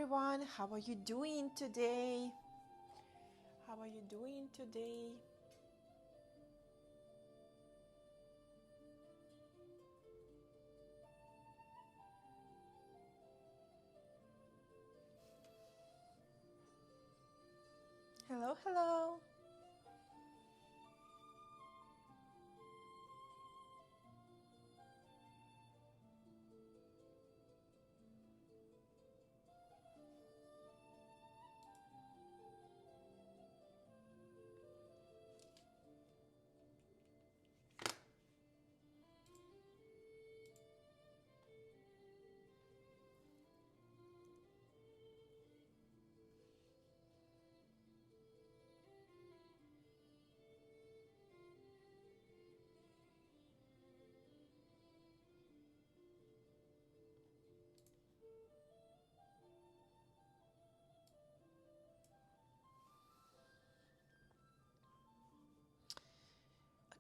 everyone. How are you doing today? How are you doing today? Hello, hello.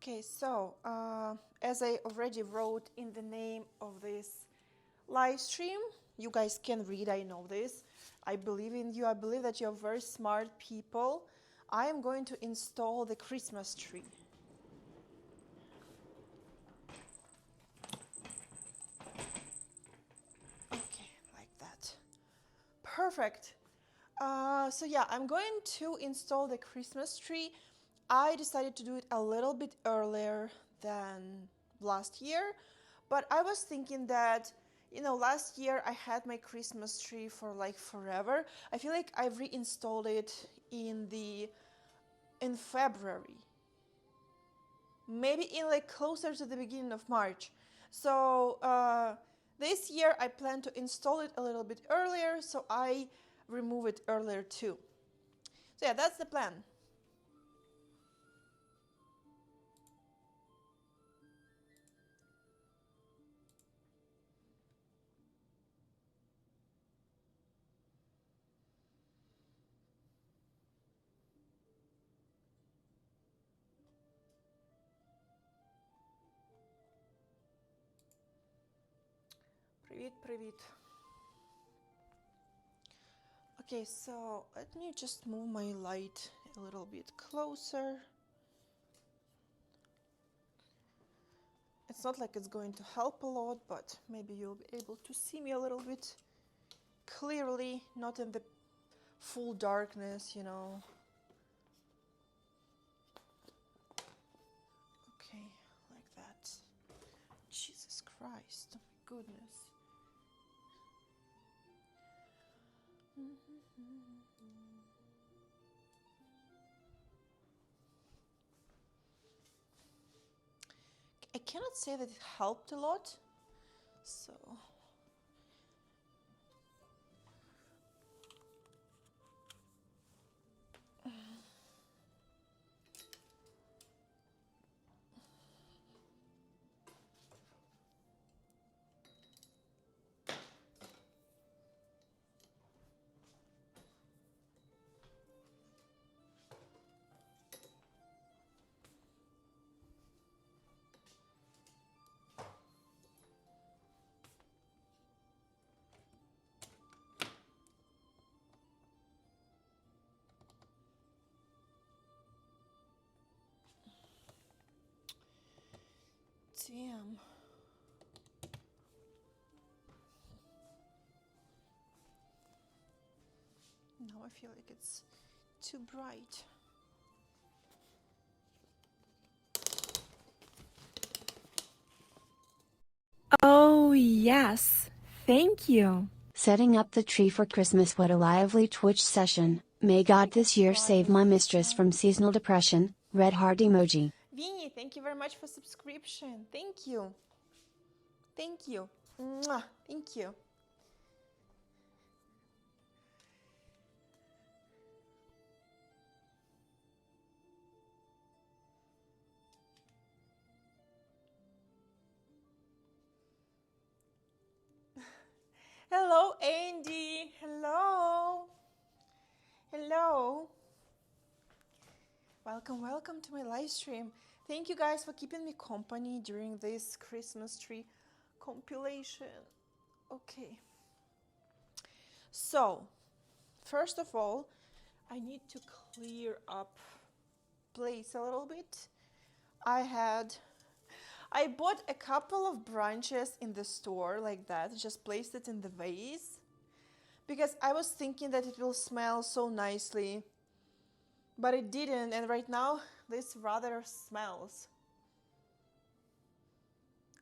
Okay, so as I already wrote in the name of this live stream, you guys can read, I know this. I believe in you. I believe that you're very smart people. I am going to install the Christmas tree. Okay, like that. Perfect. So yeah, I'm going to install the Christmas tree. I decided to do it a little bit earlier than last year, but I was thinking that, last year I had my Christmas tree for like forever. I feel like I reinstalled it in February, maybe in like closer to the beginning of March. So this year I plan to install it a little bit earlier, so I remove it earlier too. So yeah, that's the plan. Привіт, привіт. Okay, so let me just move my light a little bit closer. It's not like it's going to help a lot, but maybe you'll be able to see me a little bit clearly, not in the full darkness, Okay, like that. Jesus Christ, oh my goodness. I cannot say that it helped a lot, so damn. Now I feel like it's too bright. Oh, yes. Thank you. Setting up the tree for Christmas. What a lively Twitch session. May God this year save my mistress from seasonal depression. Red heart emoji. Vinny, thank you very much for subscription. Thank you. Thank you. Mwah. Thank you. Hello, Andy. Hello. Hello. Welcome to my live stream. Thank you guys for keeping me company during this Christmas tree compilation. Okay. So, first of all, I need to clear up place a little bit. I bought a couple of branches in the store like that, just placed it in the vase because I was thinking that it will smell so nicely, but it didn't, and right now this rather smells.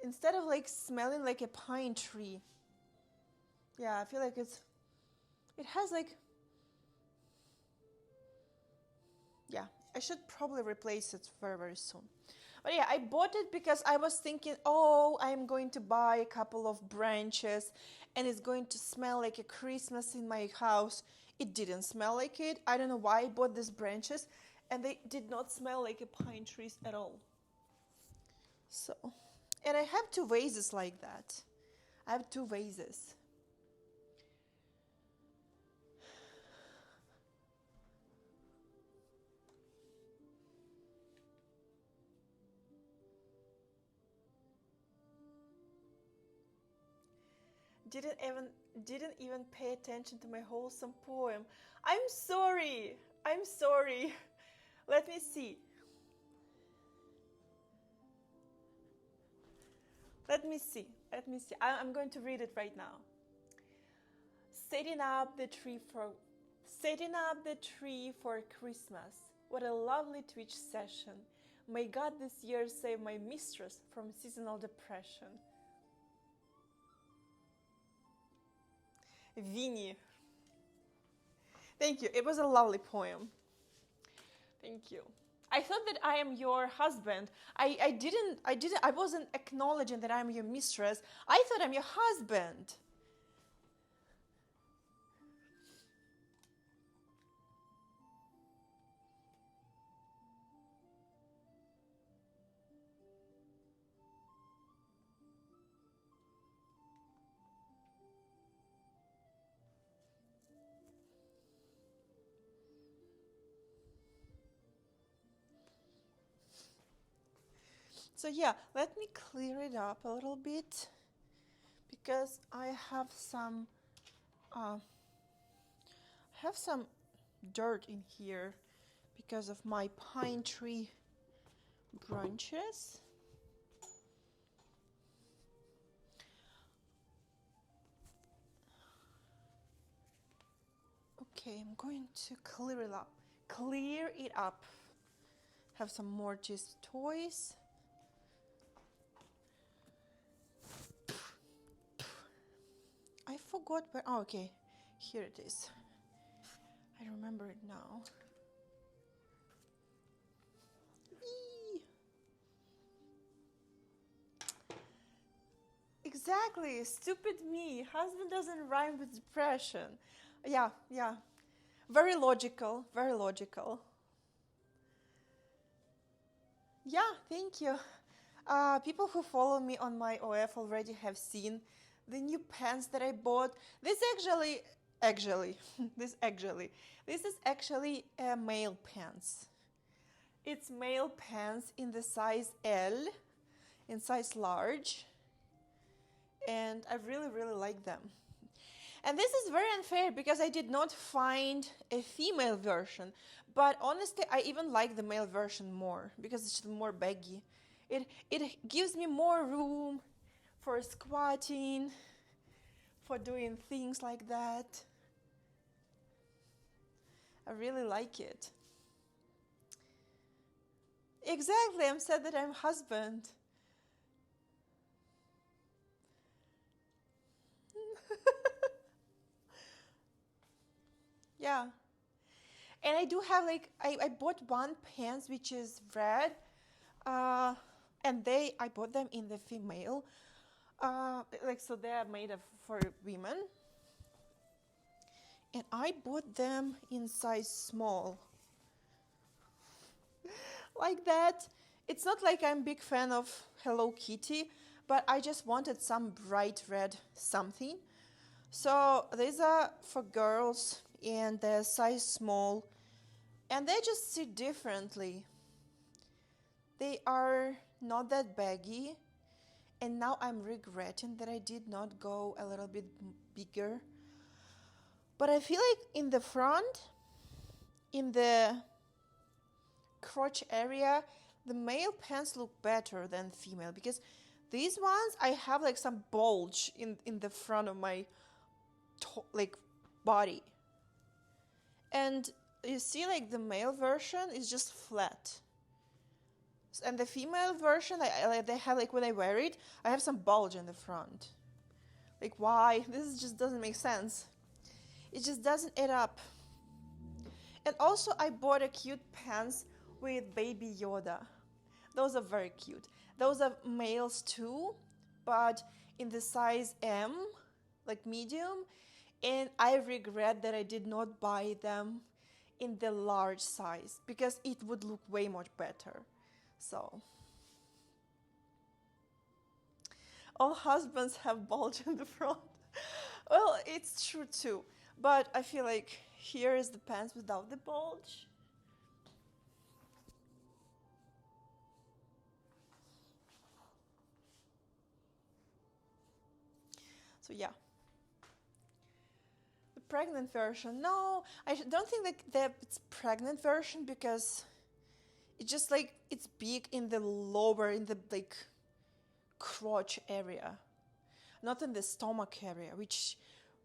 Instead of like smelling like a pine tree. Yeah, I feel like it has like, yeah, I should probably replace it very, very soon. But yeah, I bought it because I was thinking, oh, I'm going to buy a couple of branches and it's going to smell like a Christmas in my house. It didn't smell like it. I don't know why I bought these branches, and they did not smell like a pine trees at all. So, and I have two vases like that. I have two vases. Didn't even pay attention to my wholesome poem. I'm sorry. I'm sorry. Let me see. Let me see. I'm going to read it right now. Setting up the tree for Christmas. What a lovely Twitch session. May God this year save my mistress from seasonal depression. Vinny. Thank you. It was a lovely poem. Thank you. I thought that I am your husband. I wasn't acknowledging that I'm your mistress. I thought I'm your husband. So yeah, let me clear it up a little bit because I have some dirt in here because of my pine tree branches. Okay, I'm going to clear it up. Clear it up. Have some more just toys. I forgot where. Oh, okay. Here it is. I remember it now. Eee. Exactly. Stupid me. Husband doesn't rhyme with depression. Yeah. Very logical. Very logical. Yeah, thank you. People who follow me on my OF already have seen the new pants that I bought. This is actually a male pants. It's male pants in the size L, in size large, and I really, really like them. And this is very unfair because I did not find a female version, but honestly, I even like the male version more because it's more baggy. It gives me more room for squatting, for doing things like that. I really like it. Exactly, I'm sad that I'm husband. Yeah. And I do have I bought one pants which is red, and I bought them in the female, so they are made for women, and I bought them in size small, like that. It's not like I'm a big fan of Hello Kitty, but I just wanted some bright red something. So these are for girls and they're size small, and they just sit differently. They are not that baggy, and now I'm regretting that I did not go a little bit bigger. But I feel like in the front, in the crotch area, the male pants look better than female, because these ones I have like some bulge in the front of my like body, and you see like the male version is just flat, and the female version they have like when I wear it I have some bulge in the front. Like, why? This just doesn't make sense. It just doesn't add up. And also I bought a cute pants with baby Yoda. Those are very cute. Those are males too, but in the size M, like medium, and I regret that I did not buy them in the large size because it would look way much better. So all husbands have bulge in the front. Well, it's true too, but I feel like here is the pants without the bulge. So yeah. The pregnant version. No, I don't think that it's pregnant version because it's just like it's big in the lower, in the like crotch area, not in the stomach area, which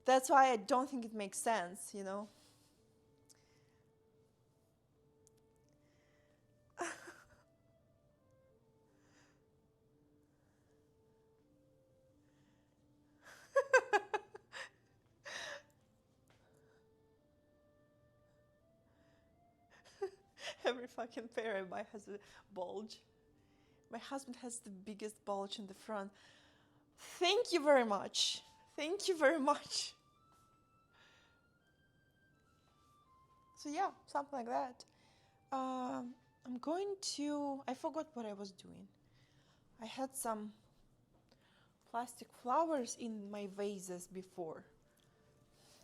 that's why I don't think it makes sense, you know. Every fucking pair I buy has a bulge. My husband has the biggest bulge in the front. Thank you very much. Thank you very much. So yeah, something like that. I'm going to... I forgot what I was doing. I had some plastic flowers in my vases before.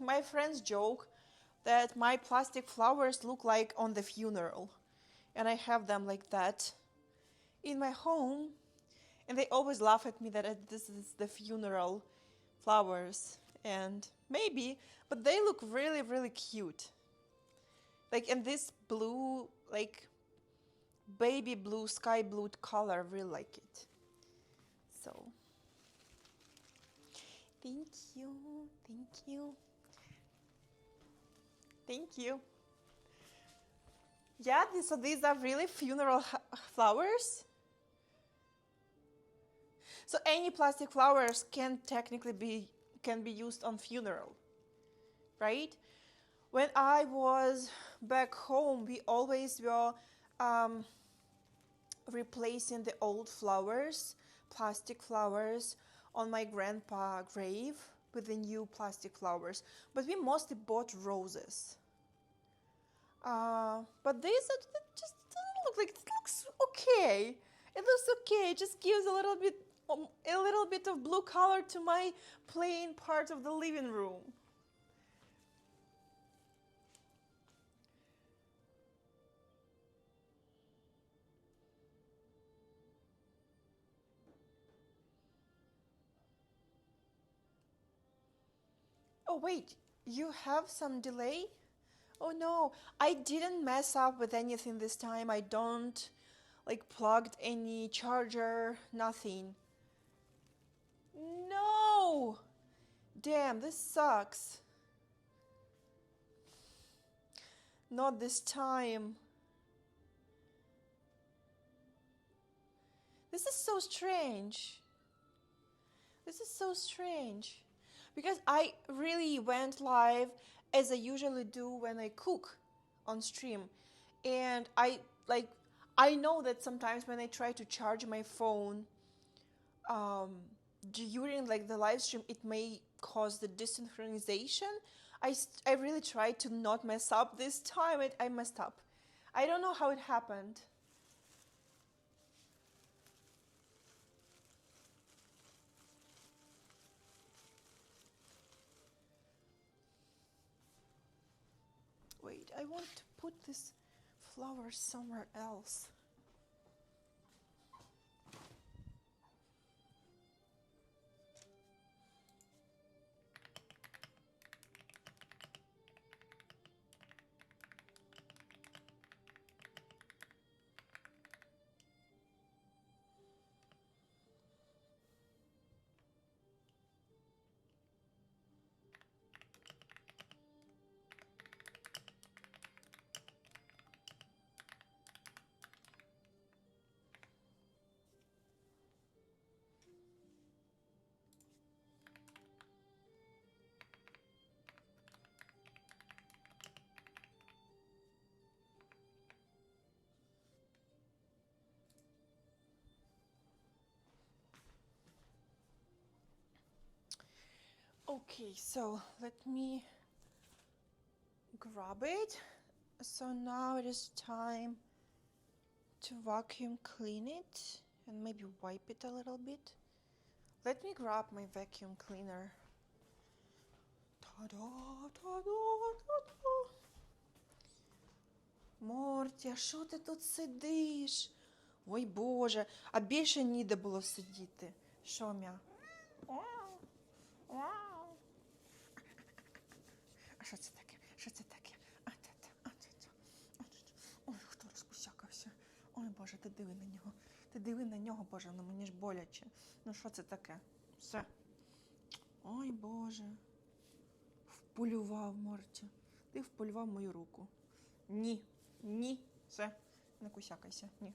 My friends joke that my plastic flowers look like on the funeral, and I have them like that in my home, and they always laugh at me that this is the funeral flowers, and maybe, but they look really, really cute. Like in this blue, like baby blue, sky blue color, I really like it. So thank you, thank you. Thank you. Yeah, so these are really funeral flowers. So any plastic flowers can technically be used on funeral, right? When I was back home, we always were replacing the old flowers, plastic flowers, on my grandpa's grave with the new plastic flowers. But we mostly bought roses. But this just doesn't look like, it looks okay. It looks okay. It just gives a little bit of blue color to my plain part of the living room. Oh wait, you have some delay? Oh no, I didn't mess up with anything this time. I don't like plugged any charger, nothing. No! Damn, this sucks. Not this time. This is so strange. This is so strange. Because I really went live as I usually do when I cook on stream. And I know that sometimes when I try to charge my phone during like the live stream, it may cause the desynchronization. I really tried to not mess up this time. I messed up. I don't know how it happened. Wait, I want to put this flower somewhere else. Okay, so let me grab it. So now it is time to vacuum clean it and maybe wipe it a little bit. Let me grab my vacuum cleaner. Ta-da, ta-da, ta-da. Морті, а що ти тут сидиш? Ой Боже, а більше ніде було сидіти. Що, м'я? А що це таке? Що це таке? Ой, хто розпусякався? Ой, Боже, ти диви на нього. Ти диви на нього, Боже, ну мені ж боляче. Ну що це таке? Все. Ой, Боже. Вполював, Морті. Ти вполював мою руку. Ні, ні, все. Не кусякайся, ні.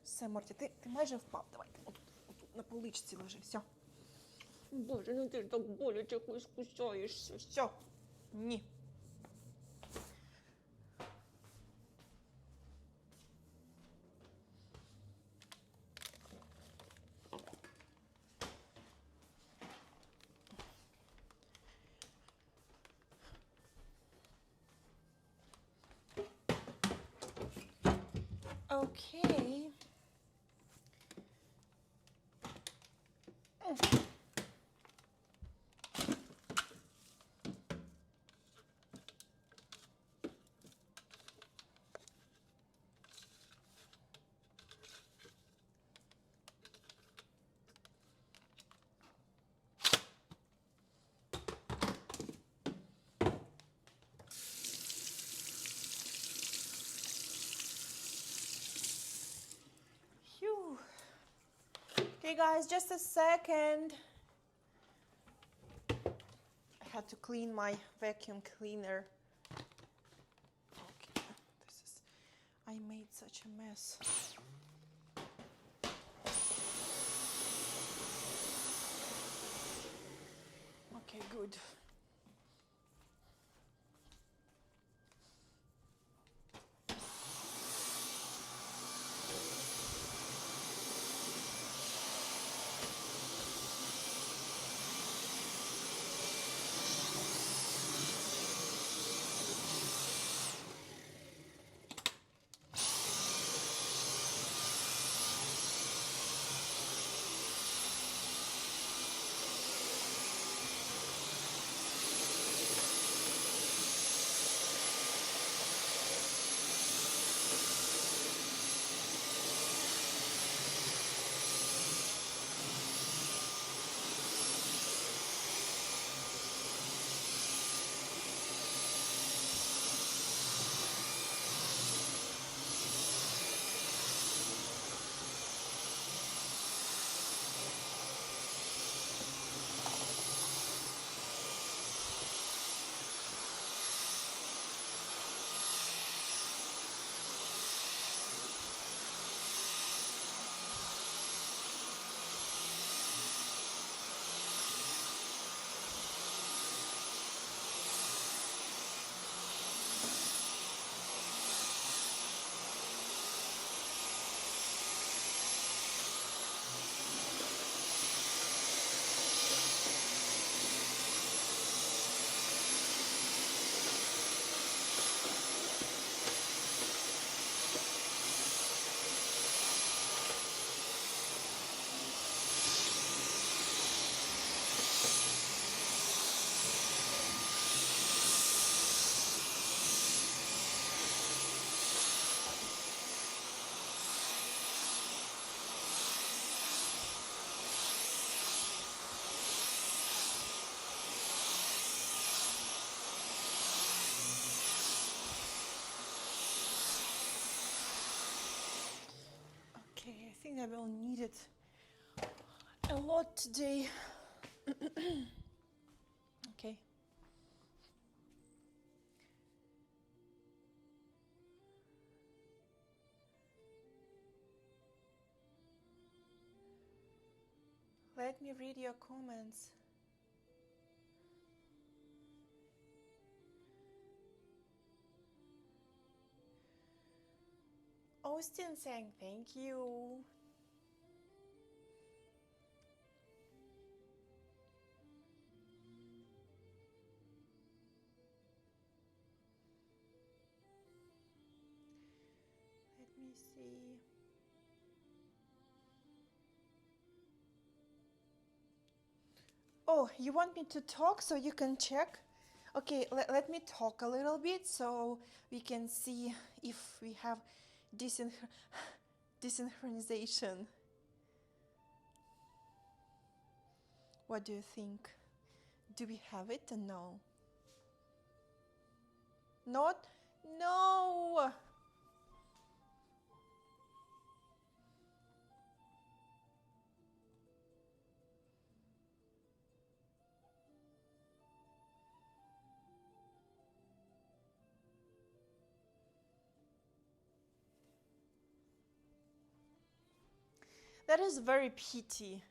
Все, Морті, ти майже впав. Давай, отут на поличці лежи, все. Боже, ну ти ж так боляче кусаєшся. Все. Ні. Okay. Phew. Okay, guys, just a second. I had to clean my vacuum cleaner. Okay, I made such a mess. Okay, good. Okay, I think I will need it a lot today. Okay. Let me read your comments. Austin saying thank you. Let me see. Oh, you want me to talk so you can check? Okay, let me talk a little bit so we can see if we have desynchronization. What do you think? Do we have it or no? Not? No! That is very pity.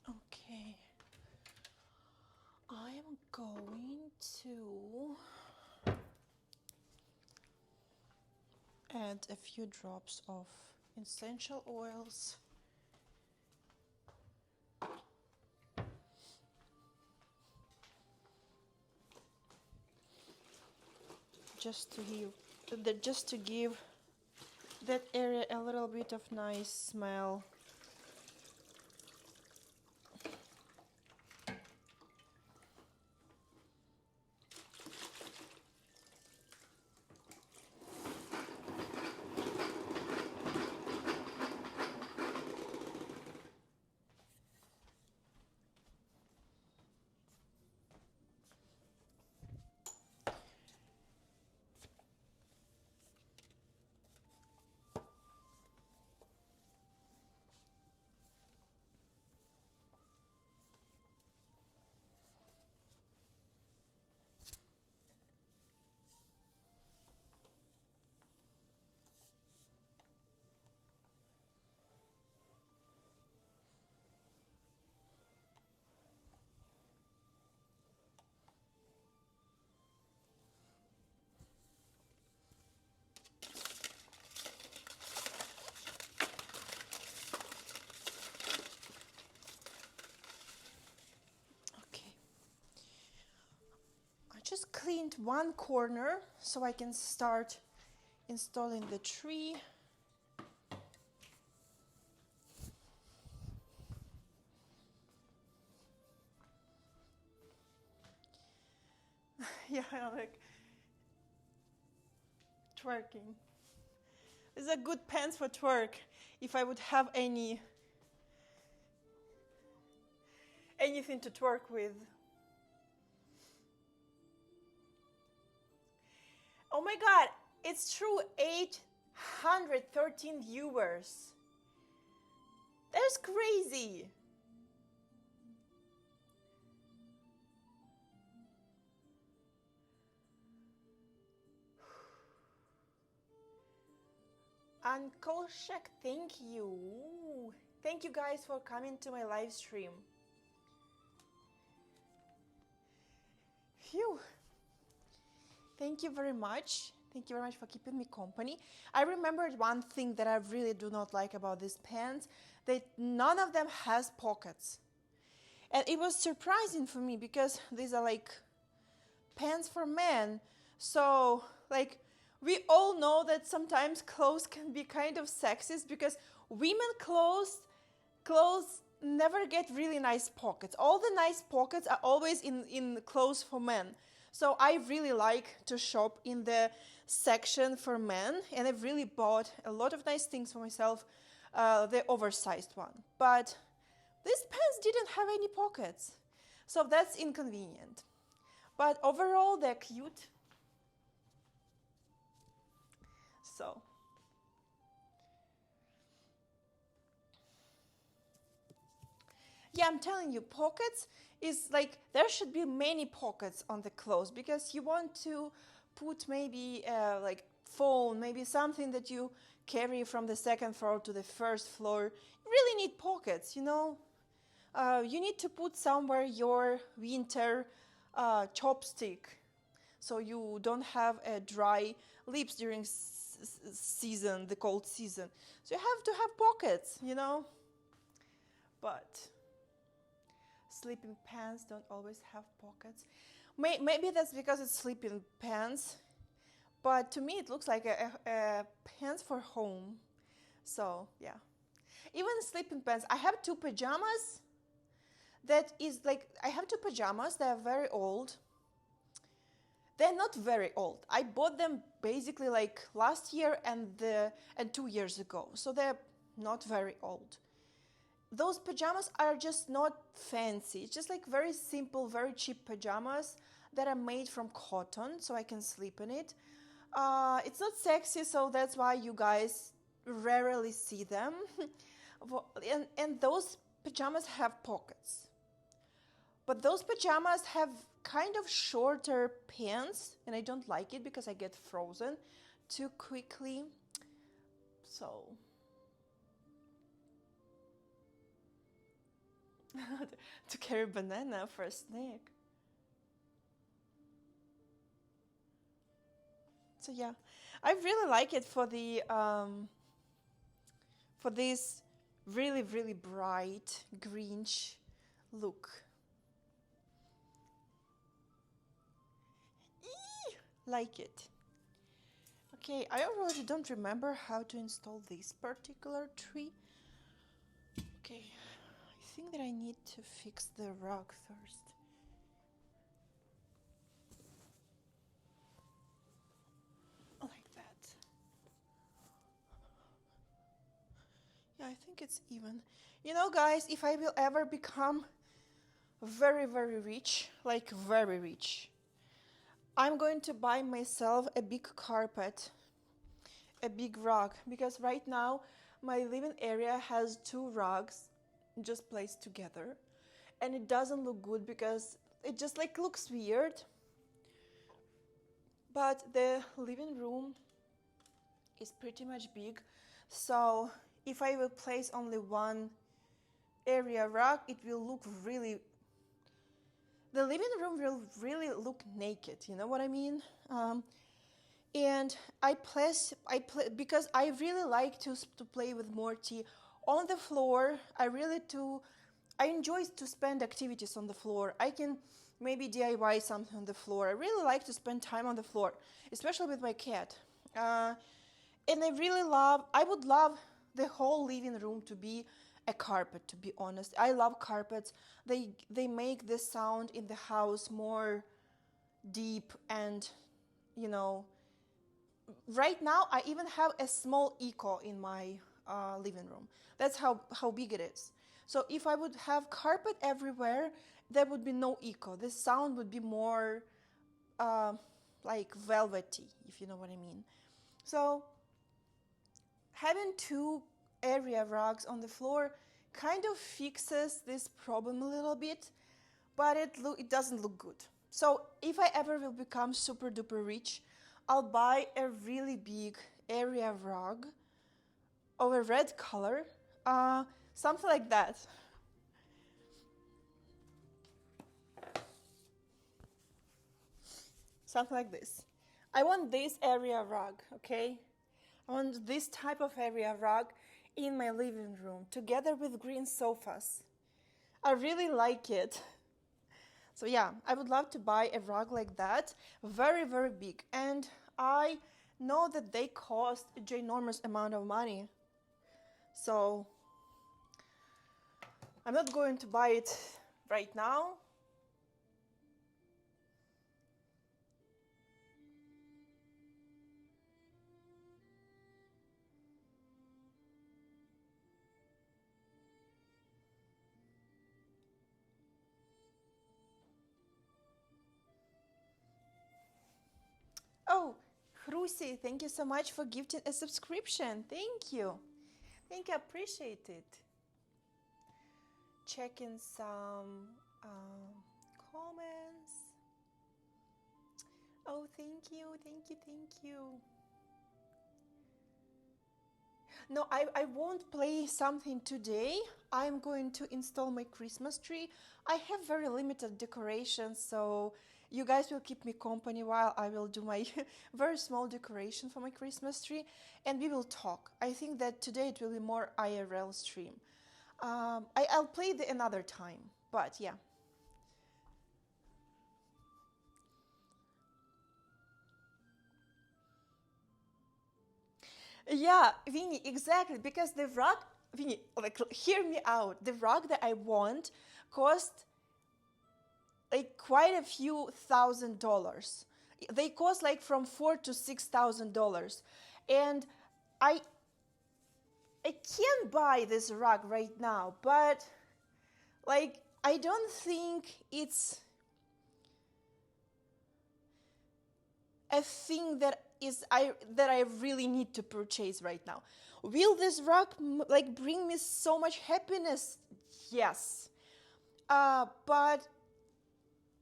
Okay. I am going to add a few drops of essential oils. Just to give that area a little bit of nice smell. Just cleaned one corner so I can start installing the tree. Yeah, like twerking. It's a good pants for twerk if I would have anything to twerk with. Oh my god, it's true, 813 viewers. That's crazy. Uncle Shek, thank you. Thank you guys for coming to my live stream. Phew. Thank you very much. Thank you very much for keeping me company. I remembered one thing that I really do not like about these pants, that none of them has pockets. And it was surprising for me because these are like pants for men. So like we all know that sometimes clothes can be kind of sexist because women clothes never get really nice pockets. All the nice pockets are always in clothes for men. So I really like to shop in the section for men, and I've really bought a lot of nice things for myself, the oversized one. But these pants didn't have any pockets, so that's inconvenient. But overall, they're cute. So yeah, I'm telling you, pockets is like there should be many pockets on the clothes because you want to put maybe like phone, maybe something that you carry from the second floor to the first floor. You really need pockets, you know. You need to put somewhere your winter chopstick so you don't have a dry lips during season, the cold season. So you have to have pockets, you know. But sleeping pants don't always have pockets. Maybe that's because it's sleeping pants, but to me it looks like a pants for home. So yeah, even sleeping pants. I have two pajamas. That is like I have two pajamas. They are very old. They're not very old. I bought them basically like last year and 2 years ago. So they're not very old. Those pajamas are just not fancy. It's just like very simple, very cheap pajamas that are made from cotton, so I can sleep in it. It's not sexy, so that's why you guys rarely see them. And those pajamas have pockets. But those pajamas have kind of shorter pants, and I don't like it because I get frozen too quickly. So to carry banana for a snack. So yeah, I really like it for the for this really really bright greenish look. Eee, like it. Okay, I already don't remember how to install this particular tree. Okay, I think that I need to fix the rug first. Like that. Yeah, I think it's even. You know, guys, if I will ever become very, very rich, like very rich, I'm going to buy myself a big carpet, a big rug, because right now my living area has two rugs just placed together, and it doesn't look good because it just like looks weird. But the living room is pretty much big, so if I will place only one area rug, it will look really, the living room will really look naked, you know what I mean? And because I really like to play with Morty on the floor. I enjoy to spend activities on the floor. I can maybe DIY something on the floor. I really like to spend time on the floor, especially with my cat. And I would love the whole living room to be a carpet, to be honest. I love carpets. They make the sound in the house more deep and, you know, right now I even have a small echo in my living room. That's how big it is. So if I would have carpet everywhere, there would be no echo. The sound would be more like velvety, if you know what I mean. So having two area rugs on the floor kind of fixes this problem a little bit, but it doesn't look good. So if I ever will become super duper rich, I'll buy a really big area rug of a red color, something like that. Something like this. I want this area rug, okay? I want this type of area rug in my living room together with green sofas. I really like it. So yeah, I would love to buy a rug like that, very, very big. And I know that they cost a ginormous amount of money. So I'm not going to buy it right now. Oh, Hrusi, thank you so much for gifting a subscription. Thank you. Thank you, appreciate it. Checking some comments. Oh, thank you, thank you, thank you. No, I won't play something today. I'm going to install my Christmas tree. I have very limited decorations, so you guys will keep me company while I will do my very small decoration for my Christmas tree, and we will talk. I think that today it will be more IRL stream. I'll play it another time, but yeah. Yeah, Vinny, exactly. Because the rug, Vinny, like, hear me out. The rug that I want cost like quite a few $1,000s. They cost like from $4,000 to $6,000, and I I can't buy this rug right now. But like, I don't think it's a thing that I really need to purchase right now. Will this rug like bring me so much happiness? Yes. But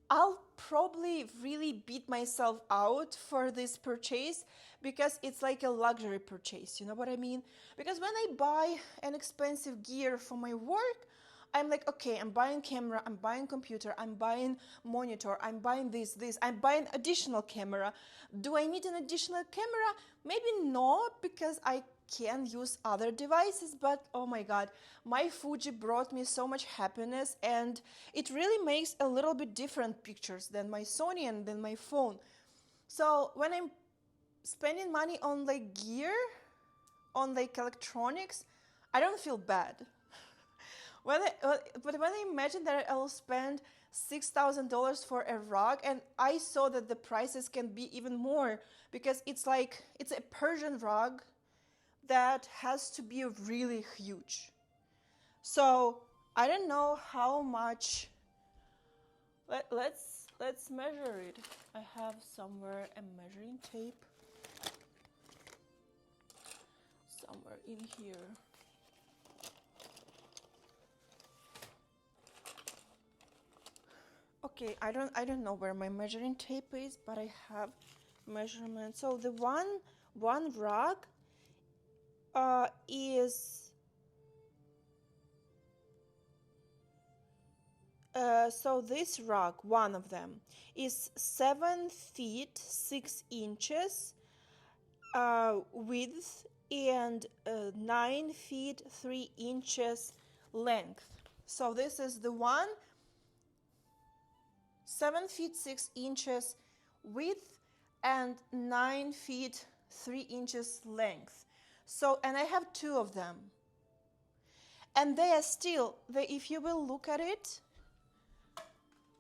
I'll probably really beat myself out for this purchase because it's like a luxury purchase, you know what I mean? Because when I buy an expensive gear for my work, I'm like, okay, I'm buying camera, I'm buying computer, I'm buying monitor, I'm buying this, I'm buying additional camera. Do I need an additional camera? Maybe not, because I can use other devices, but oh my god, my Fuji brought me so much happiness, and it really makes a little bit different pictures than my Sony and than my phone. So when I'm spending money on like gear, on like electronics, I don't feel bad. But when I imagine that I'll spend $6,000 for a rug, and I saw that the prices can be even more, because it's a Persian rug that has to be really huge. So I don't know how much. Let's measure it. I have somewhere a measuring tape. Somewhere in here. Okay, I don't know where my measuring tape is, but I have measurements. So the one rug is so this rug, one of them, is 7 feet 6 inches width, and 9 feet 3 inches length. So this is the one, 7 feet 6 inches width and 9 feet 3 inches length. So, and I have two of them. And they are still, if you will look at it,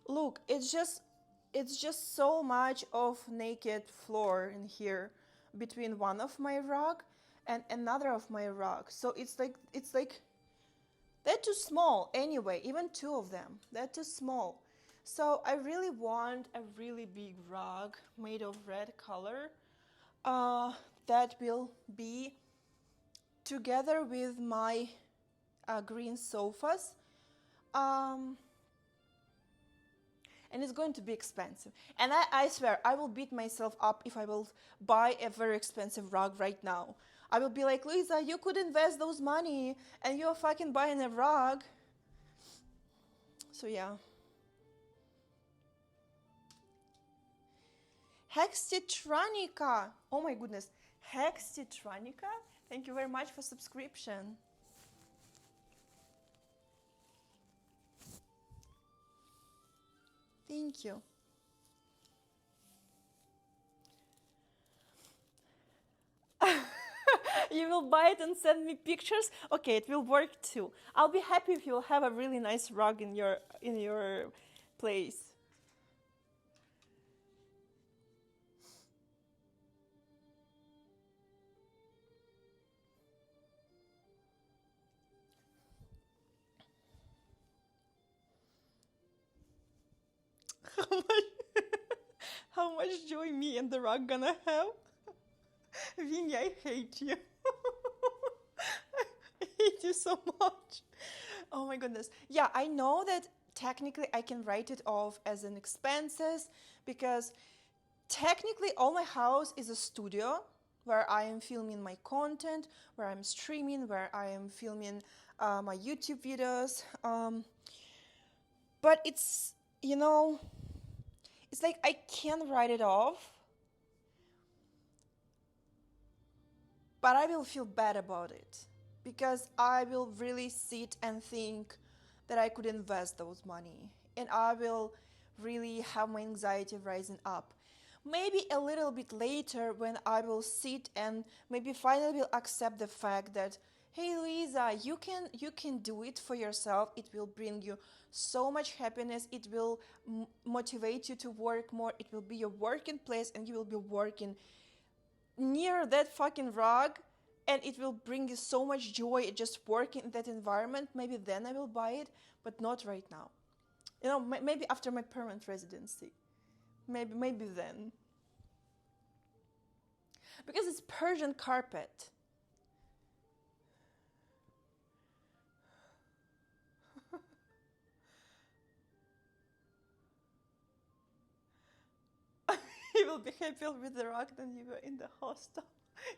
look, it's just so much of naked floor in here between one of my rug and another of my rug. So it's like they're too small anyway, even two of them, they're too small. So I really want a really big rug made of red color that will be together with my green sofas. And it's going to be expensive. And I swear, I will beat myself up if I will buy a very expensive rug right now. I will be like, Louisa, you could invest those money and you're fucking buying a rug. So yeah. Hextitranica. Oh my goodness. Hextitranica. Thank you very much for subscription. Thank you. You will buy it and send me pictures? Okay, it will work too. I'll be happy if you'll have a really nice rug in your place. how much joy me and the rug gonna have. Vinny, I hate you. I hate you so much. Oh my goodness. Yeah, I know that technically I can write it off as an expenses because technically all my house is a studio where I am filming my content, where I'm streaming, where I am filming my YouTube videos. But it's, it's like I can't write it off, but I will feel bad about it because I will really sit and think that I could invest those money and I will really have my anxiety rising up. Maybe a little bit later when I will sit and maybe finally will accept the fact that, hey Louisa, you can do it for yourself. It will bring you so much happiness. It will motivate you to work more. It will be your working place and you will be working near that fucking rug and it will bring you so much joy just working in that environment. Maybe then I will buy it, but not right now. Maybe after my permanent residency. Maybe then. Because it's Persian carpet. You will be happier with the rug than you were in the hot tub.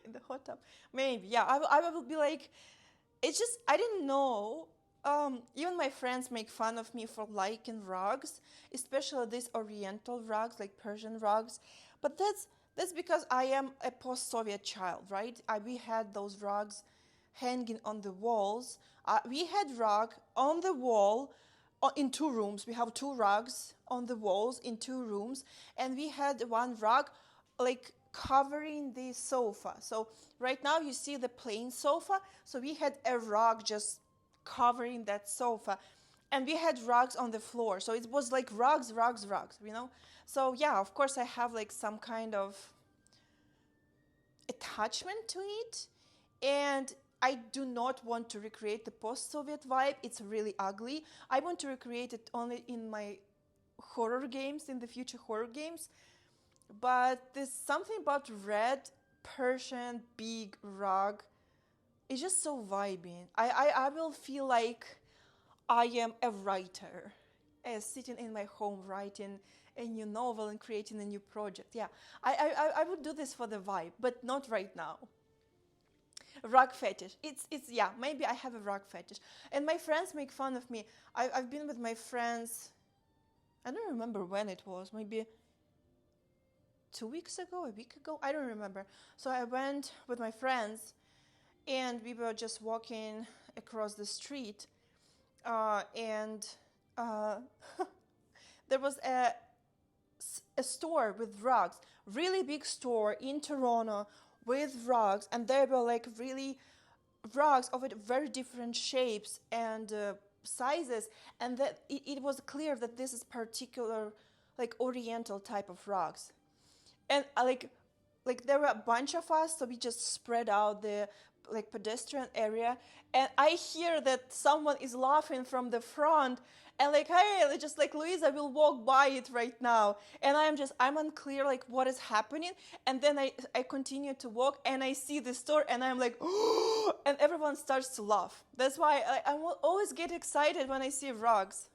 In the hot tub. Maybe, yeah. I will be like, it's just, I didn't know. Even my friends make fun of me for liking rugs, especially these Oriental rugs, like Persian rugs. But that's because I am a post-Soviet child, right? We had those rugs hanging on the walls. We had rug on the wall in two rooms. We have two rugs on the walls in two rooms, and we had one rug like covering the sofa. So right now you see the plain sofa. So we had a rug just covering that sofa, and we had rugs on the floor. So it was like rugs, So yeah, of course I have like some kind of attachment to it, and I do not want to recreate the post-Soviet vibe. It's really ugly. I want to recreate it only in my horror games, in the future horror games. But there's something about red Persian big rug. It's just so vibing. I will feel like I am a writer, sitting in my home writing a new novel and creating a new project. Yeah, I would do this for the vibe, but not right now. Rug fetish. It's yeah, maybe I have a rug fetish. And my friends make fun of me. I've been with my friends, I don't remember when it was, maybe 2 weeks ago, a week ago, I don't remember. So I went with my friends and we were just walking across the street, and there was a store with rugs, really big store in Toronto with rugs, and there were like really rugs of very different shapes and sizes, and that it was clear that this is particular like Oriental type of rugs. And like there were a bunch of us, so we just spread out the like pedestrian area, and I hear that someone is laughing from the front, and like, hey, just like, Louisa will walk by it right now, and I'm unclear like what is happening, and then I continue to walk and I see the store and I'm like, and everyone starts to laugh. That's why I will always get excited when I see rugs.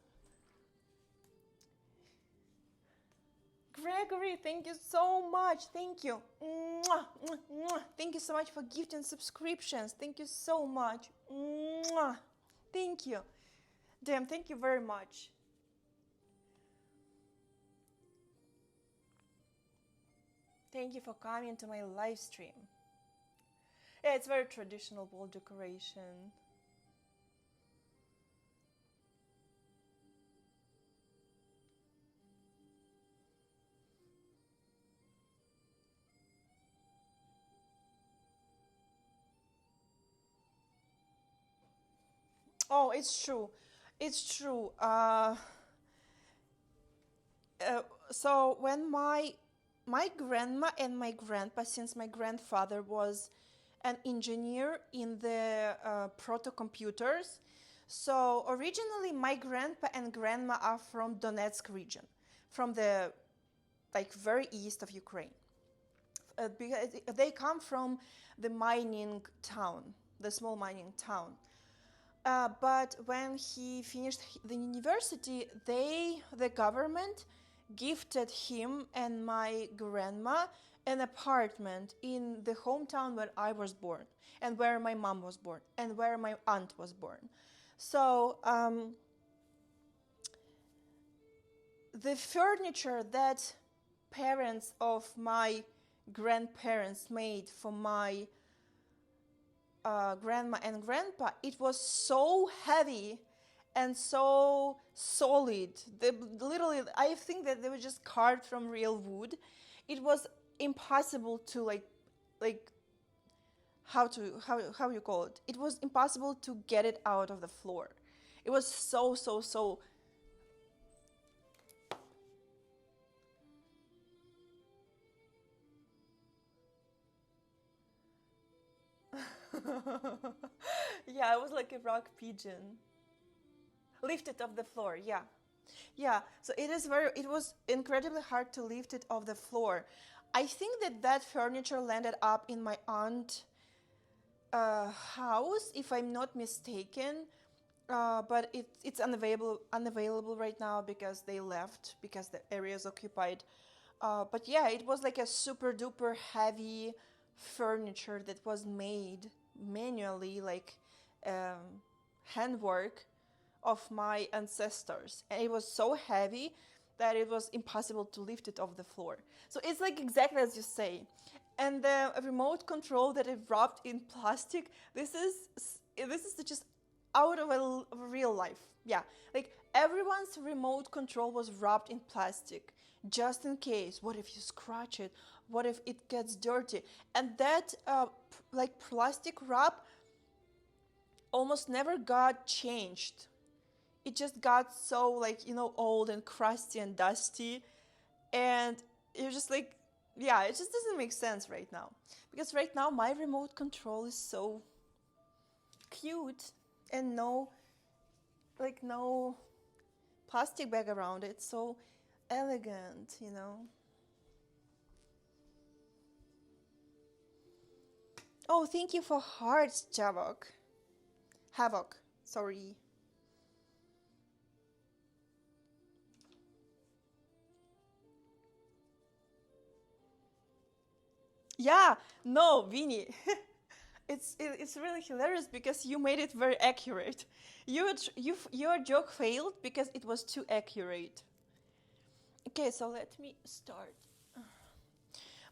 Gregory, thank you so much. Thank you. Mwah, mwah, mwah. Thank you so much for gifting subscriptions. Thank you so much. Mwah. Thank you. Damn, thank you very much. Thank you for coming to my live stream. Yeah, it's very traditional wall decoration. Oh, it's true. It's true. So when my grandma and my grandpa, since my grandfather was an engineer in the proto computers, so originally my grandpa and grandma are from Donetsk region, from the like very east of Ukraine. Because they come from the mining town, the small mining town. But when he finished the university, the government, gifted him and my grandma an apartment in the hometown where I was born, and where my mom was born, and where my aunt was born. So the furniture that parents of my grandparents made for my grandma and grandpa, it was so heavy and so solid. Literally, I think that they were just carved from real wood. It was impossible to like how you call it. It was impossible to get it out of the floor. It was so. Yeah, it was like a rock pigeon lifted off the floor. Yeah, so it was incredibly hard to lift it off the floor. I think that furniture landed up in my aunt's house, if I'm not mistaken. But it's unavailable right now because they left, because the area is occupied. But yeah, it was like a super duper heavy furniture that was made manually, like handwork of my ancestors, and it was so heavy that it was impossible to lift it off the floor. So it's like exactly as you say. And the remote control that is wrapped in plastic, this is just out of a real life. Yeah, like everyone's remote control was wrapped in plastic, just in case. What if you scratch it? What if it gets dirty? And that like plastic wrap almost never got changed. It just got so, like, old and crusty and dusty, and you're just like, yeah, it just doesn't make sense right now. Because right now my remote control is so cute, and no plastic bag around it, so elegant. Oh, thank you for hearts, Havoc, sorry. Yeah, no, Vinny. It's really hilarious because you made it very accurate. Your joke failed because it was too accurate. Okay, so let me start.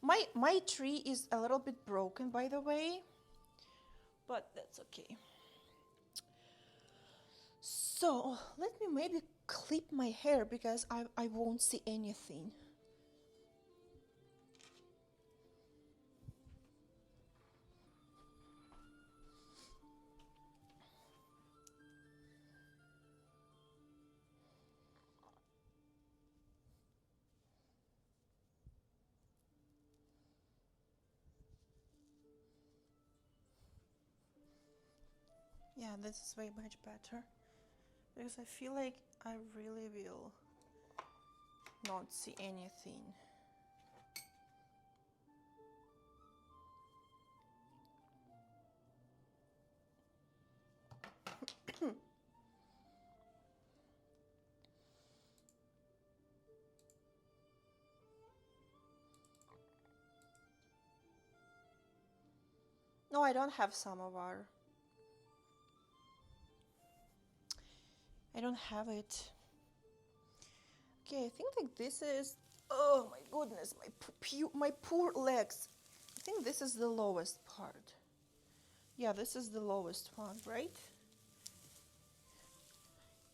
My tree is a little bit broken, by the way, but that's okay. So let me maybe clip my hair because I won't see anything. Yeah, this is way much better because I feel like I really will not see anything. No, I don't have samovar. I don't have it. Okay, I think like this is. Oh my goodness, my poor legs. I think this is the lowest part. Yeah, this is the lowest one, right?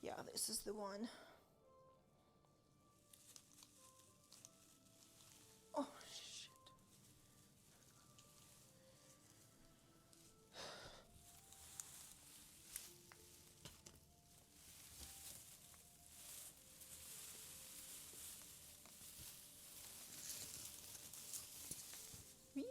Yeah, this is the one. Oh shit. Whee!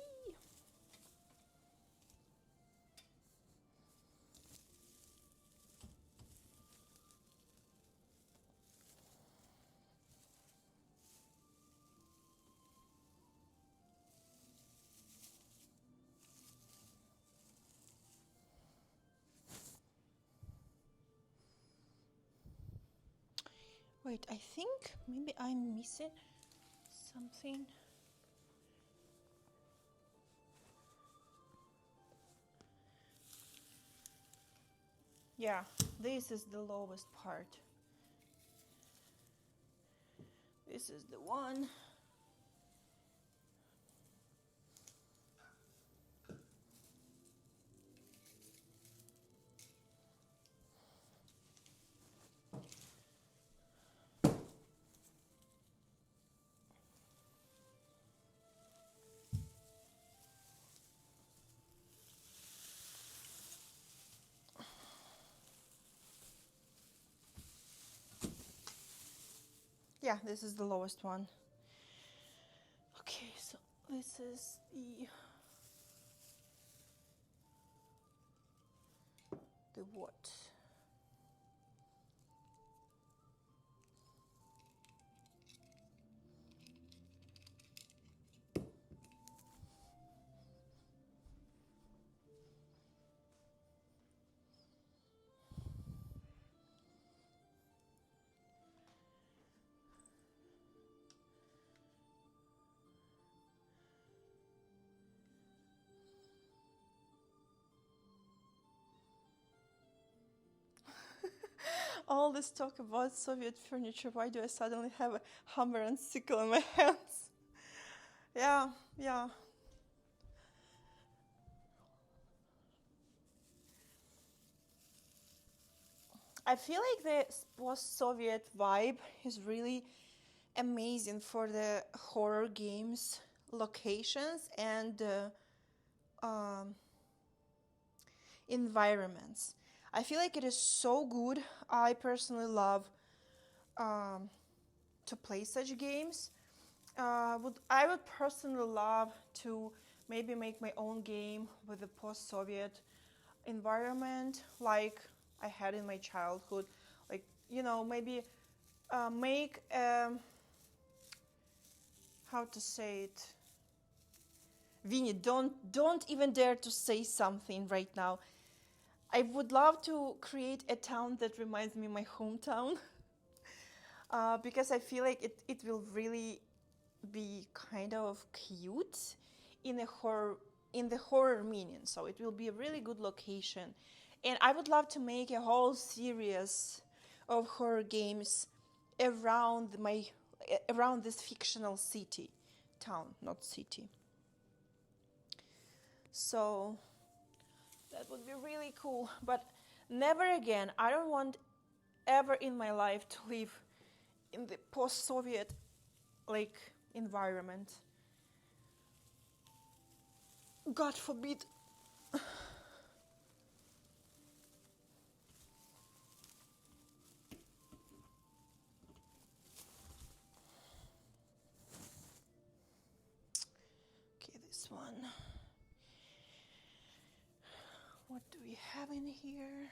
Wait, I think maybe I'm missing something. Yeah, this is the lowest part. This is the one. Yeah, this is the lowest one. Okay, so this is the what? All this talk about Soviet furniture, why do I suddenly have a hammer and sickle in my hands? Yeah, yeah. I feel like the post-Soviet vibe is really amazing for the horror games locations and environments. I feel like it is so good. I personally love to play such games. I would personally love to maybe make my own game with the post-Soviet environment like I had in my childhood. Like, maybe make how to say it. Vinny, don't even dare to say something right now. I would love to create a town that reminds me of my hometown. Because I feel like it will really be kind of cute in the horror meaning. So it will be a really good location. And I would love to make a whole series of horror games around this fictional town, not city. So that would be really cool. But never again. I don't want ever in my life to live in the post-Soviet environment. God forbid. Okay, this one. What do we have in here?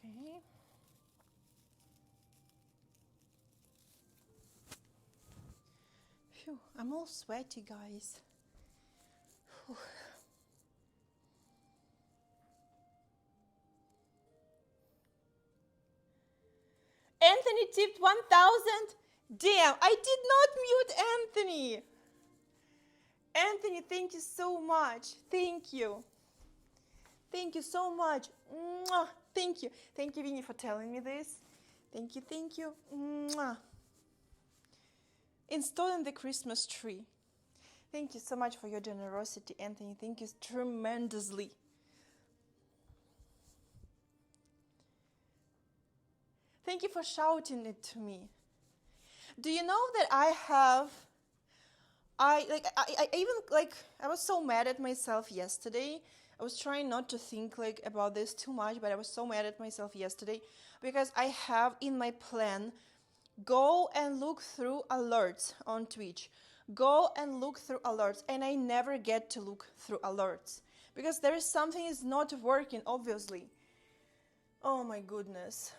Okay. Phew, I'm all sweaty, guys. Whew. Anthony tipped 1,000. Damn, I did not mute Anthony. Anthony, thank you so much. Thank you. Thank you so much. Mwah. Thank you. Thank you, Vinny, for telling me this. Thank you, thank you. Mwah. Installing the Christmas tree. Thank you so much for your generosity, Anthony. Thank you tremendously. Thank you for shouting it to me. Do you know that I was so mad at myself yesterday. I was trying not to think about this too much, but I was so mad at myself yesterday because I have in my plan, go and look through alerts on Twitch. Go and look through alerts, and I never get to look through alerts because there is something is not working, obviously. Oh my goodness.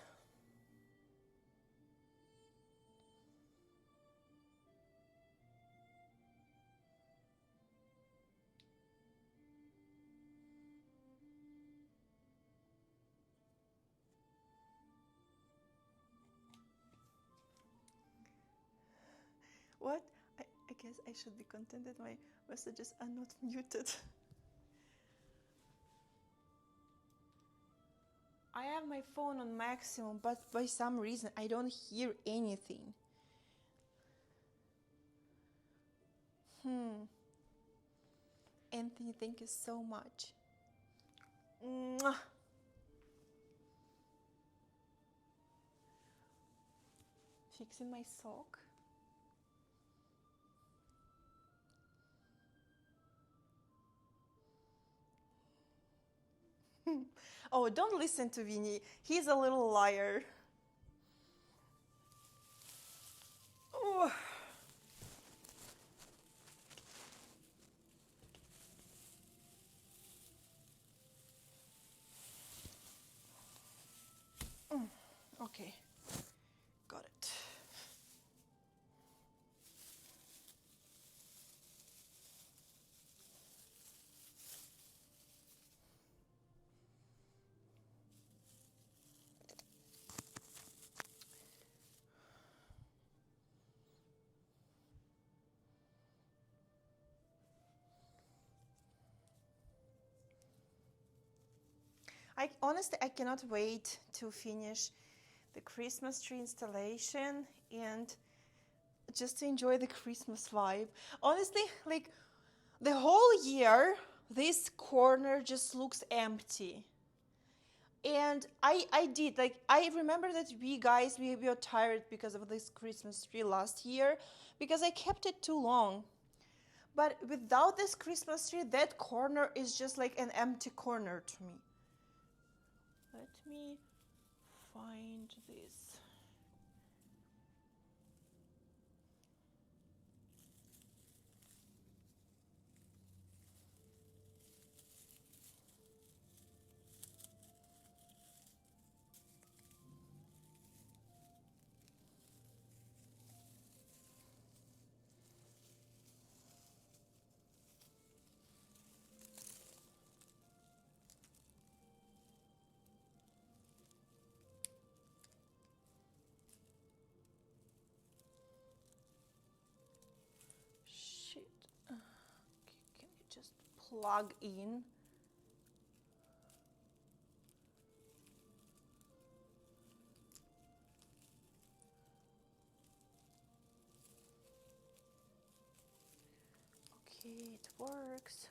What? I guess I should be content that my messages are not muted. I have my phone on maximum, but by some reason I don't hear anything. Anthony, thank you so much. Mwah. Fixing my sock. Oh, don't listen to Vinny. He's a little liar. Oh. Okay, got it. I cannot wait to finish the Christmas tree installation and just to enjoy the Christmas vibe. Honestly, the whole year, this corner just looks empty. And I remember that we were tired because of this Christmas tree last year because I kept it too long. But without this Christmas tree, that corner is just like an empty corner to me. Let me find this. Shit. Okay, can you just plug in? Okay, it works.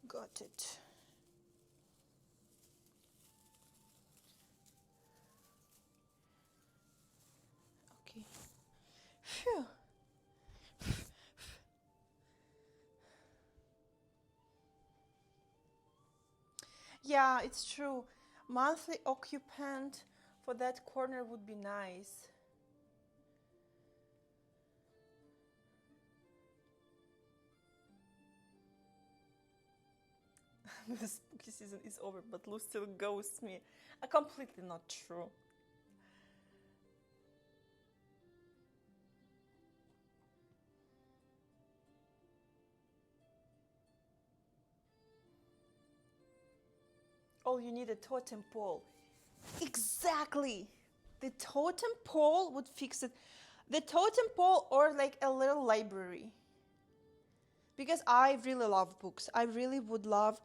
Got it. Okay. Phew. Yeah, it's true. Monthly occupant for that corner would be nice. The spooky season is over, but Lou still ghosts me. Completely not true. Oh, you need a totem pole. Exactly. the totem pole would fix it. The totem pole or like a little library. Because I really love books. I really would love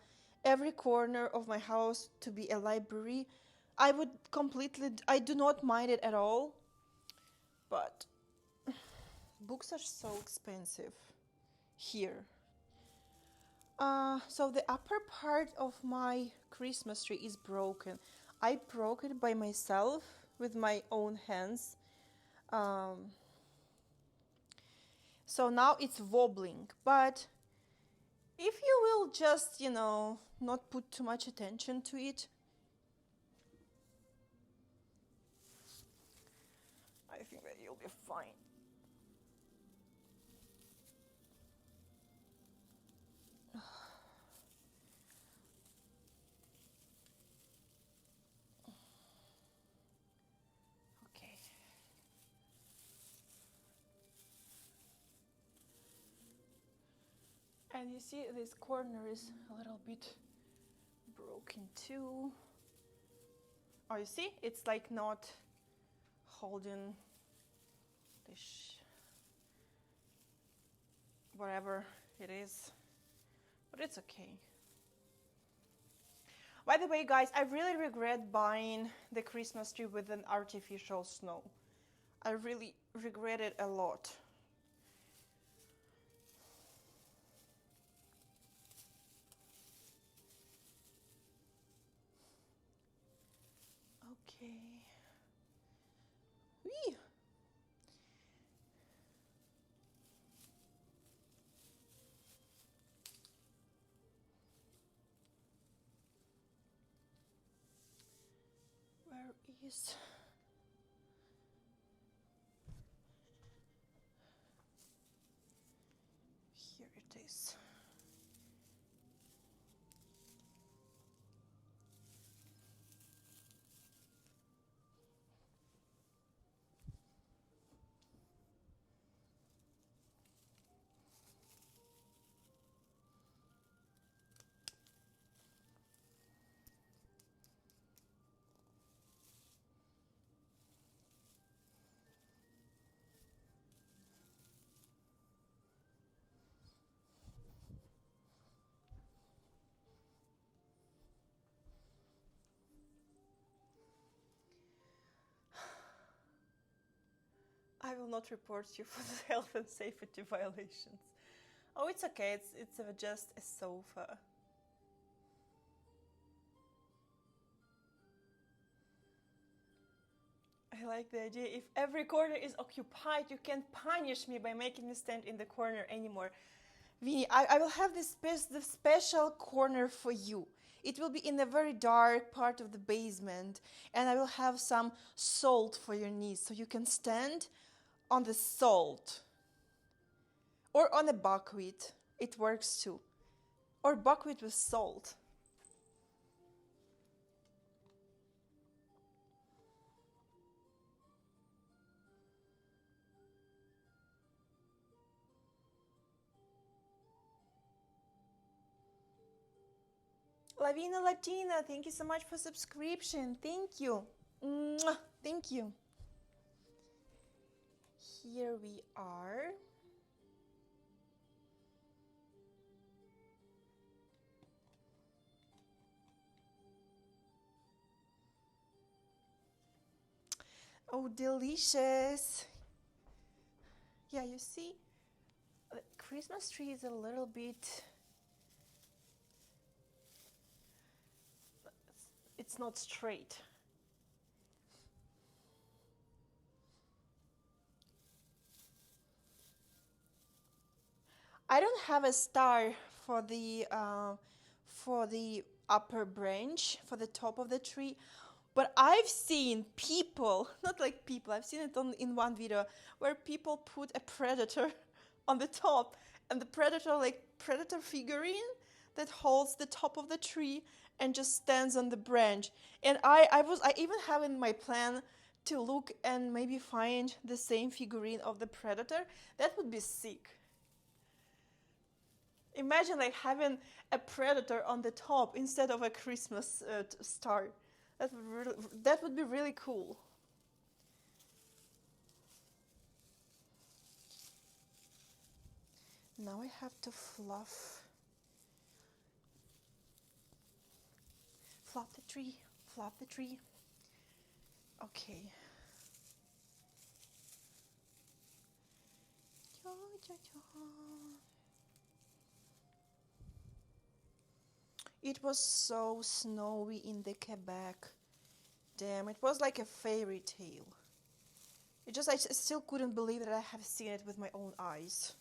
every corner of my house to be a library. I do not mind it at all. But books are so expensive here. So the upper part of my Christmas tree is broken. I broke it by myself with my own hands. So now it's wobbling. But if you will just, not put too much attention to it, I think that you'll be fine. Okay. And you see this corner is a little bit broken too. Oh, you see? It's like not holding this, whatever it is, but it's okay. By the way, guys, I really regret buying the Christmas tree with an artificial snow. I really regret it a lot. Okay. Whee! Where is... Here it is. I will not report you for the health and safety violations. Oh, it's okay. It's just a sofa. I like the idea. If every corner is occupied, you can't punish me by making me stand in the corner anymore. Vinny, I will have this the special corner for you. It will be in a very dark part of the basement, and I will have some salt for your knees, so you can stand on the salt. Or on a buckwheat. It works too. Or buckwheat with salt. Lavina Latina, thank you so much for subscription. Thank you. Mwah. Thank you. Here we are. Oh, delicious. Yeah, you see, the Christmas tree is a little bit... It's not straight. I don't have a star for the upper branch, for the top of the tree, but I've seen people, not like people, I've seen it in one video where people put a predator on the top, and the predator, like predator figurine that holds the top of the tree and just stands on the branch. And I even have in my plan to look and maybe find the same figurine of the predator. That would be sick. Imagine like having a predator on the top instead of a Christmas star. That would be really cool. Now I have to fluff the tree, fluff the tree. Okay. It was so snowy in the Quebec. Damn, it was like a fairy tale. I still couldn't believe that I have seen it with my own eyes.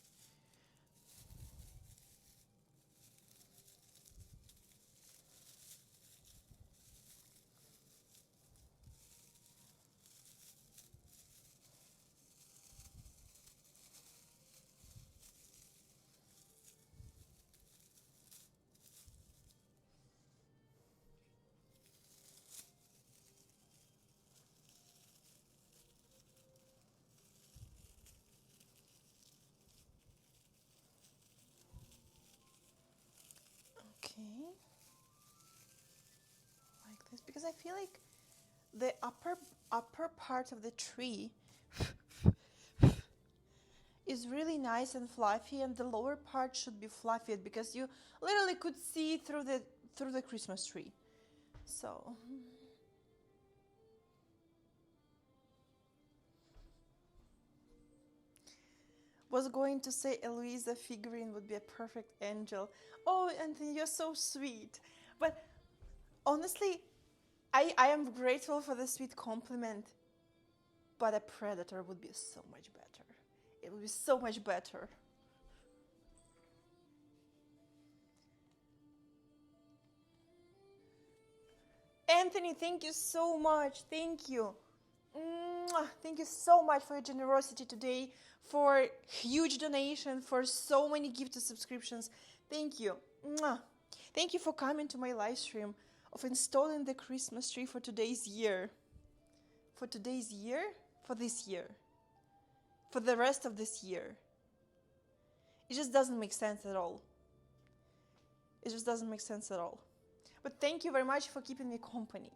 Okay. Like this, because I feel like the upper part of the tree is really nice and fluffy, and the lower part should be fluffied because you literally could see through the Christmas tree. So was going to say a Louisa figurine would be a perfect angel. Oh, Anthony, you're so sweet. But honestly, I am grateful for the sweet compliment, but a predator would be so much better. It would be so much better. Anthony, thank you so much. Thank you. Mwah. Thank you so much for your generosity today, for huge donation, for so many gifted subscriptions. Thank you. Mwah. Thank you for coming to my live stream of installing the Christmas tree for today's year. For today's year? For this year. For the rest of this year. It just doesn't make sense at all. It just doesn't make sense at all. But thank you very much for keeping me company.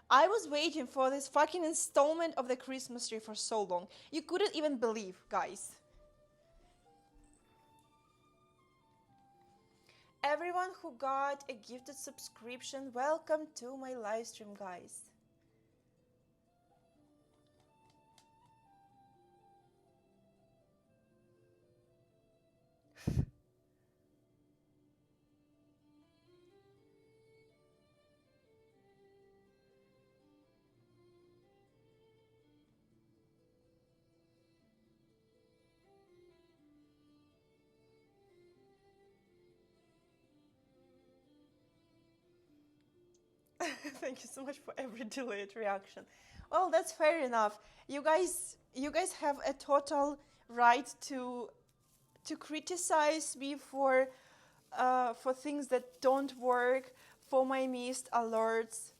I was waiting for this fucking installment of the Christmas tree for so long. You couldn't even believe, guys. Everyone who got a gifted subscription, welcome to my live stream, guys. Thank you so much for every delayed reaction. Well, that's fair enough. You guys have a total right to criticize me for things that don't work, for my missed alerts,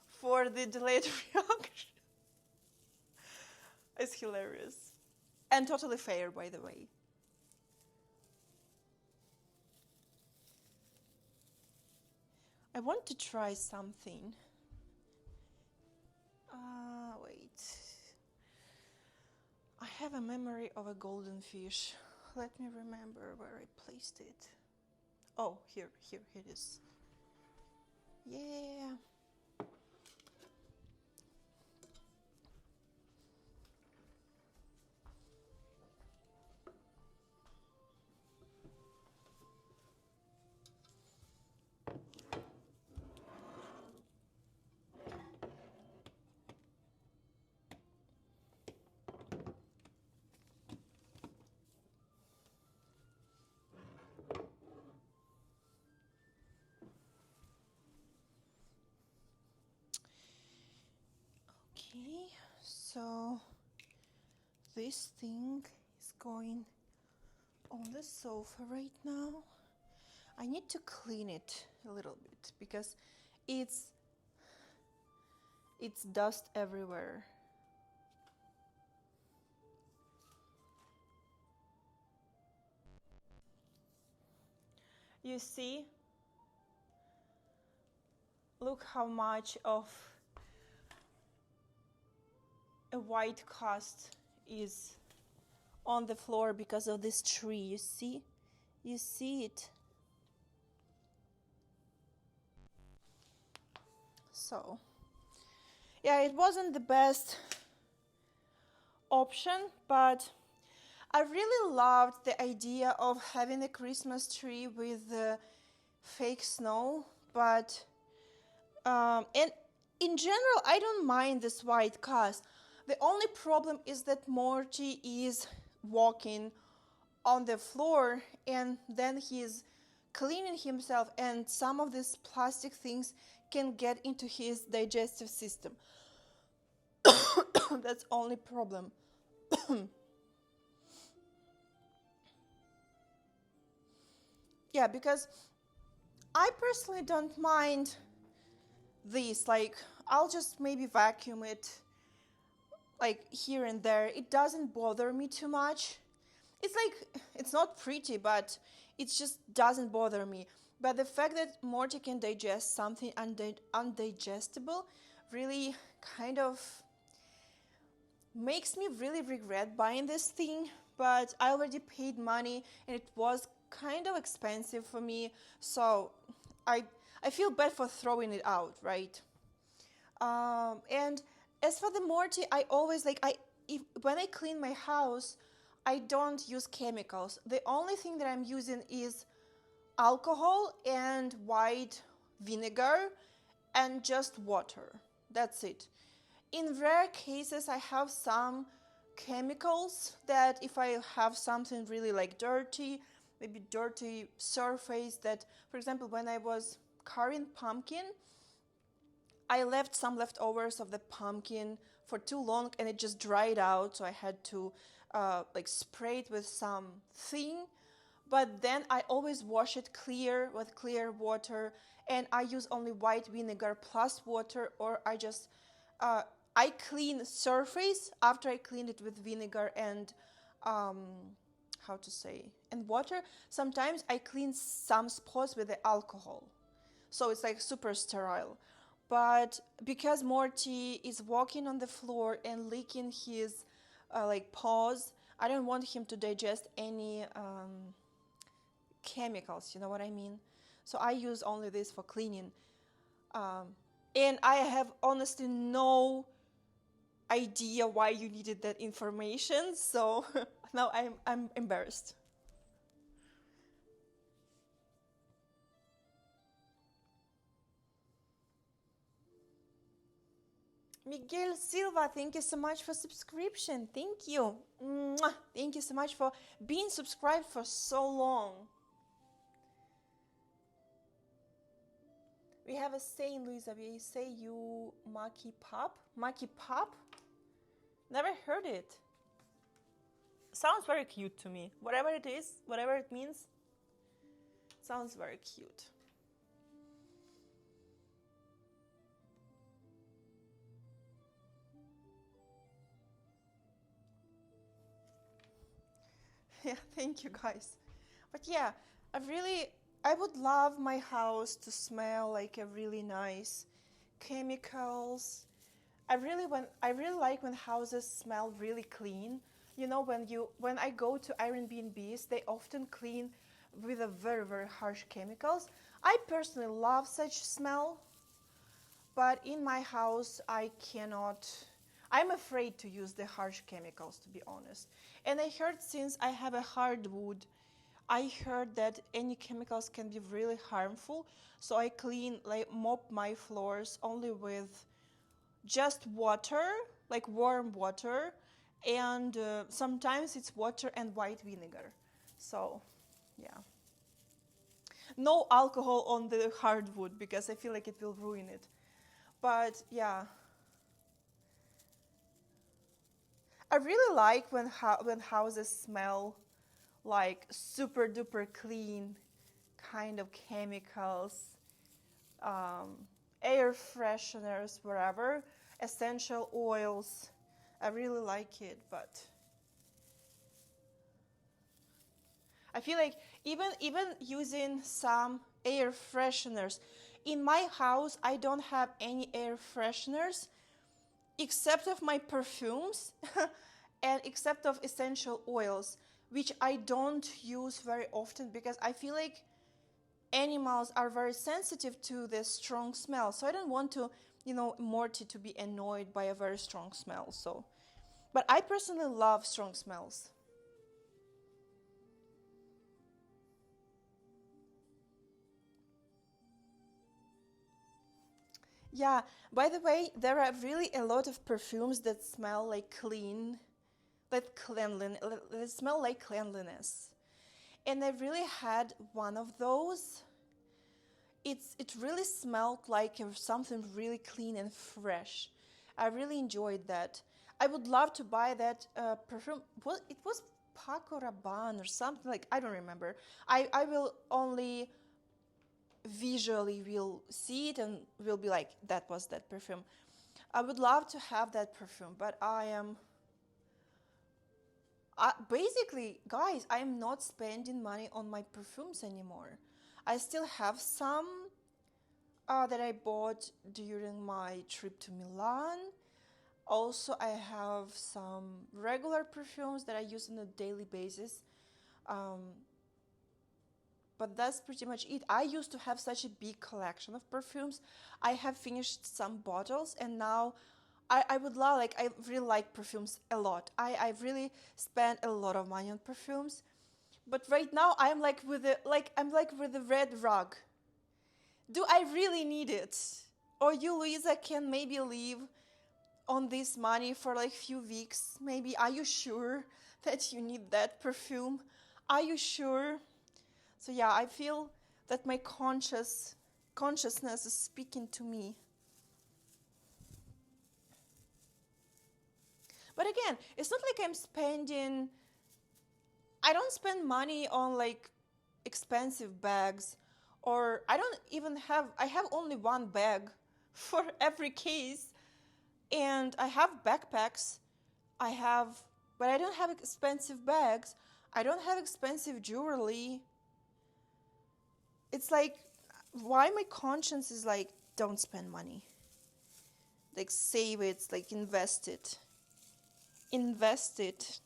for the delayed reaction. It's hilarious and totally fair, by the way. I want to try something. Wait. I have a memory of a golden fish. Let me remember where I placed it. Oh, here it is. Yeah. Okay, so this thing is going on the sofa right now. I need to clean it a little bit because it's dust everywhere. You see? Look how much of a white cast is on the floor because of this tree, you see? you see it. So yeah, it wasn't the best option, but I really loved the idea of having a Christmas tree with the fake snow. But and in general, I don't mind this white cast. The only problem is that Morty is walking on the floor and then he's cleaning himself, and some of these plastic things can get into his digestive system. That's only problem. Yeah, because I personally don't mind this. Like, I'll just maybe vacuum it, like here and there. It doesn't bother me too much. It's like, it's not pretty, but it just doesn't bother me. But the fact that Morty can digest something undigestible really kind of makes me really regret buying this thing. But I already paid money and it was kind of expensive for me, so I I feel bad for throwing it out, right? And as for the Morty, I always like I if when I clean my house, I don't use chemicals. The only thing that I'm using is alcohol and white vinegar and just water. That's it. In rare cases, I have some chemicals that if I have something really like dirty, maybe dirty surface that, for example, when I was carving pumpkin, I left some leftovers of the pumpkin for too long and it just dried out, so I had to like spray it with some thing. But then I always wash it clear with clear water, and I use only white vinegar plus water, or uh, I clean surface after I clean it with vinegar and um, how to say, and water. Sometimes I clean some spots with the alcohol, so it's like super sterile. But because Morty is walking on the floor and licking his like paws, I don't want him to digest any chemicals, you know what I mean? So I use only this for cleaning. Um, and I have honestly no idea why you needed that information, so now I'm embarrassed. Miguel Silva, thank you so much for subscription. Thank you. Mwah. Thank you so much for being subscribed for so long. We have a saying, Louisa. We say you Maki Pop. Maki Pop? Never heard it. Sounds very cute to me. Whatever it is, whatever it means, sounds very cute. Yeah, thank you guys. But yeah, I would love my house to smell like a really nice chemicals. I really like when houses smell really clean. You know, when I go to Airbnbs, they often clean with a very harsh chemicals. I personally love such smell, but in my house I cannot. I'm afraid to use the harsh chemicals, to be honest. And I heard, since I have a hardwood, I heard that any chemicals can be really harmful. So I clean, like mop my floors only with just water, like warm water, and sometimes it's water and white vinegar. So, yeah. No alcohol on the hardwood because I feel like it will ruin it. But yeah, I really like when houses smell like super duper clean, kind of chemicals, um, air fresheners, whatever, essential oils. I really like it, but I feel like even using some air fresheners. In my house, I don't have any air fresheners except of my perfumes and except of essential oils. which I don't use very often because I feel like animals are very sensitive to the strong smell. So I don't want to, Morty to be annoyed by a very strong smell. So, but I personally love strong smells. Yeah, by the way, there are really a lot of perfumes that smell like that smell like cleanliness. And I really had one of those. It really smelled like something really clean and fresh. I really enjoyed that. I would love to buy that perfume. Well, it was Paco Rabanne or something like I don't remember. I will only visually will see it and will be like that was that perfume. I would love to have that perfume, but basically, guys, I am not spending money on my perfumes anymore. I still have some that I bought during my trip to Milan. Also, I have some regular perfumes that I use on a daily basis. Um, but that's pretty much it. I used to have such a big collection of perfumes. I have finished some bottles, and now I would love, like, I really like perfumes a lot. I really spend a lot of money on perfumes. But right now I'm like with the red rug. Do I really need it? Or you, Louisa, can maybe live on this money for like few weeks? Maybe. Are you sure that you need that perfume? Are you sure? So yeah, I feel that my consciousness is speaking to me. But again, it's not like I don't spend money on like expensive bags, or I have only one bag for every case, and I have backpacks. I have, but I don't have expensive bags. I don't have expensive jewelry. It's like, why my conscience is like, don't spend money. Like, save it, like, invest it. Invest it.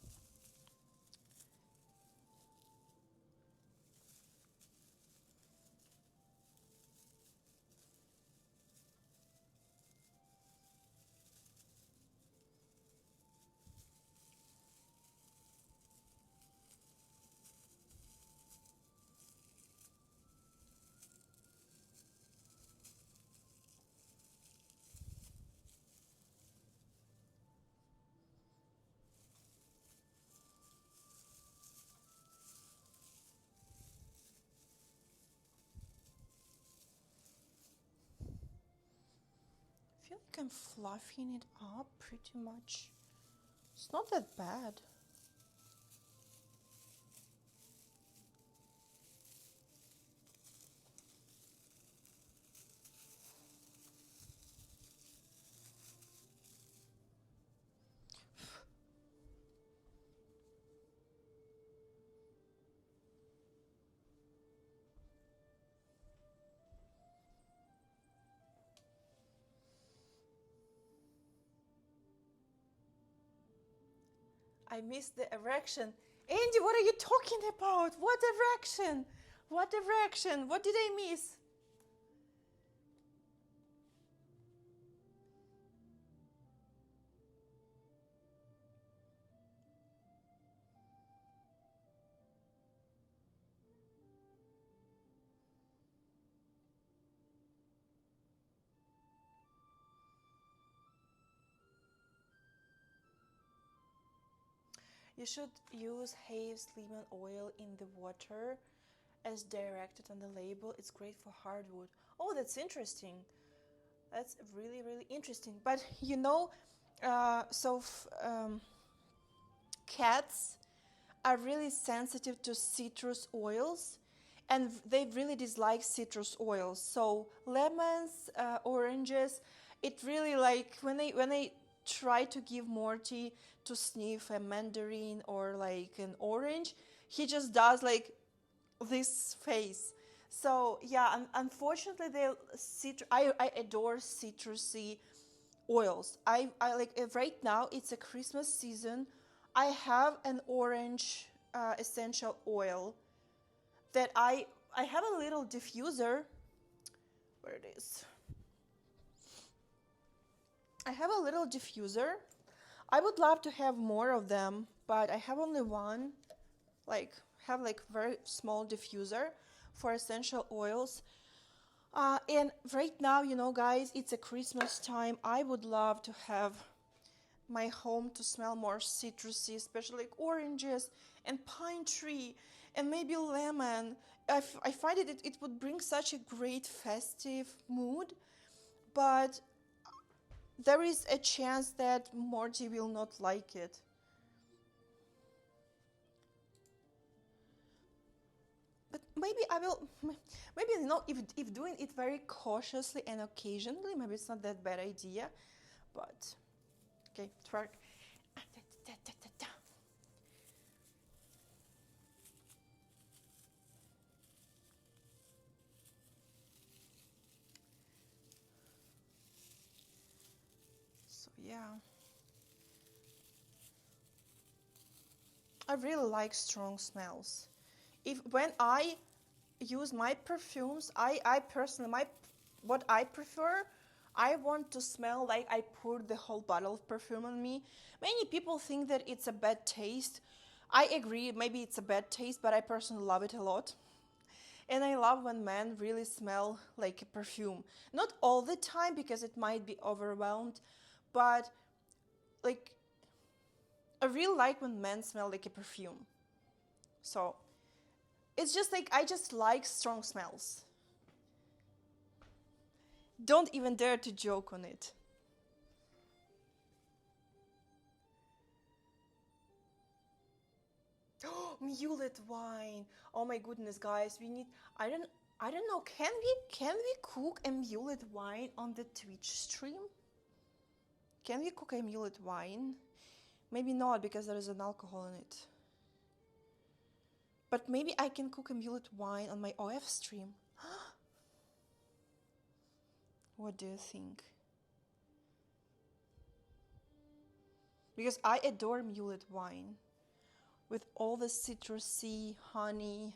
I feel like I'm fluffing it up pretty much. It's not that bad. I missed the erection. Andy, what are you talking about? What erection? What erection? What did I miss? You should use Have's lemon oil in the water as directed on the label. It's great for hardwood. Oh, that's interesting. That's really, really interesting. But uh, so f- um, cats are really sensitive to citrus oils, and they really dislike citrus oils. So lemons, oranges, it really, like, when they try to give Morty to sniff a mandarin or like an orange, he just does like this face. So yeah, unfortunately, I adore citrusy oils. I like, right now it's a Christmas season. I have an orange essential oil that I have a little diffuser. Where it is? I have a little diffuser. I would love to have more of them, but I have only one. Have very small diffuser for essential oils. And right now, guys, it's a Christmas time. I would love to have my home to smell more citrusy, especially like oranges and pine tree and maybe lemon. I find it would bring such a great festive mood, but there is a chance that Morty will not like it. But maybe I will, maybe if doing it very cautiously and occasionally, maybe it's not that bad idea, but okay, twerk. So yeah, I really like strong smells. When I use my perfumes, I personally, what I prefer, I want to smell like I poured the whole bottle of perfume on me. Many people think that it's a bad taste. I agree, maybe it's a bad taste, but I personally love it a lot. And I love when men really smell like a perfume. Not all the time because it might be overwhelmed, but like I really like when men smell like a perfume. So it's just like I just like strong smells. Don't even dare to joke on it. Mulet wine. Oh my goodness, guys, we need. I don't know. Can we cook a mulet wine on the Twitch stream? Can we cook a mulet wine? Maybe not because there is an alcohol in it. But maybe I can cook a mulet wine on my OF stream. What do you think? Because I adore mulet wine with all the citrusy, honey,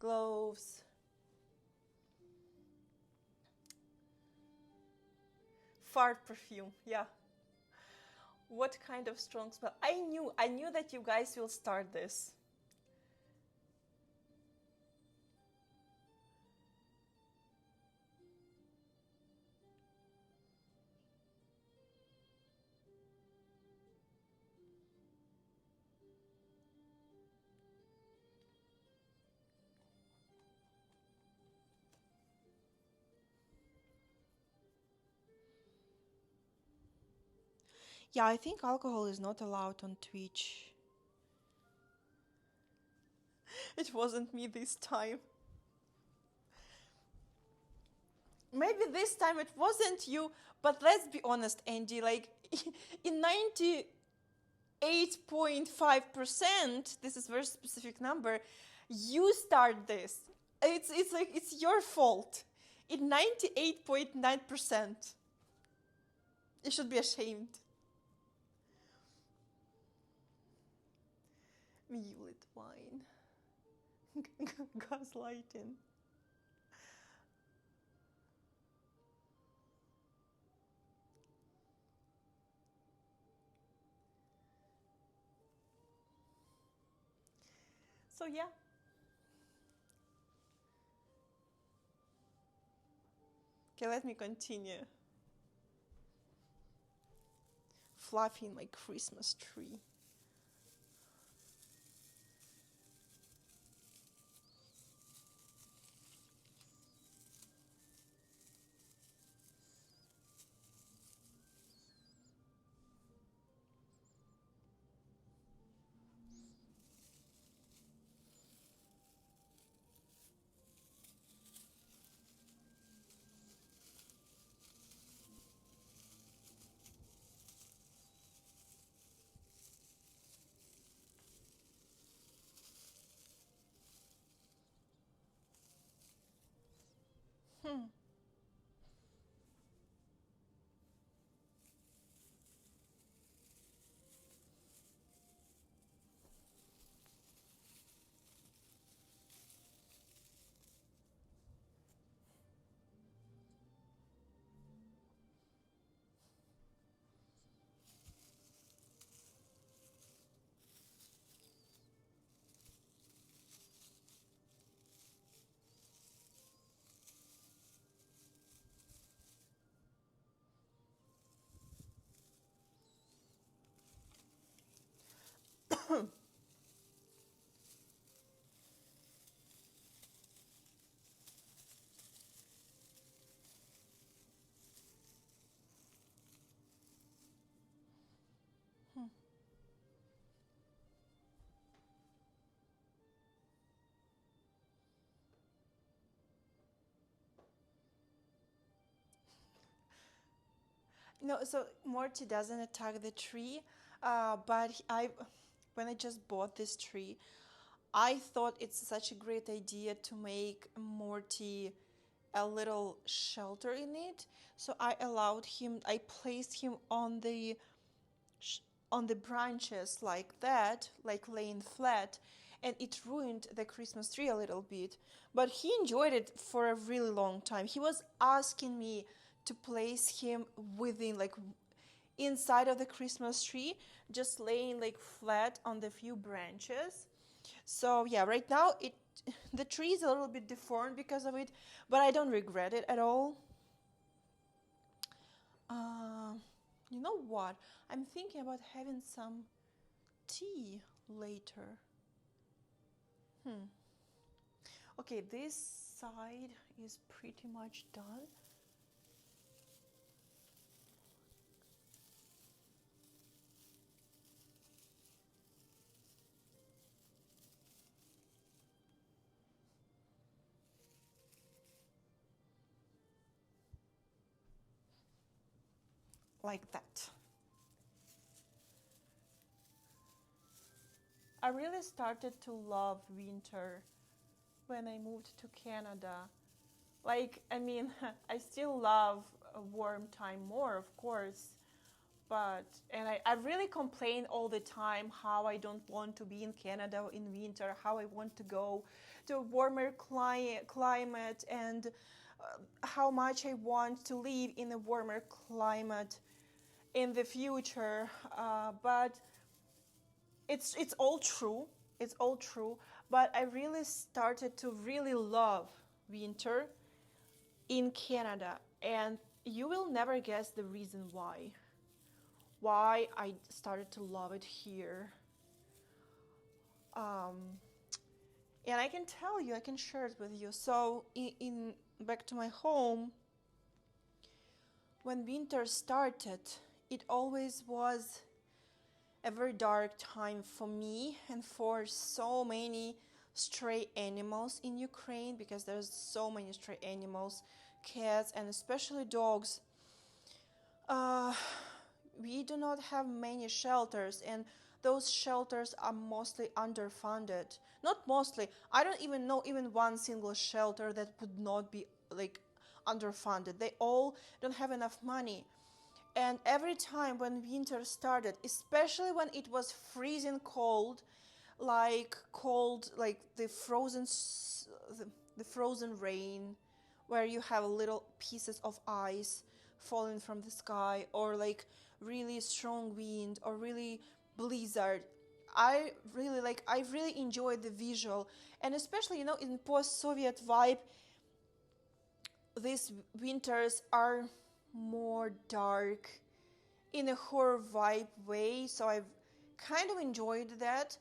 cloves. Fart perfume, yeah. What kind of strong smell? I knew that you guys will start this. Yeah, I think alcohol is not allowed on Twitch. It wasn't me this time. Maybe this time it wasn't you, but let's be honest, Andy, like in 98.5%, this is a very specific number, you start this. It's like it's your fault. In 98.9%. You should be ashamed. Mulet wine. Gaslighting. So yeah. Okay, let me continue. Fluffing my Christmas tree. No, so Morty doesn't attack the tree, but when I just bought this tree, I thought it's such a great idea to make Morty a little shelter in it. So I placed him on the branches like that, like laying flat, and it ruined the Christmas tree a little bit. But he enjoyed it for a really long time. He was asking me to place him within, like, inside of the Christmas tree, just laying like flat on the few branches. So yeah, right now the tree is a little bit deformed because of it, but I don't regret it at all. Uh, you know what? I'm thinking about having some tea later. Hmm. Okay, this side is pretty much done. Like that. I really started to love winter when I moved to Canada. Like, I mean, I still love a warm time more, of course, I really complain all the time how I don't want to be in Canada in winter, how I want to go to a warmer climate, and how much I want to live in a warmer climate in the future. But it's all true. It's all true. But I really started to really love winter in Canada, and you will never guess the reason why I started to love it here. Um, and I can tell you, I can share it with you. So in back to my home, when winter started, it always was a very dark time for me and for so many stray animals in Ukraine, because there's so many stray animals, cats, and especially dogs. Uh, we do not have many shelters, and those shelters are mostly underfunded. Not mostly, I don't even know even one single shelter that would not be like underfunded. They all don't have enough money. And every time when winter started, especially when it was freezing cold, like the frozen rain, where you have little pieces of ice falling from the sky, or like really strong wind or really blizzard, I really enjoy the visual. And especially, in post-Soviet vibe, these winters are more dark in a horror vibe way, so I've kind of enjoyed that.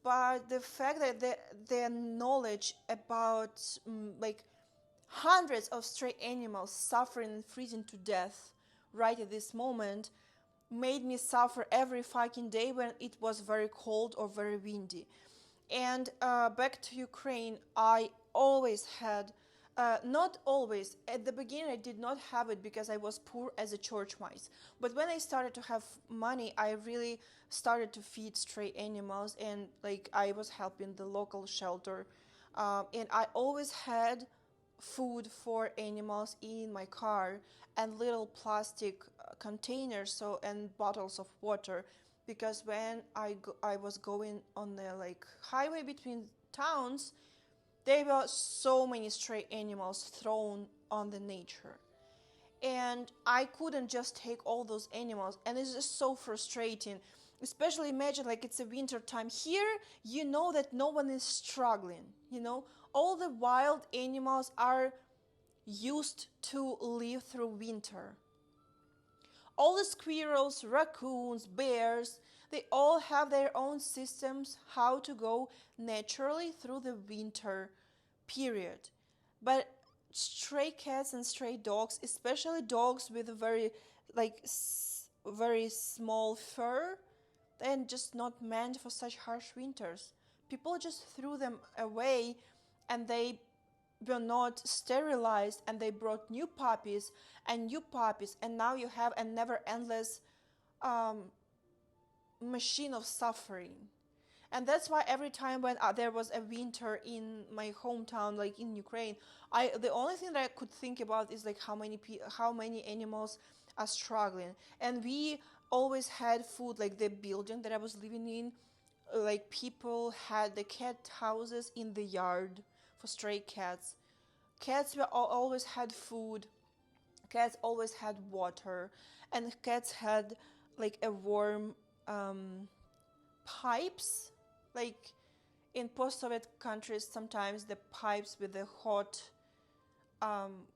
But the fact that the knowledge about like hundreds of stray animals suffering and freezing to death right at this moment made me suffer every fucking day when it was very cold or very windy. And back to Ukraine, I always had, not always, at the beginning I did not have it because I was poor as a church mice. But when I started to have money, I really started to feed stray animals, and like I was helping the local shelter. And I always had food for animals in my car, and little plastic containers, so, and bottles of water, because when I was going on the like highway between towns, there were so many stray animals thrown on the nature, and I couldn't just take all those animals, and it's just so frustrating. Especially imagine like it's a winter time here, that no one is struggling, all the wild animals are used to live through winter. All the squirrels, raccoons, bears, they all have their own systems how to go naturally through the winter period. But stray cats and stray dogs, especially dogs with a very like very small fur, they're just not meant for such harsh winters. People just threw them away, and they were not sterilized, and they brought new puppies and new puppies, and now you have a never endless um, machine of suffering. And that's why every time when there was a winter in my hometown, like in Ukraine, the only thing that I could think about is like how many animals are struggling. And we always had food, like the building that I was living in, like people had the cat houses in the yard for stray cats. Cats were always had food. Cats always had water, and cats had like a warm pipes, like in post-Soviet countries. Sometimes the pipes with the hot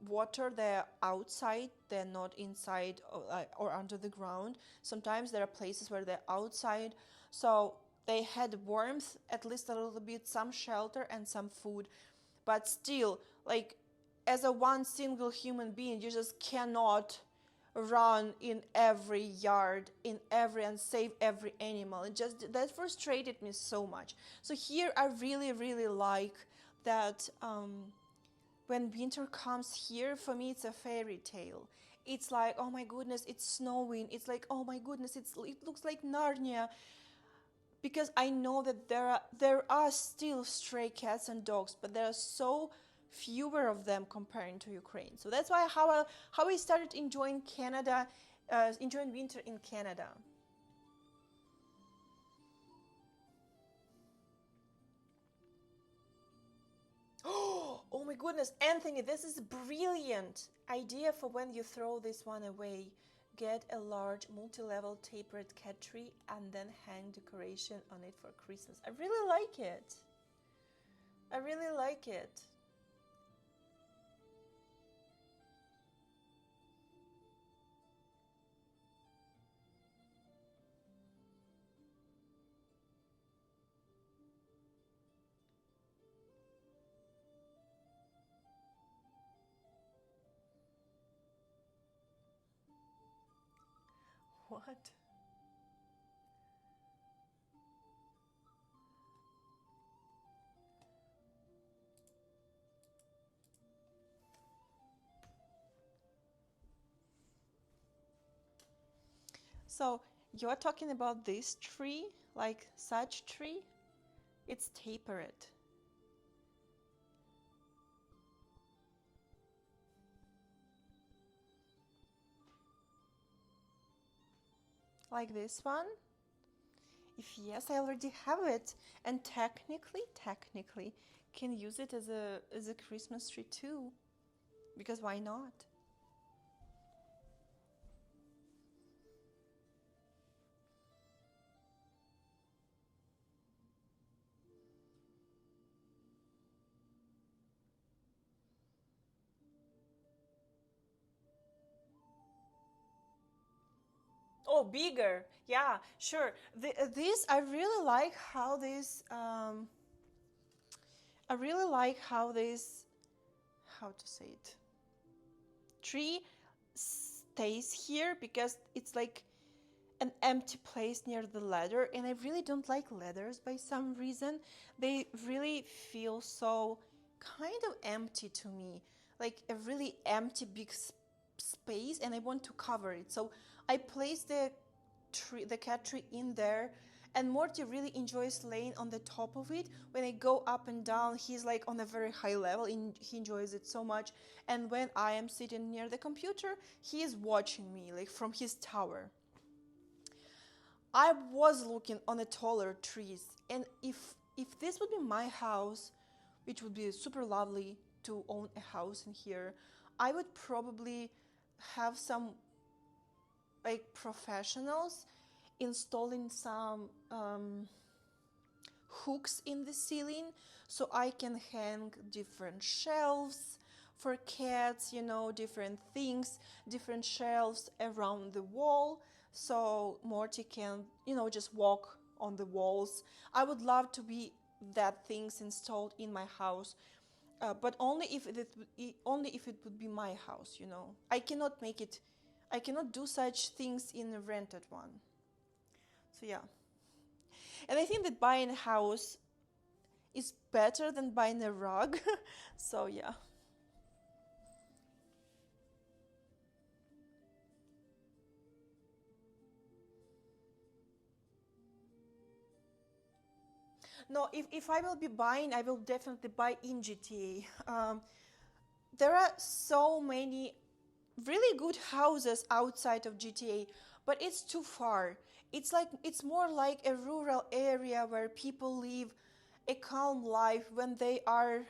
water, they're outside, they're not inside or under the ground. Sometimes there are places where they're outside, so they had warmth, at least a little bit, some shelter and some food. But still, like, as a one single human being, you just cannot run in every yard, in every, and save every animal. It just, that frustrated me so much. So here I really like that when winter comes here, for me it's a fairy tale. It's like, oh my goodness, it's snowing. It's like, oh my goodness, it looks like Narnia. Because I know that there are still stray cats and dogs, but there are so fewer of them comparing to Ukraine. So that's why how I started enjoying Canada, enjoying winter in Canada. Oh my goodness, Anthony, this is a brilliant idea for when you throw this one away. Get a large multi-level tapered cat tree and then hang decoration on it for Christmas. I really like it. I really like it. What? So you're talking about this tree, like such tree? It's tapered. Like this one? If yes, I already have it, and technically can use it as a Christmas tree too, because why not? Oh, bigger. Yeah, sure. This I really like how this I really like how this, how to say it, tree stays here, because it's like an empty place near the ladder, and I really don't like ladders by some reason. They really feel so kind of empty to me, like a really empty big space, and I want to cover it. So I placed the cat tree in there, and Morty really enjoys laying on the top of it. When I go up and down, he's like on a very high level, and he enjoys it so much. And when I am sitting near the computer, he is watching me like from his tower. I was looking on the taller trees, and if this would be my house, which would be super lovely to own a house in here, I would probably have some like professionals installing some hooks in the ceiling, so I can hang different shelves for cats, different things, different shelves around the wall, so Morty can, just walk on the walls. I would love to be that things installed in my house, but only if it would be my house. I cannot make it. I cannot do such things in a rented one. So yeah, and I think that buying a house is better than buying a rug. So yeah. No, if I will be buying, I will definitely buy in GTA. There are so many really good houses outside of GTA, but it's too far. It's more like a rural area where people live a calm life when they are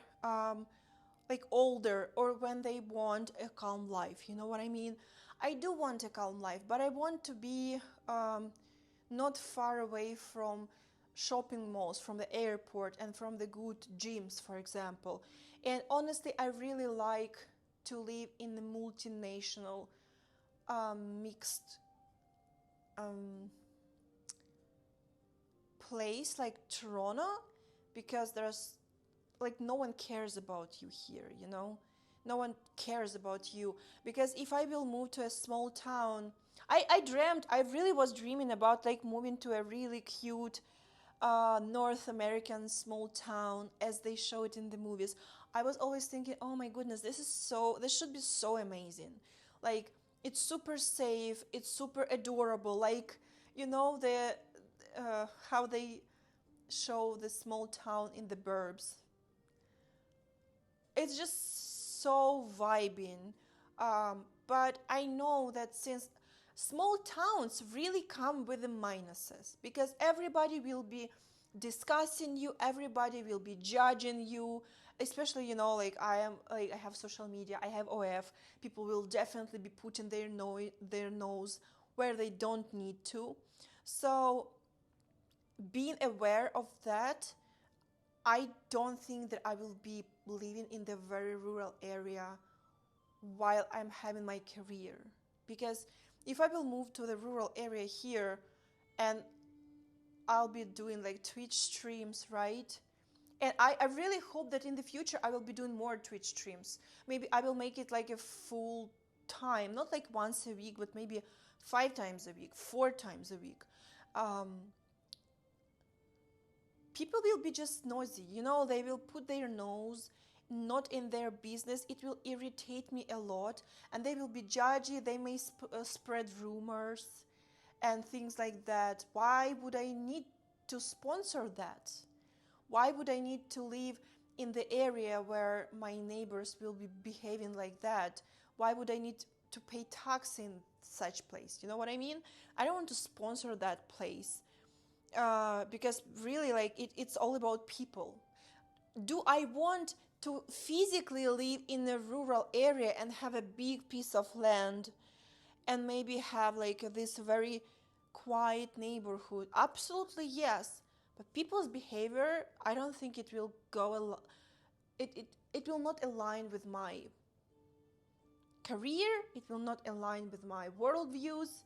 like older, or when they want a calm life. You know what I mean? I do want a calm life, but I want to be not far away from shopping malls, from the airport, and from the good gyms, for example. And honestly, I really like to live in a multinational, mixed um, place like Toronto, because there's like no one cares about you here, you know? No one cares about you. Because if I will move to a small town, I really was dreaming about like moving to a really cute North American small town as they show it in the movies. I was always thinking, oh my goodness, this should be so amazing. Like, it's super safe, it's super adorable. Like, you know, how they show the small town in the burbs. It's just so vibing. But I know that since small towns really come with the minuses, because everybody will be discussing you, everybody will be judging you, especially, you know, like I have social media, I have OF. People will definitely be putting their nose where they don't need to. So being aware of that, I don't think that I will be living in the very rural area while I'm having my career. Because if I will move to the rural area here, and I'll be doing like Twitch streams, right? And I really hope that in the future I will be doing more Twitch streams. Maybe I will make it like a full time, not like once a week, but maybe 5 times a week, 4 times a week. Um, People will be just nosy, you know, they will put their nose not in their business. It will irritate me a lot, and they will be judgy. They may spread rumors and things like that. Why would I need to sponsor that? Why would I need to live in the area where my neighbors will be behaving like that? Why would I need to pay tax in such place? You know what I mean? I don't want to sponsor that place, because really, like, it's all about people. Do I want to physically live in a rural area and have a big piece of land and maybe have like this very quiet neighborhood? Absolutely yes. But people's behavior, I don't think it will it will not align with my career, it will not align with my worldviews,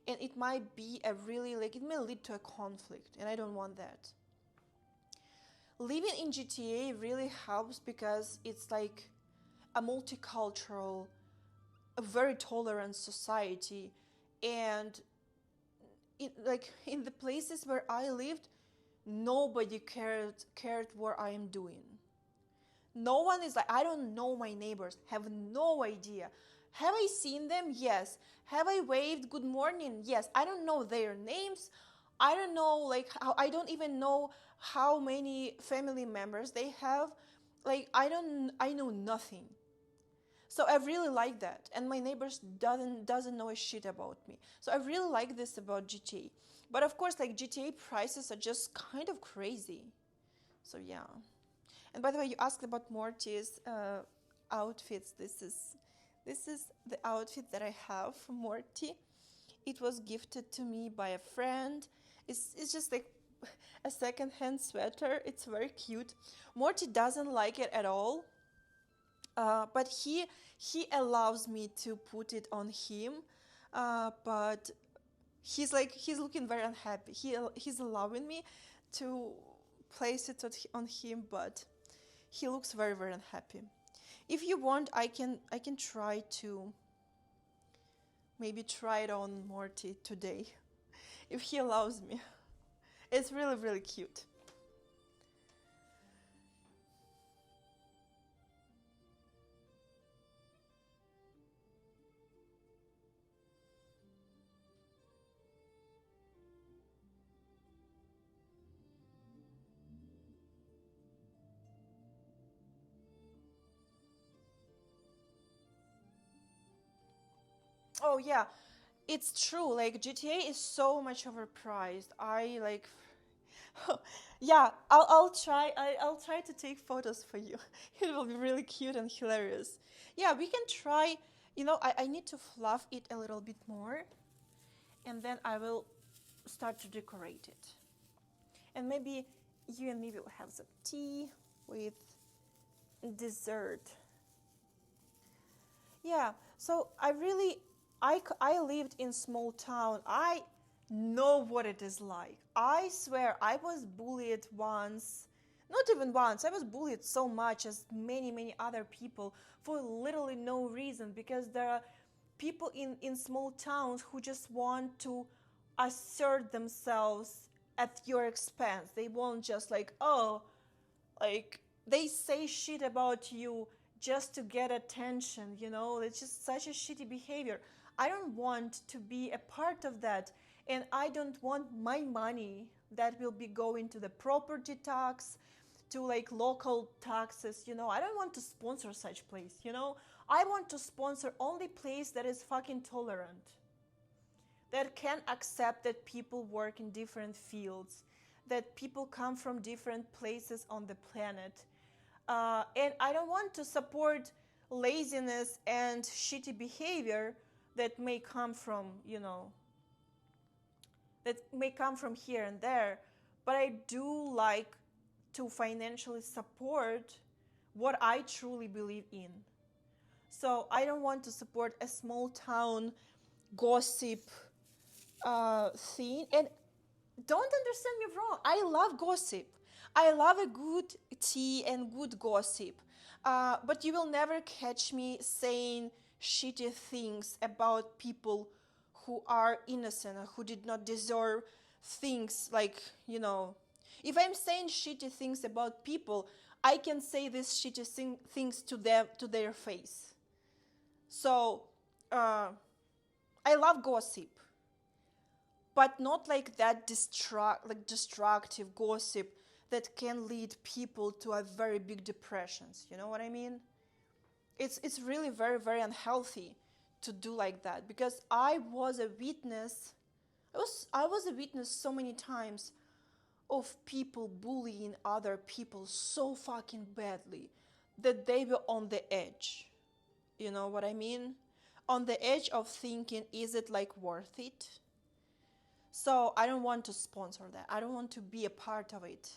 and it might be a really, like, it may lead to a conflict, and I don't want that. Living in GTA really helps because it's like a multicultural, a very tolerant society. And like in the places where I lived, nobody cared what I am doing. No one is like, I don't know my neighbors, have no idea. Have I seen them? Yes. Have I waved good morning? Yes. I don't know their names. I don't know, like, how, I don't even know how many family members they have. Like, I know nothing. So I really like that, and my neighbors doesn't know a shit about me. So I really like this about GTA. But of course, like, GTA prices are just kind of crazy. So yeah. And by the way, you asked about Morty's outfits. This is the outfit that I have from Morty. It was gifted to me by a friend. It's just like a second-hand sweater. It's very cute. Morty doesn't like it at all, but he allows me to put it on him. But he's looking very unhappy. He's allowing me to place it on him, but he looks very, very unhappy. If you want, I can try to maybe try it on Morty today, if he allows me. It's really, really cute. Oh yeah, it's true. Like GTA is so much overpriced. I like, yeah. I'll try to take photos for you. It will be really cute and hilarious. Yeah, we can try. I need to fluff it a little bit more, and then I will start to decorate it. And maybe you and me will have some tea with dessert. Yeah, so I lived in small town. I know what it is like. I swear I was bullied once. Not even once. I was bullied so much as many other people for literally no reason, because there are people in small towns who just want to assert themselves at your expense. They won't just like, oh, like they say shit about you just to get attention. It's just such a shitty behavior. I don't want to be a part of that, and I don't want my money that will be going to the property tax, to like local taxes. I don't want to sponsor such place. I want to sponsor only place that is fucking tolerant, that can accept that people work in different fields, that people come from different places on the planet. And I don't want to support laziness and shitty behavior that may come from, that may come from here and there. But I do like to financially support what I truly believe in. So I don't want to support a small town gossip thing. And don't understand me wrong. I love gossip. I love a good tea and good gossip. But you will never catch me saying shitty things about people who are innocent or who did not deserve things like, if I'm saying shitty things about people, I can say these shitty things to them, to their face. So, I love gossip, but not like that destructive gossip that can lead people to a very big depressions. You know what I mean? It's really very unhealthy to do like that, because I was a witness. I was a witness so many times of people bullying other people so fucking badly that they were on the edge. You know what I mean? On the edge of thinking, is it like worth it? So I don't want to sponsor that. I don't want to be a part of it.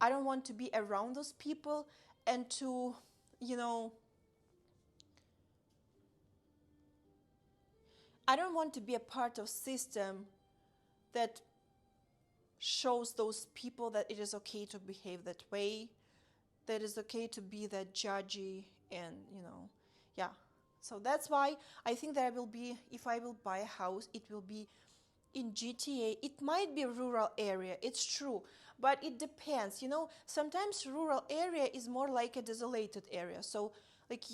I don't want to be around those people and to, I don't want to be a part of system that shows those people that it is okay to behave that way, that it's okay to be that judgy, and yeah. So that's why I think that if I will buy a house, it will be in GTA. It might be a rural area, it's true, but it depends. Sometimes rural area is more like a desolated area. So like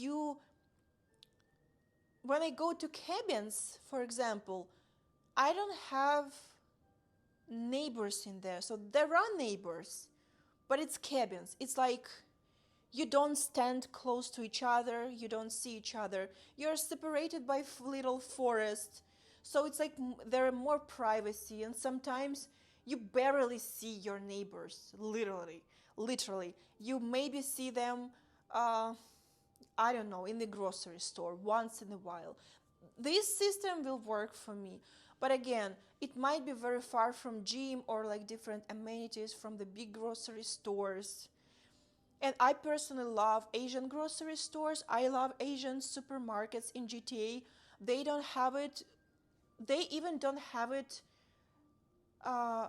when I go to cabins, for example, I don't have neighbors in there. So there are neighbors, but it's cabins. It's like you don't stand close to each other, you don't see each other, you're separated by little forest. So it's like there are more privacy, and sometimes you barely see your neighbors. Literally you maybe see them, I don't know, in the grocery store once in a while. This system will work for me, but again, it might be very far from gym or like different amenities from the big grocery stores. And I personally love Asian grocery stores. I love Asian supermarkets in GTA. They don't have it. They even don't have it. Uh,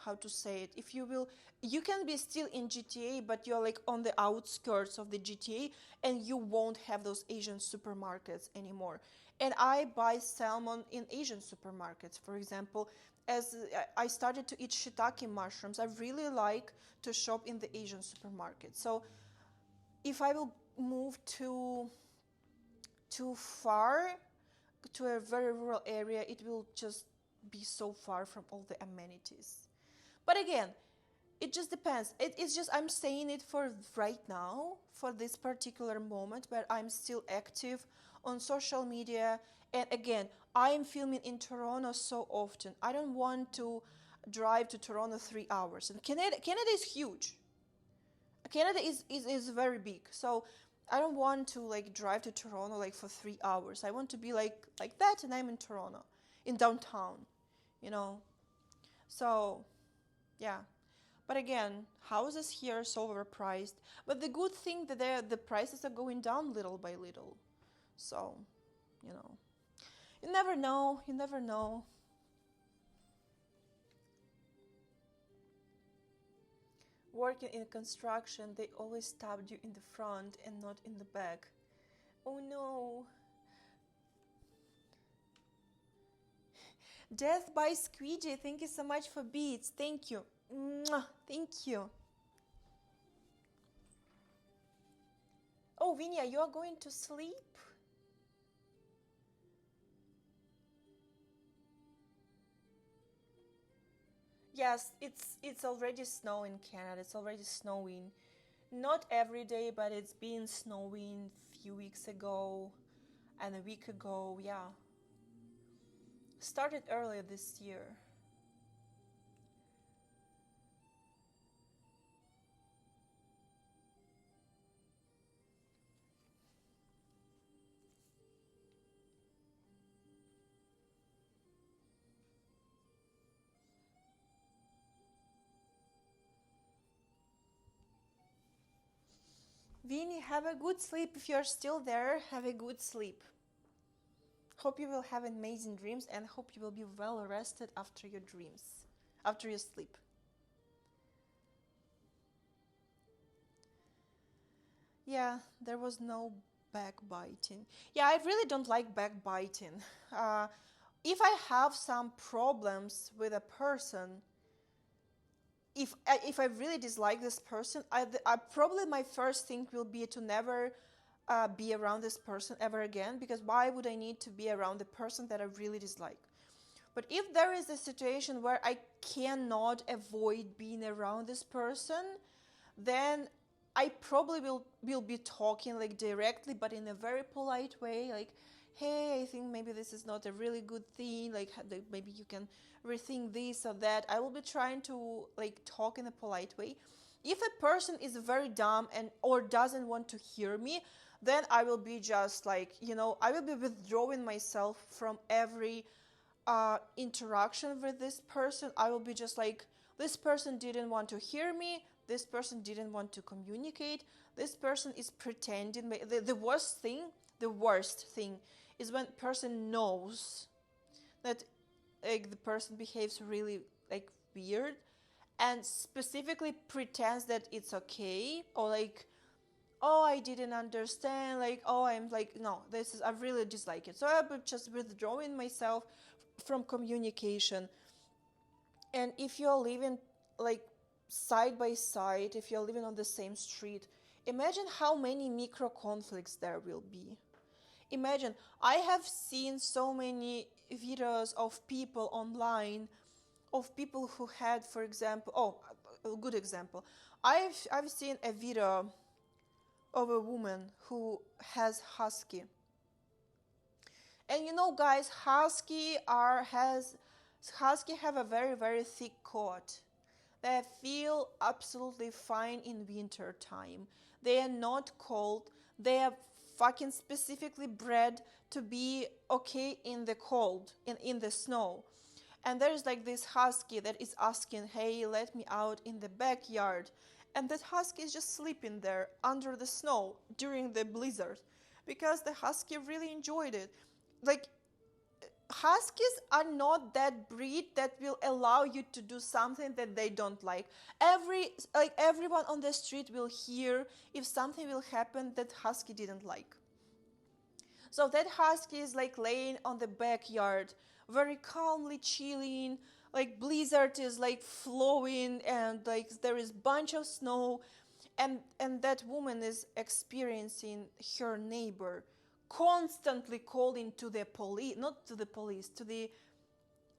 how to say it? If you will, you can be still in GTA, but you're like on the outskirts of the GTA, and you won't have those Asian supermarkets anymore. And I buy salmon in Asian supermarkets, for example. As I started to eat shiitake mushrooms, I really like to shop in the Asian supermarket. So if I will move too far to a very rural area, it will just be so far from all the amenities. But again, It just depends. It's just I'm saying it for right now, for this particular moment where I'm still active on social media. And again, I am filming in Toronto so often. I don't want to drive to Toronto 3 hours. And Canada is huge. Canada is very big. So I don't want to like drive to Toronto like for 3 hours. I want to be like that, and I'm in Toronto, in downtown, you know. So yeah. But again, houses here are so overpriced. But the good thing that the prices are going down little by little. So, you know, you never know. You never know. Working in construction, they always stabbed you in the front and not in the back. Oh no. Death by Squeegee, thank you so much for beats. Thank you. Mwah, thank you. Oh, Vinia, you are going to sleep? Yes, it's already snowing in Canada. It's already snowing. Not every day, but it's been snowing a few weeks ago and a week ago. Yeah. Started earlier this year. Vinny, have a good sleep. If you're still there, have a good sleep. Hope you will have amazing dreams and hope you will be well rested after your dreams, after your sleep. Yeah, there was no backbiting. Yeah, I really don't like backbiting. Uh, if I have some problems with a person, if I really dislike this person, I probably my first thing will be to never be around this person ever again, because why would I need to be around the person that I really dislike? But if there is a situation where I cannot avoid being around this person, then I probably will be talking like directly, but in a very polite way, like, hey, I think maybe this is not a really good thing, like maybe you can rethink this or that. I will be trying to like talk in a polite way. If a person is very dumb and or doesn't want to hear me, then I will be just like, I will be withdrawing myself from every interaction with this person. I will be just like, this person didn't want to hear me, this person didn't want to communicate, this person is pretending. The worst thing is when person knows that like the person behaves really like weird and specifically pretends that it's okay, or like, oh, I didn't understand, like, oh, I'm like, no, I really dislike it. So I'm just withdrawing myself from communication. And if you're living like side by side, if you're living on the same street, imagine how many micro conflicts there will be. Imagine, I have seen so many videos of people online, of people who had, for example, a good example. I've seen a video of a woman who has husky. And guys, husky have a very, very thick coat. They feel absolutely fine in winter time. They are not cold. They are fucking specifically bred to be okay in the cold, in the snow. And there's like this husky that is asking, hey, let me out in the backyard. And that husky is just sleeping there under the snow during the blizzard because the husky really enjoyed it. Like, huskies are not that breed that will allow you to do something that they don't like. Everyone on the street will hear if something will happen that husky didn't like. So that husky is like laying on the backyard, very calmly chilling, like blizzard is like flowing and like there is bunch of snow, and that woman is experiencing her neighbor constantly calling to the police, not to the police, to the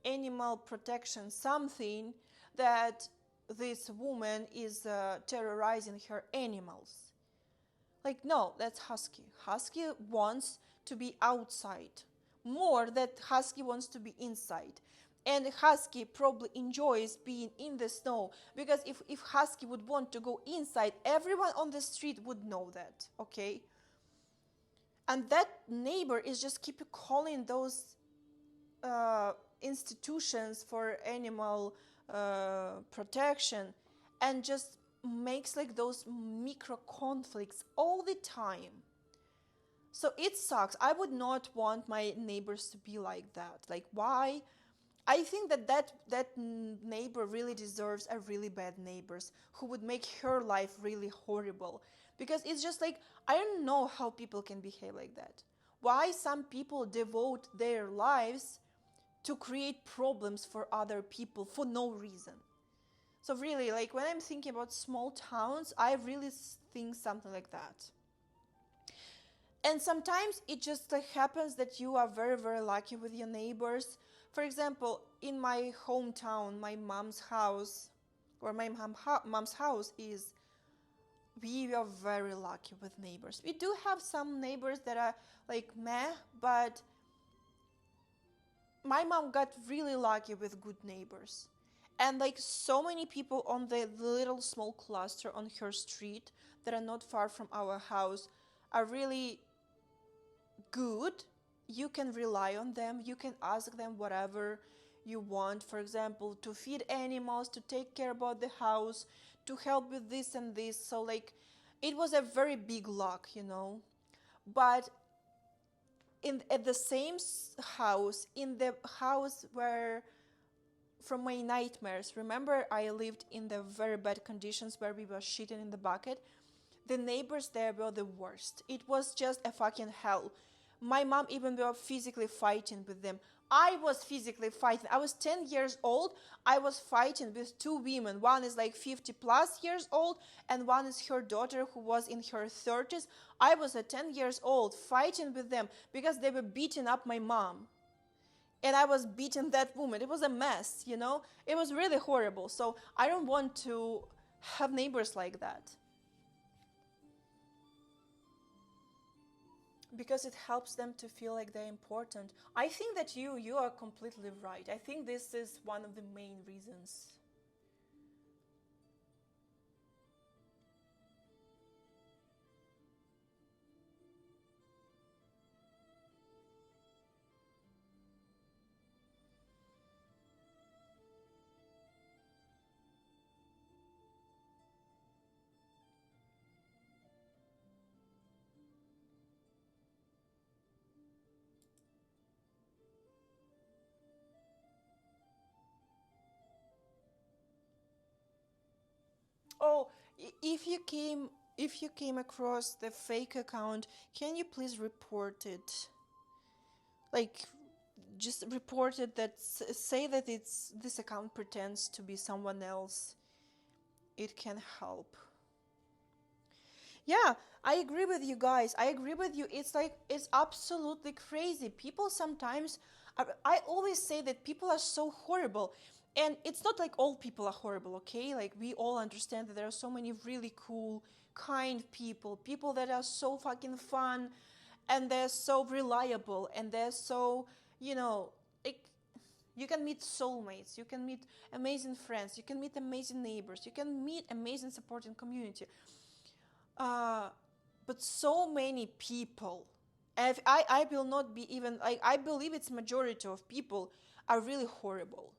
animal protection, something that this woman is terrorizing her animals. Like, no, that's Husky. Husky wants to be outside more than Husky wants to be inside. And Husky probably enjoys being in the snow, because if Husky would want to go inside, everyone on the street would know that, okay? And that neighbor is just keep calling those institutions for animal protection, and just makes like those micro conflicts all the time. So it sucks. I would not want my neighbors to be like that. Like, why? I think that neighbor really deserves a really bad neighbors who would make her life really horrible, because it's just like, I don't know how people can behave like that. Why some people devote their lives to create problems for other people for no reason. So really, like, when I'm thinking about small towns, I really think something like that. And sometimes it just like happens that you are very, very lucky with your neighbors. For example, in my hometown, my mom's house, where my mom's house is, we are very lucky with neighbors. We do have some neighbors that are like meh, but my mom got really lucky with good neighbors. And like so many people on the little small cluster on her street that are not far from our house are really good. You can rely on them. You can ask them whatever you want. For example, to feed animals, to take care about the house, to help with this and this. So like, it was a very big luck, you know. But at the same house, in the house where from my nightmares, remember I lived in the very bad conditions where we were shitting in the bucket? The neighbors there were the worst. It was just a fucking hell. My mom even were physically fighting with them. I was physically fighting. I was 10 years old. I was fighting with two women. One is like 50 plus years old, and one is her daughter who was in her 30s. I was at 10 years old fighting with them because they were beating up my mom. And I was beating that woman. It was a mess, you know? It was really horrible. So I don't want to have neighbors like that, because it helps them to feel like they're important. I think that you are completely right. I think this is one of the main reasons. Oh, if you came across the fake account, can you please report it? Like, just report it, that say that it's this account pretends to be someone else. It can help. Yeah, I agree with you guys. I agree with you. It's like, it's absolutely crazy. People sometimes, I always say that people are so horrible. And it's not like all people are horrible, okay? Like, we all understand that there are so many really cool, kind people, people that are so fucking fun, and they're so reliable, and they're so, you know, like, you can meet soulmates, you can meet amazing friends, you can meet amazing neighbors, you can meet amazing supporting community. But so many people, I will not be even, like, I believe it's majority of people are really horrible,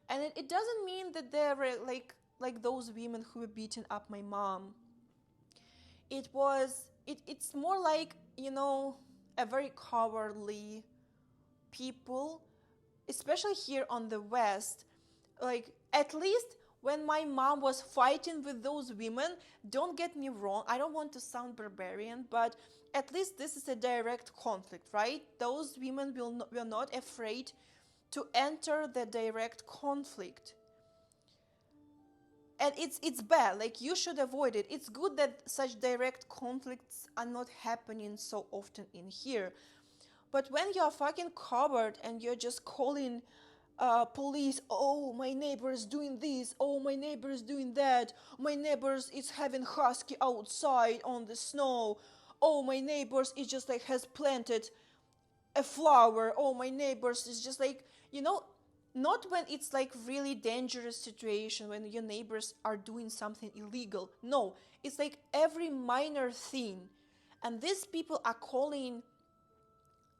and it doesn't mean that they're like those women who were beating up my mom. It's more like, you know, a very cowardly people, especially here on the West. Like, at least when my mom was fighting with those women, don't get me wrong, I don't want to sound barbarian, but at least this is a direct conflict, right? Those women were not afraid to enter the direct conflict. And it's bad, like, you should avoid it. It's good that such direct conflicts are not happening so often in here. But when you're fucking covered and you're just calling police, oh, my neighbor is doing this, oh, my neighbor is doing that, my neighbors is having husky outside on the snow, oh, my neighbors is just like has planted a flower, oh, my neighbors is just like, not when it's like really dangerous situation when your neighbors are doing something illegal. No, it's like every minor thing. And these people are calling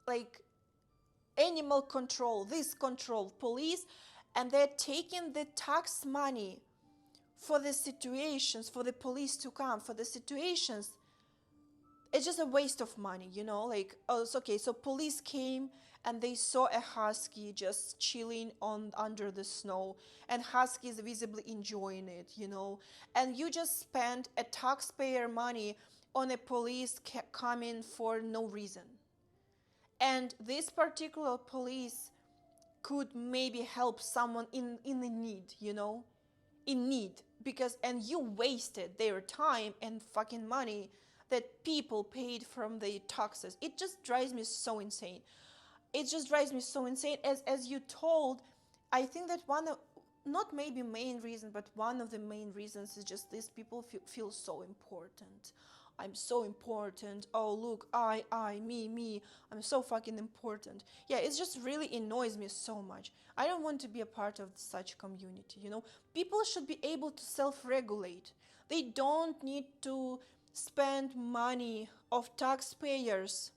like animal control, this control, police, and they're taking the tax money for the situations, for the police to come, for the situations. It's just a waste of money, like, oh, it's okay. So police came and they saw a husky just chilling on under the snow, and husky is visibly enjoying it, and you just spent a taxpayer money on a police coming for no reason. And this particular police could maybe help someone in the need, in need, because, and you wasted their time and fucking money that people paid from the taxes. It just drives me so insane. It just drives me so insane. As you told, I think that one of, not maybe main reason, but one of the main reasons is just these people feel so important. I'm so important. Oh, look, me, I'm so fucking important. Yeah, it just really annoys me so much. I don't want to be a part of such community, People should be able to self-regulate. They don't need to spend money of taxpayers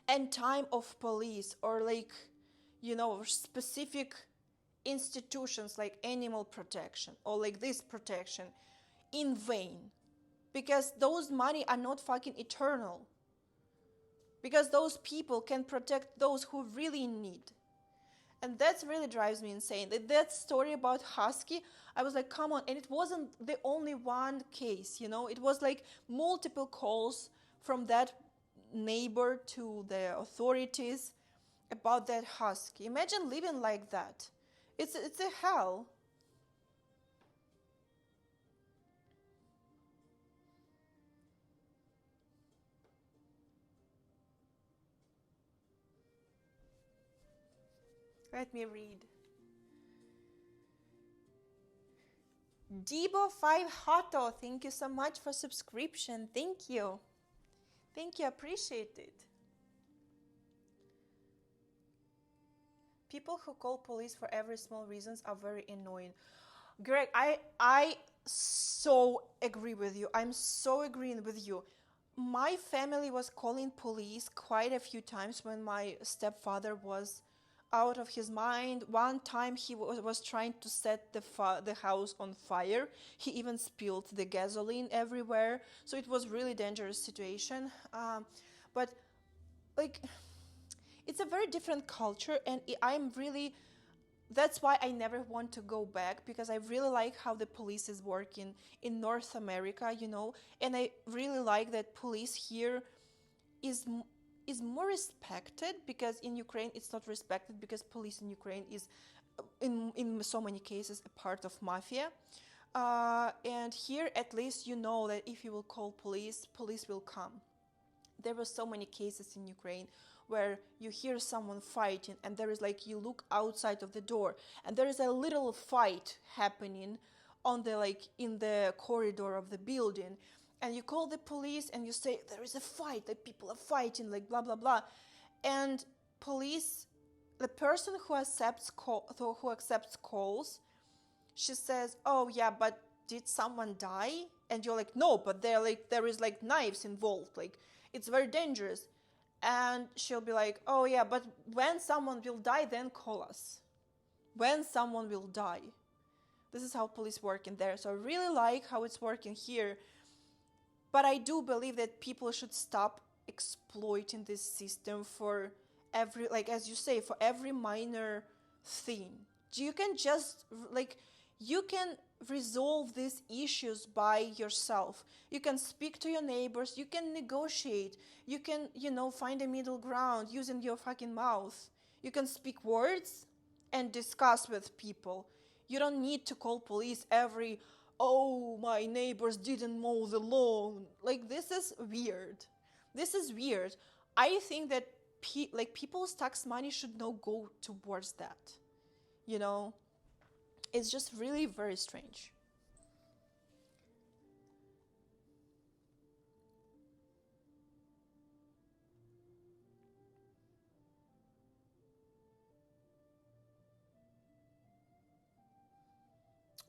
and time of police or like, specific institutions like animal protection or like this protection in vain. Because those money are not fucking eternal. Because those people can protect those who really need. And that really drives me insane. That story about husky, I was like, come on. And it wasn't the only one case, It was like multiple calls from that neighbor to the authorities about that husky. Imagine living like that. It's a hell. Let me read. Debo5 Hoto, thank you so much for subscription. Thank you. Thank you, appreciate it. People who call police for every small reasons are very annoying. Greg, I so agree with you. I'm so agreeing with you. My family was calling police quite a few times when my stepfather was out of his mind. One time he was trying to set the house on fire. He even spilled the gasoline everywhere. So it was really dangerous situation. But like, it's a very different culture, and that's why I never want to go back, because I really like how the police is working in North America, and I really like that police here is more respected, because in Ukraine it's not respected, because police in Ukraine is in so many cases a part of mafia. And here at least that if you will call police will come. There were so many cases in Ukraine where you hear someone fighting, and there is like, you look outside of the door and there is a little fight happening in the corridor of the building, and you call the police and you say there is a fight, like people are fighting, like blah blah blah, and police, the person who accepts calls, she says, oh yeah, but did someone die? And you're like, no, but there is like knives involved, like it's very dangerous. And she'll be like, oh yeah, but when someone will die, then call us. When someone will die. This is how police work in there. So I really like how it's working here. But I do believe that people should stop exploiting this system for every, like as you say, for every minor thing. You can just, you can resolve these issues by yourself. You can speak to your neighbors, you can negotiate, you can, find a middle ground using your fucking mouth. You can speak words and discuss with people. You don't need to call police every, oh, my neighbors didn't mow the lawn. Like, this is weird. This is weird. I think that people's tax money should not go towards that. you know. It's just really very strange.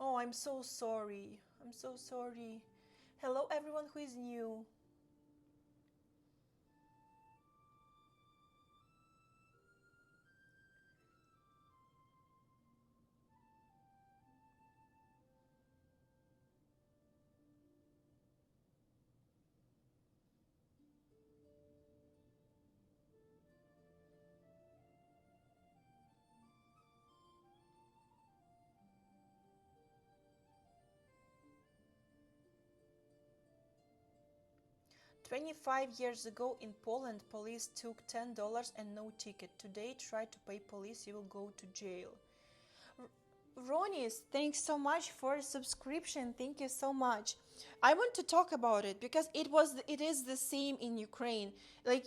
Oh, I'm so sorry. I'm so sorry. Hello, everyone who is new. 25 years ago in Poland, police took $10 and no ticket. Today, try to pay police, you will go to jail. Ronis, thanks so much for the subscription. Thank you so much. I want to talk about it because it is the same in Ukraine. Like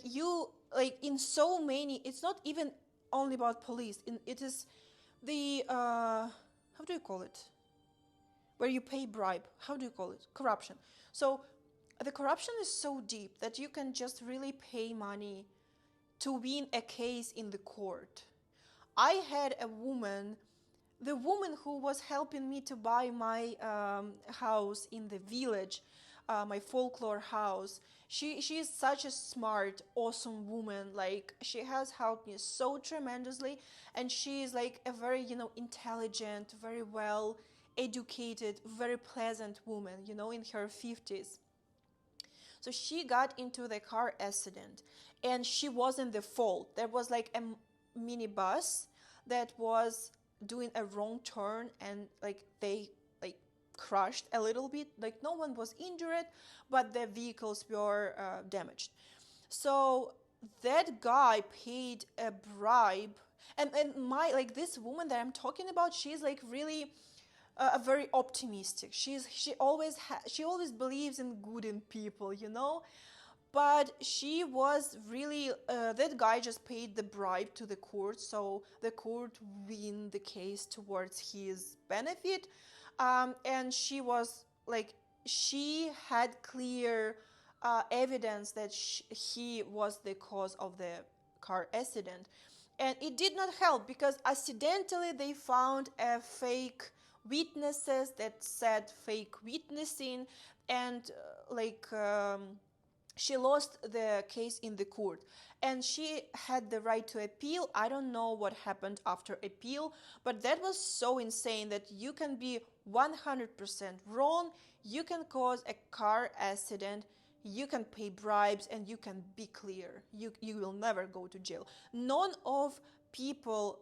in so many, it's not even only about police. It is the how do you call it? Where you pay bribe. How do you call it? Corruption. So the corruption is so deep that you can just really pay money to win a case in the court. I had a woman, the woman who was helping me to buy my house in the village, my folklore house. She is such a smart, awesome woman. Like, she has helped me so tremendously, and she is like a very, intelligent, very well educated, very pleasant woman, in her 50s. So she got into the car accident, and she wasn't the fault. There was like a minibus that was doing a wrong turn, and like they like crushed a little bit. Like, no one was injured, but the vehicles were damaged. So that guy paid a bribe, and my, like, this woman that I'm talking about, she's like really very optimistic. She always believes in good in people, But she was really that guy just paid the bribe to the court, so the court win the case towards his benefit, and she was like, she had clear evidence that he was the cause of the car accident, and it did not help because accidentally they found a fake witnesses that said fake witnessing, and she lost the case in the court, and she had the right to appeal. I don't know what happened after appeal, but that was so insane that you can be 100% wrong, you can cause a car accident, you can pay bribes, and you can be clear. You will never go to jail. None of people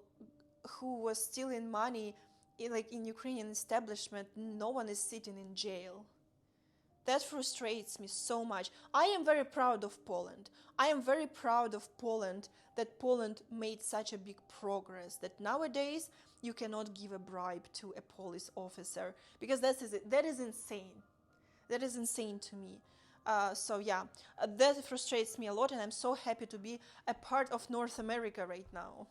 who was stealing money in Ukrainian establishment, no one is sitting in jail. That frustrates me so much. I am very proud of Poland. I am very proud of Poland, that Poland made such a big progress that nowadays you cannot give a bribe to a police officer, because that is insane. That is insane to me. So yeah, that frustrates me a lot, and I'm so happy to be a part of North America right now.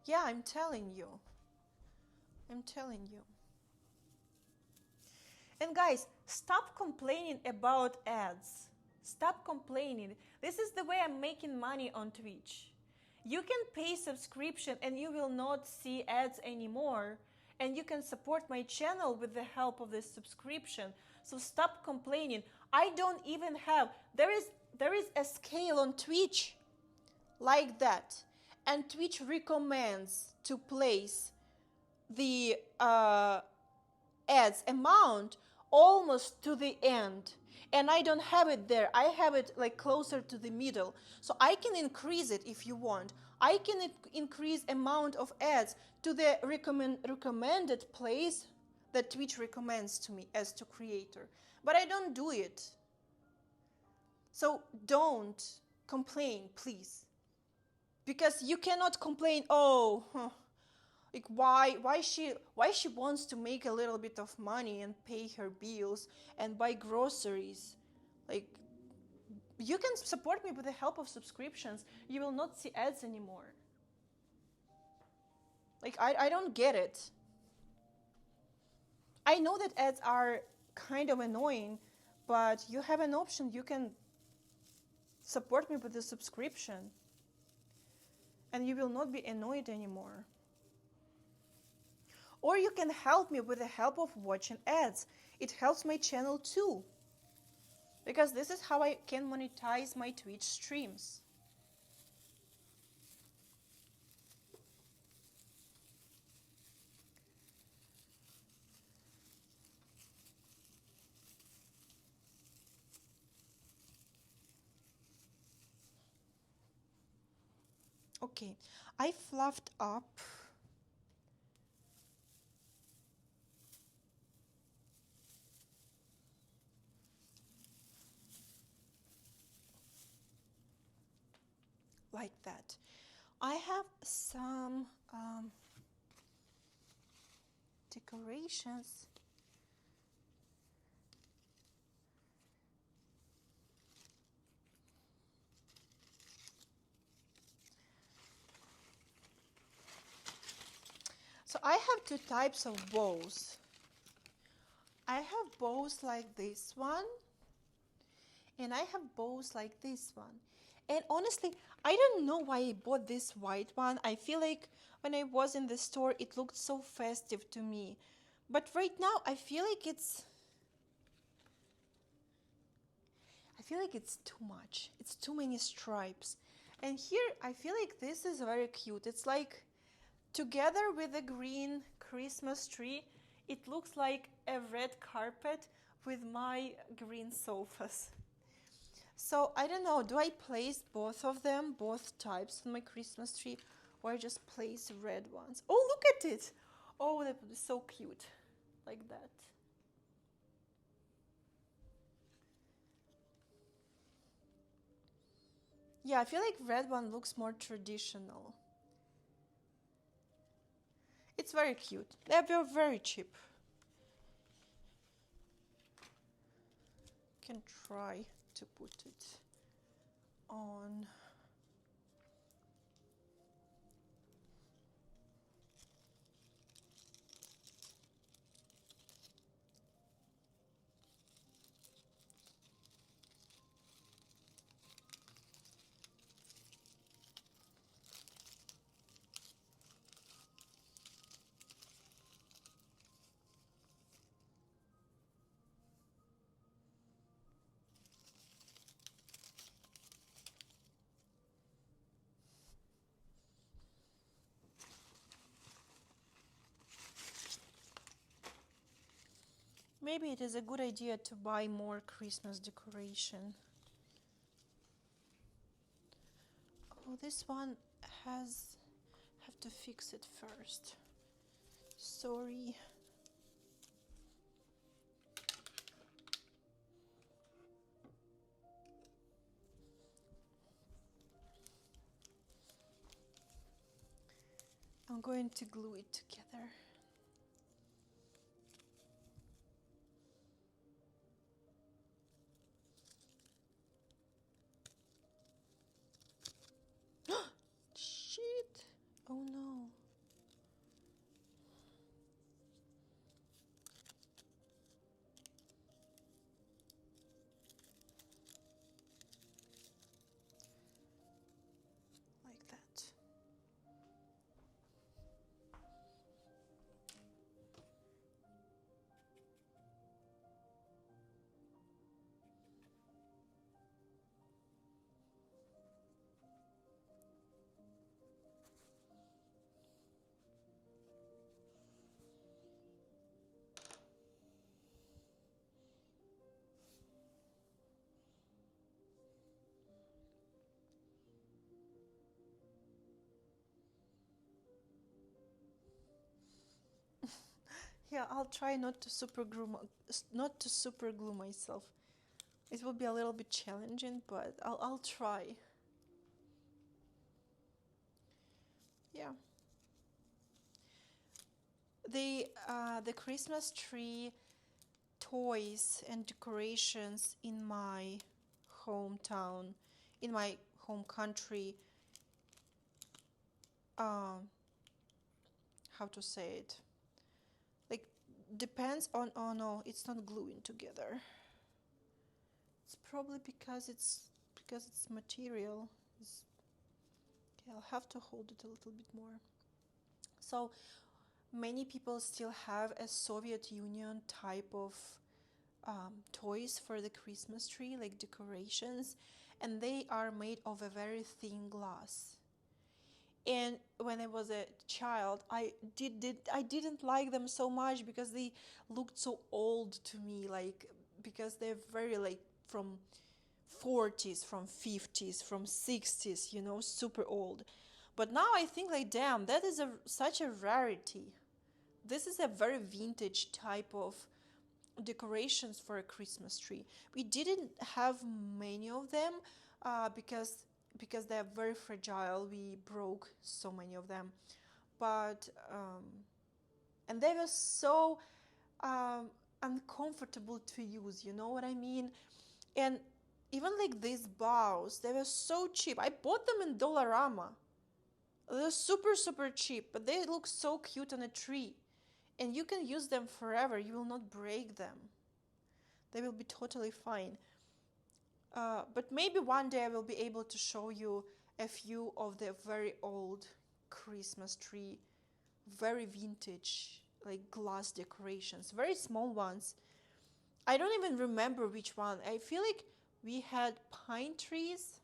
Yeah, I'm telling you. I'm telling you. And guys, stop complaining about ads. Stop complaining. This is the way I'm making money on Twitch. You can pay subscription and you will not see ads anymore. And you can support my channel with the help of this subscription. So stop complaining. I don't even have, there is a scale on Twitch like that. And Twitch recommends to place the ads amount almost to the end, and I don't have it there. I have it like closer to the middle, so I can increase it if you want. I can increase amount of ads to the recommended place that Twitch recommends to me as to creator. but I don't do it. So don't complain, please. Because you cannot complain, oh, like why she wants to make a little bit of money and pay her bills and buy groceries. Like, you can support me with the help of subscriptions. You will not see ads anymore. Like, I don't get it. I know that ads are kind of annoying, but you have an option. You can support me with a subscription and you will not be annoyed anymore. Or you can help me with the help of watching ads. It helps my channel too, because this is how I can monetize my Twitch streams. Okay, I fluffed up like that. I have some decorations. So I have two types of bows. I have bows like this one, and I have bows like this one. And honestly, I don't know why I bought this white one. I feel like when I was in the store, it looked so festive to me. But right now, I feel like it's too much. It's too many stripes. And here, I feel like this is very cute. It's like, together with the green Christmas tree, it looks like a red carpet with my green sofas. So I don't know, do I place both of them, both types on my Christmas tree, or I just place red ones? Oh, look at it! Oh, that would be so cute, like that. Yeah, I feel like red one looks more traditional. It's very cute. They're very cheap. Can try to put it on. Maybe it is a good idea to buy more Christmas decoration. Oh, this one have to fix it first. Sorry. I'm going to glue it together. Shit! Oh no. Like that. Yeah, I'll try not to super glue myself. It will be a little bit challenging, but I'll try. Yeah. The Christmas tree toys and decorations in my hometown, in my home country, um, how to say it? Like depends on, oh no, it's not gluing together. It's probably because it's material. Okay, I'll have to hold it a little bit more. So many people still have a Soviet Union type of toys for the Christmas tree, like decorations, and they are made of a very thin glass. And when I was a child, I didn't like them so much because they looked so old to me, like because they're very like from 40s, from 50s, from 60s, super old. But now I think like, damn, that is such a rarity. This is a very vintage type of decorations for a Christmas tree. We didn't have many of them because they are very fragile. We broke so many of them, but and they were so uncomfortable to use. You know what I mean? And even like these bows, they were so cheap. I bought them in Dollarama. They're super super cheap, but they look so cute on a tree, and you can use them forever. You will not break them. They will be totally fine. But maybe one day I will be able to show you a few of the very old Christmas tree, very vintage, like glass decorations, very small ones. I don't even remember which one. I feel like we had pine trees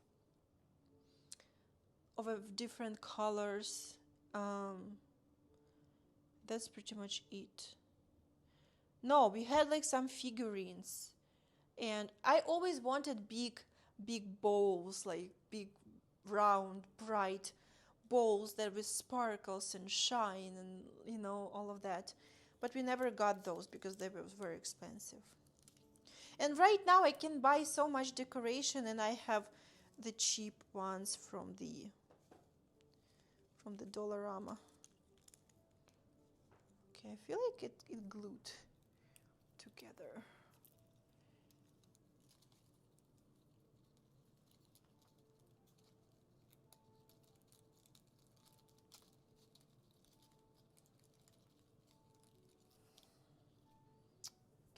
of different colors. That's pretty much it. No, we had like some figurines. And I always wanted big bowls, like big, round, bright bowls that with sparkles and shine and, all of that. But we never got those because they were very expensive. And right now I can buy so much decoration, and I have the cheap ones from the Dollarama. Okay, I feel like it glued together.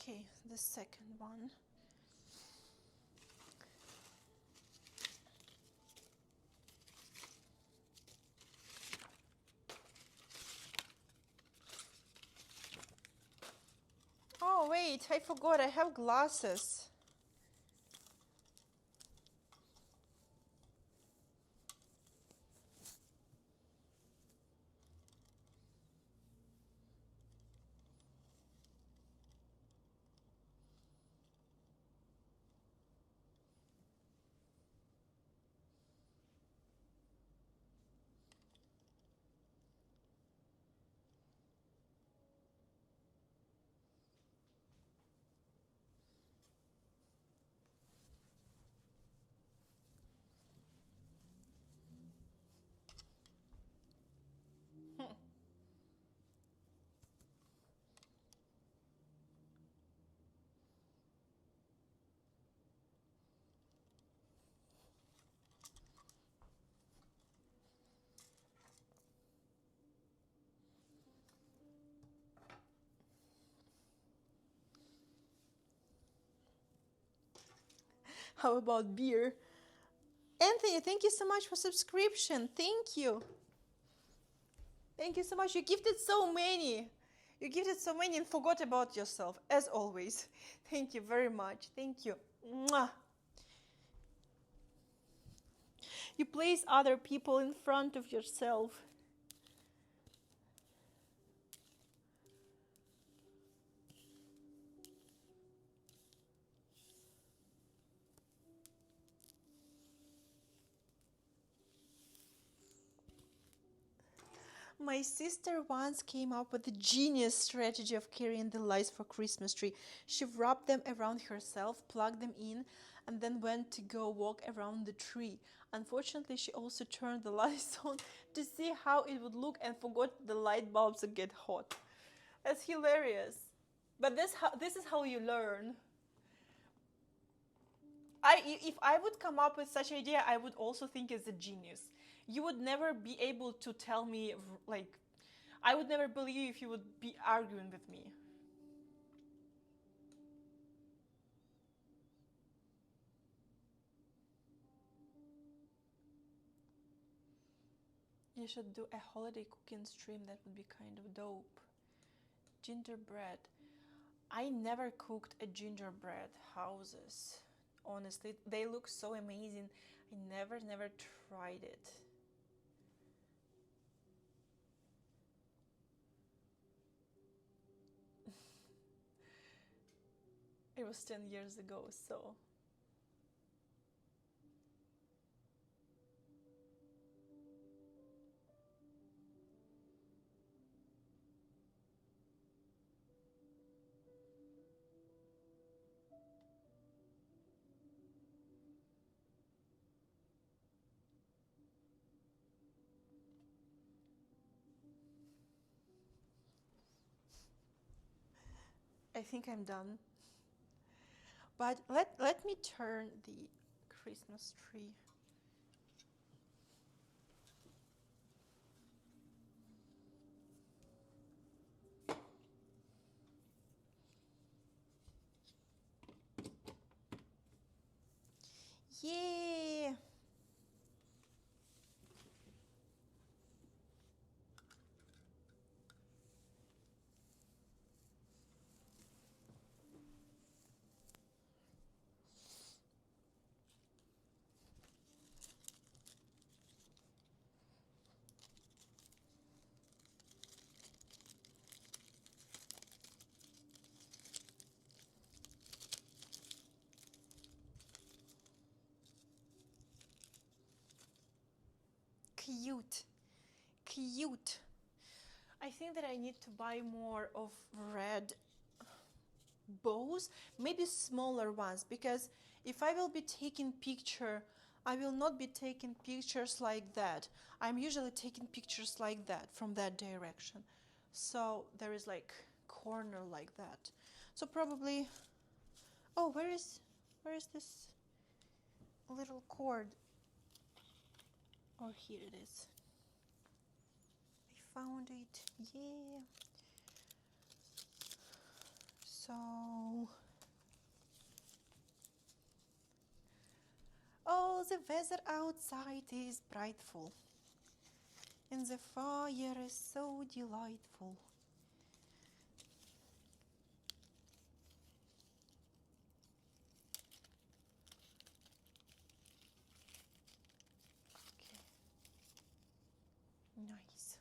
Okay, the second one. Oh wait, I forgot I have glasses. How about beer? Anthony, thank you so much for subscription. Thank you. Thank you so much. You gifted so many. You gifted so many and forgot about yourself, as always. Thank you very much. Thank you. Mwah. You place other people in front of yourself. My sister once came up with a genius strategy of carrying the lights for Christmas tree. She wrapped them around herself, plugged them in, and then went to go walk around the tree. Unfortunately, she also turned the lights on to see how it would look and forgot the light bulbs would get hot. That's hilarious. But this is how you learn. If I would come up with such an idea, I would also think it's a genius. You would never be able to tell me, like, I would never believe if you would be arguing with me. You should do a holiday cooking stream. That would be kind of dope. Gingerbread. I never cooked a gingerbread houses. Honestly, they look so amazing. I never tried it. It was 10 years ago, so. I think I'm done. But let me turn the Christmas tree. Yeah. Cute. Cute. I think that I need to buy more of red bows, maybe smaller ones, because if I will be taking picture, I will not be taking pictures like that. I'm usually taking pictures like that from that direction. So there is like corner like that. So probably, oh, where is this little cord? Oh, here it is. I found it. Yeah. So, oh, the weather outside is brightful, and the fire is so delightful. Okay, nice.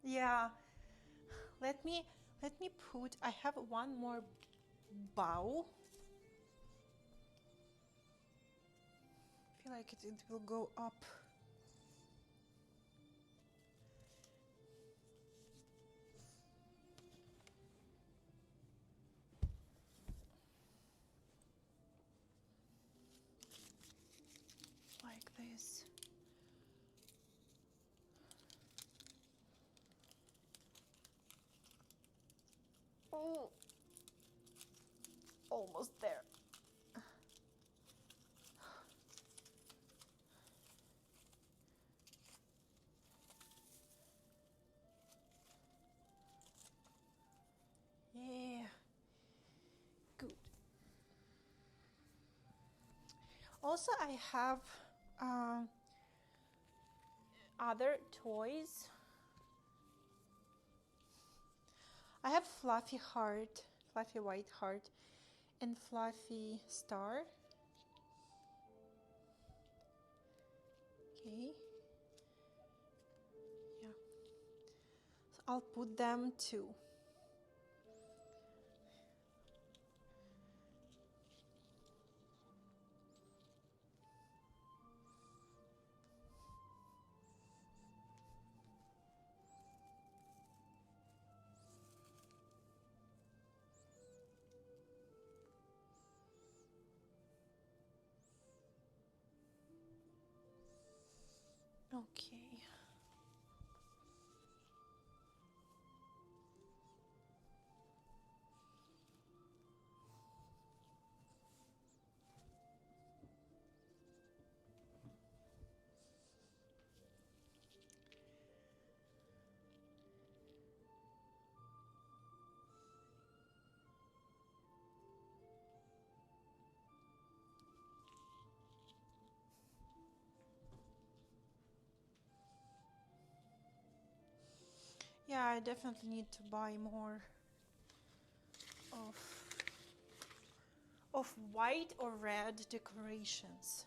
Yeah, let me put. I have one more bow. I feel like it will go up. Like this. Oh, almost there. Yeah, good. Also, I have other toys. I have fluffy heart, fluffy white heart, and fluffy star. Okay. Yeah. So I'll put them too. Okay. Yeah, I definitely need to buy more of white or red decorations.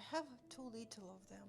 I have too little of them.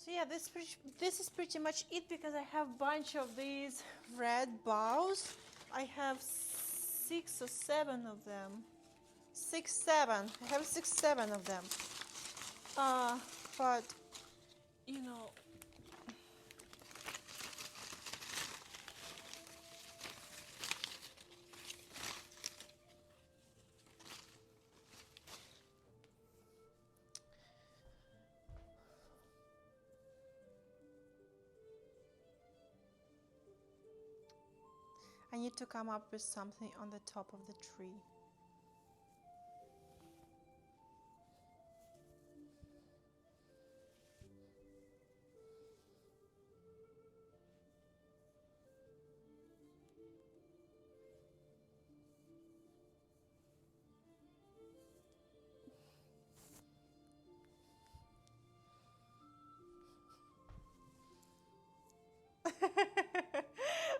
So yeah, this is pretty much it, because I have a bunch of these red bows. I have 6 or 7 of them. 6, 7. I have 6, 7 of them. But you know, I need to come up with something on the top of the tree.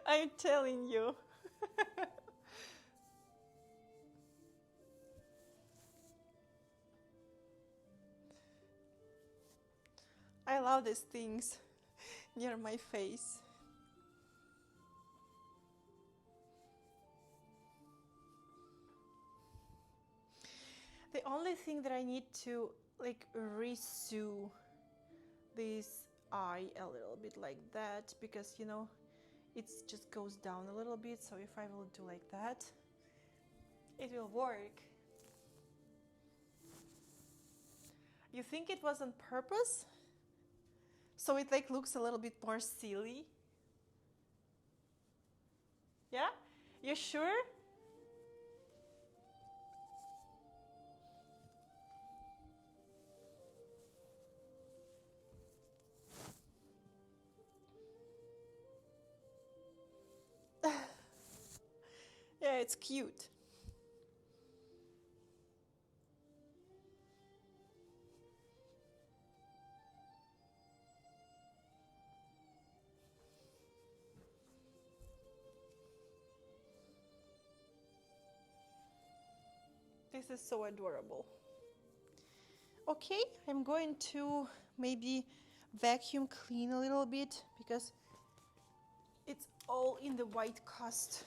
I'm telling you. I love these things near my face. The only thing that I need to like resew this eye a little bit like that, because you know it just goes down a little bit, so if I will do like that, it will work. You think it was on purpose? So it like looks a little bit more silly? Yeah? You sure? Yeah, it's cute. This is so adorable. Okay, I'm going to maybe vacuum clean a little bit because it's all in the white cast.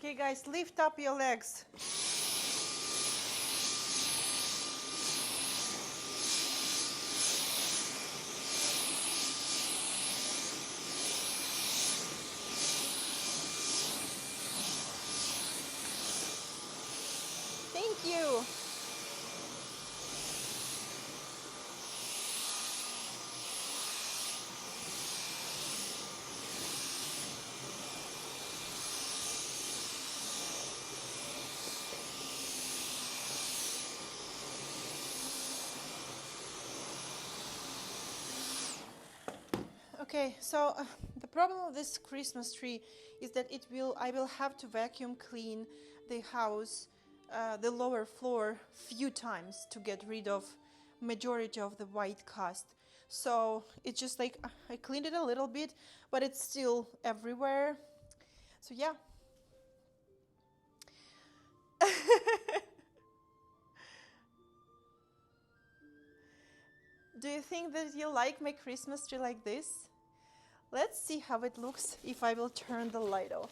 Okay, guys, lift up your legs. Thank you. Okay, so the problem of this Christmas tree is that I will have to vacuum clean the house, the lower floor few times to get rid of majority of the white cast. So it's just like I cleaned it a little bit, but it's still everywhere. So yeah. Do you think that you like my Christmas tree like this? Let's see how it looks if I will turn the light off.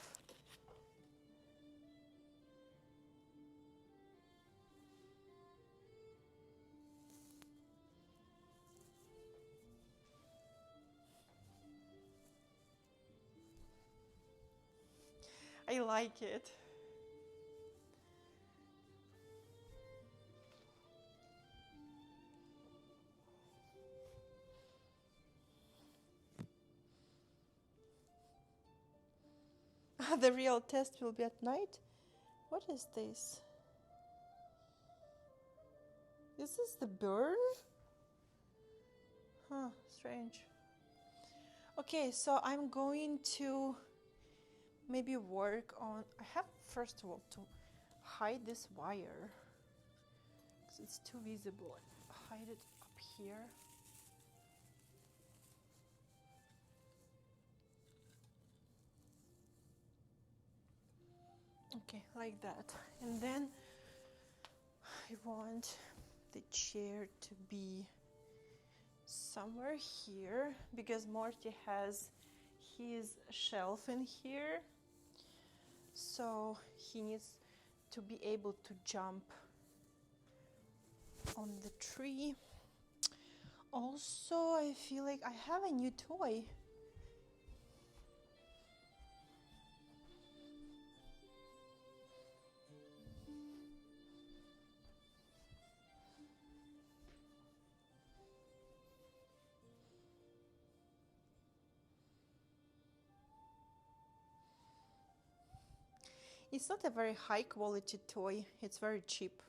I like it. The real test will be at night. What is this? Is this the burn? Huh, strange. Okay, so I'm going to maybe work on, I have first of all to hide this wire because it's too visible. Hide it up here. Okay, like that. And then I want the chair to be somewhere here because Morty has his shelf in here, so he needs to be able to jump on the tree. Also, I feel like I have a new toy. It's not a very high quality toy, it's very cheap,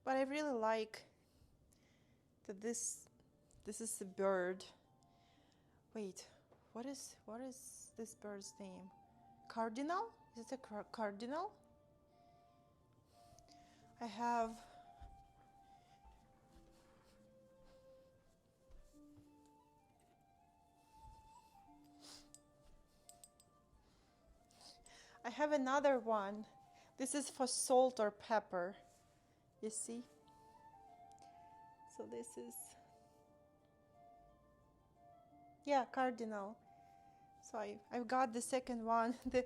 but I really like that this is a bird. Wait, what is this bird's name? Cardinal? Is it a cardinal? I have another one. This is for salt or pepper. You see? So this is, yeah, cardinal. So I've got the second one, the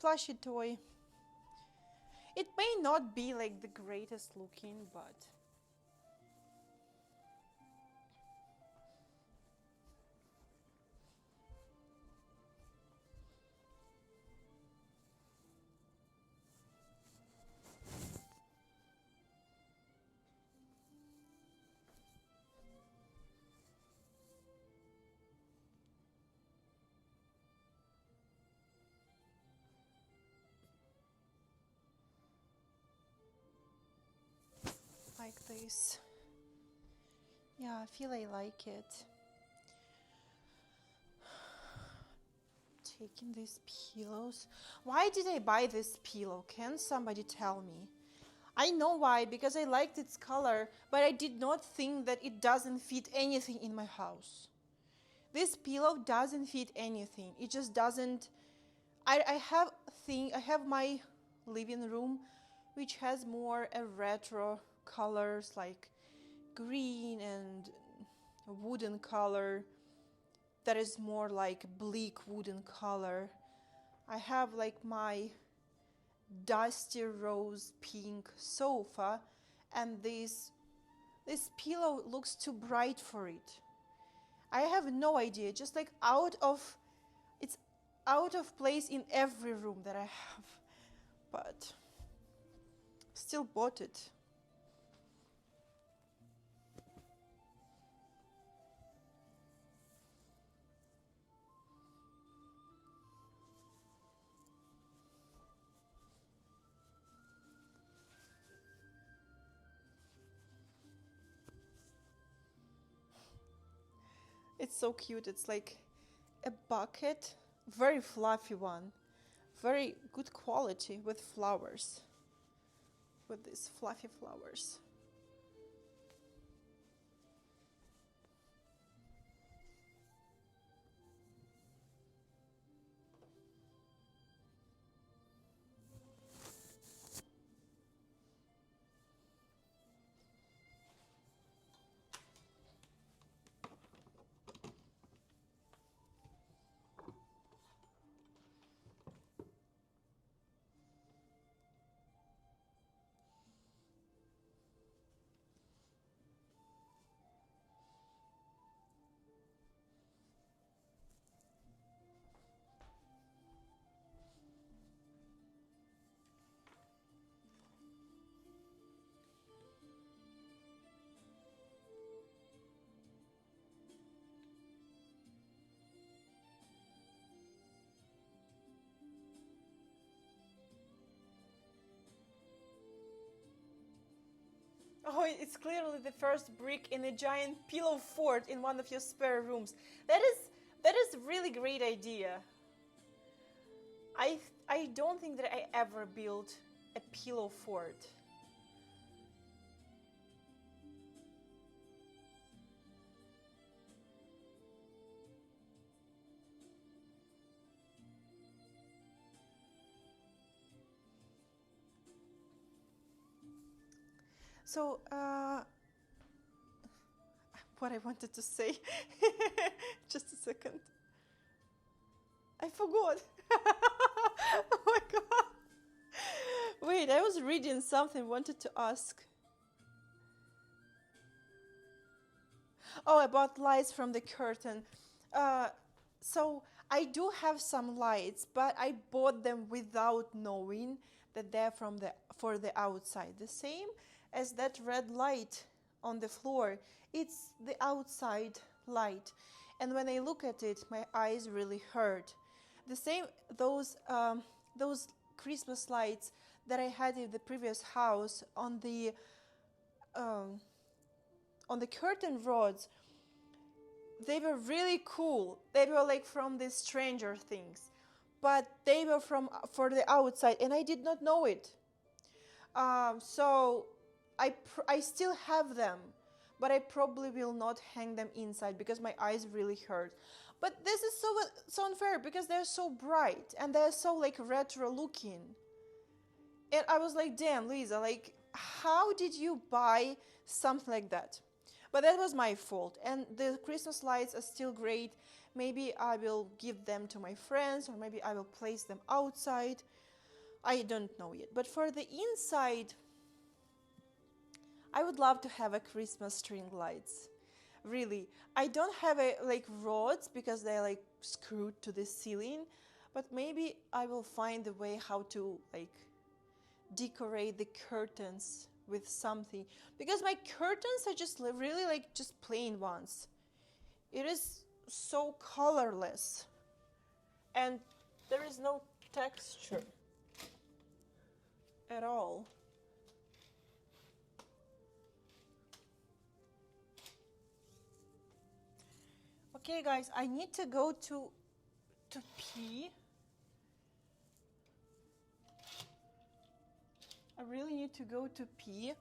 plushie toy. It may not be like the greatest looking, but like this. Yeah, I feel I like it. Taking these pillows. Why did I buy this pillow? Can somebody tell me? I know why, because I liked its color, but I did not think that it doesn't fit anything in my house. This pillow doesn't fit anything. It just doesn't. I have my living room, which has more retro colors like green and a wooden color that is more like bleak wooden color. I have like my dusty rose pink sofa, and this pillow looks too bright for it. I have no idea, just like it's out of place in every room that I have, but still bought it. It's so cute. It's like a bucket, very fluffy one, very good quality with flowers, with these fluffy flowers. Oh, it's clearly the first brick in a giant pillow fort in one of your spare rooms. That is a really great idea. I don't think that I ever built a pillow fort. So, what I wanted to say, just a second. I forgot. Oh my god. Wait, I was reading something, wanted to ask. Oh, about lights from the curtain. Uh, so I do have some lights, but I bought them without knowing that they're for the outside. The same as that red light on the floor. It's the outside light, and when I look at it, my eyes really hurt. The same those Christmas lights that I had in the previous house um, on the curtain rods, they were really cool. They were like from the Stranger Things, but they were for the outside, and I did not know it. So I still have them, but I probably will not hang them inside because my eyes really hurt. But this is so unfair because they're so bright and they're so like retro looking. And I was like, damn, Lisa, like, how did you buy something like that? But that was my fault. And the Christmas lights are still great. Maybe I will give them to my friends, or maybe I will place them outside. I don't know yet. But for the inside, I would love to have a Christmas string lights. Really. I don't have a like rods because they're like screwed to the ceiling, but maybe I will find a way how to like decorate the curtains with something, because my curtains are just really like just plain ones. It is so colorless and there is no texture at all. Okay guys, I need to go to pee. I really need to go to pee.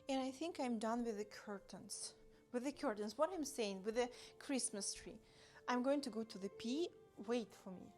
And I think I'm done with the curtains. With the curtains, what I'm saying, with the Christmas tree. I'm going to go to the pee. Wait for me.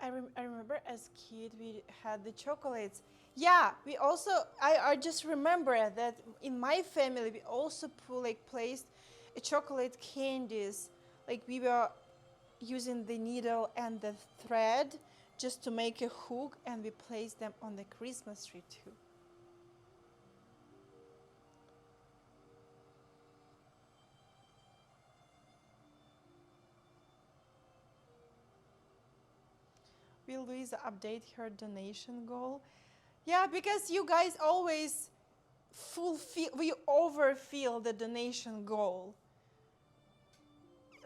I remember as kid we had the chocolates. Yeah, we also I just remember that in my family we also placed a chocolate candies. Like we were using the needle and the thread just to make a hook, and we placed them on the Christmas tree too. Will Louisa update her donation goal? Yeah, because you guys always we overfill the donation goal.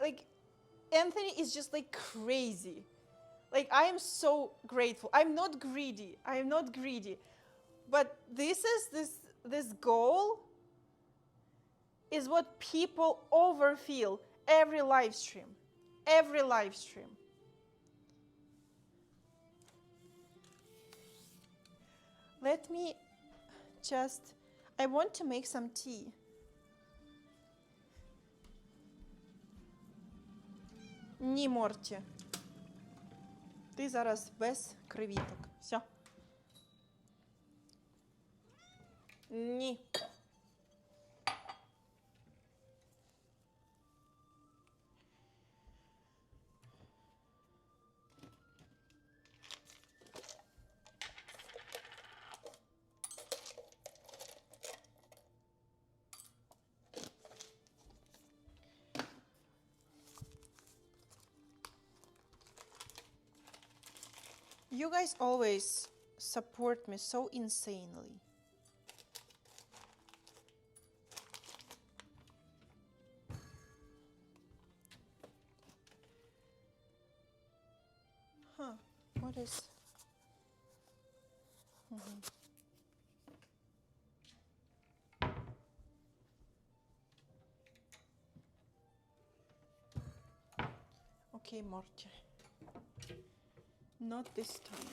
Like Anthony is just like crazy. Like I am so grateful. I'm not greedy. I am not greedy. But this goal is what people overfill every live stream. Every live stream. Let me just I want to make some tea. Ні, Морті. Ти зараз без кривіток. Все. Ні. You guys always support me so insanely. Huh, what is... Okay, Morty. Not this time.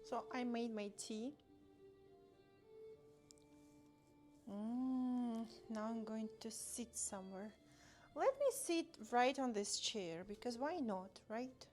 So I made my tea. Now I'm going to sit somewhere. Let me sit right on this chair, because why not, right?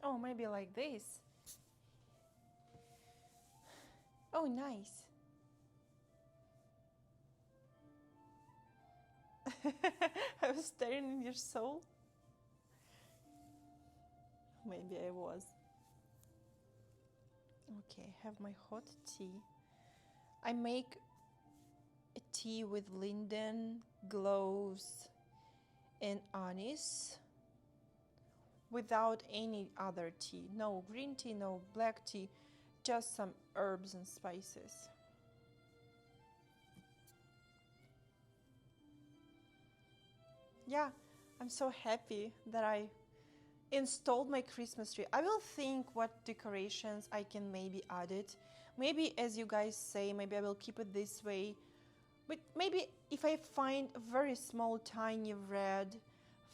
Oh, maybe like this. Oh, nice. I was staring in your soul. Maybe I was. Okay, I have my hot tea. I make a tea with linden, cloves, and anise without any other tea. No green tea, no black tea, just some herbs and spices. Yeah, I'm so happy that I installed my Christmas tree. I will think what decorations I can maybe add it. Maybe, as you guys say, maybe I will keep it this way. But maybe if I find a very small, tiny red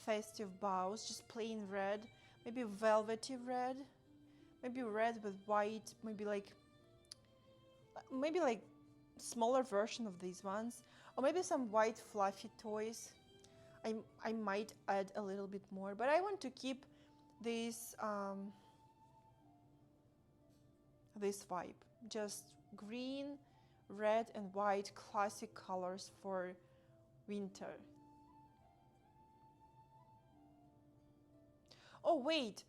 festive bows, just plain red, maybe velvety red, maybe red with white, maybe like smaller version of these ones, or maybe some white fluffy toys. I might add a little bit more, but I want to keep this this vibe. Just green, red, and white classic colors for winter. Oh wait,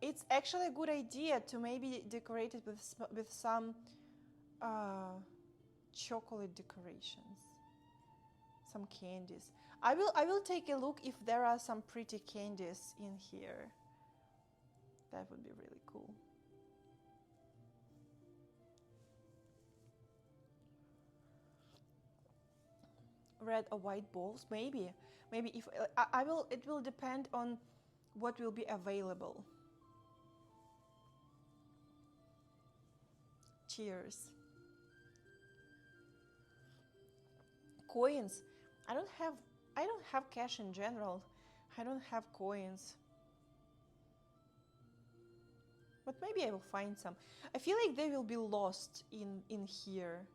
it's actually a good idea to maybe decorate it with some chocolate decorations, some candies. I will take a look if there are some pretty candies in here. That would be really cool. Red or white balls, maybe. Maybe if I will, it will depend on what will be available. Cheers. Coins. I don't have cash in general. I don't have coins. But maybe I will find some. I feel like they will be lost in here.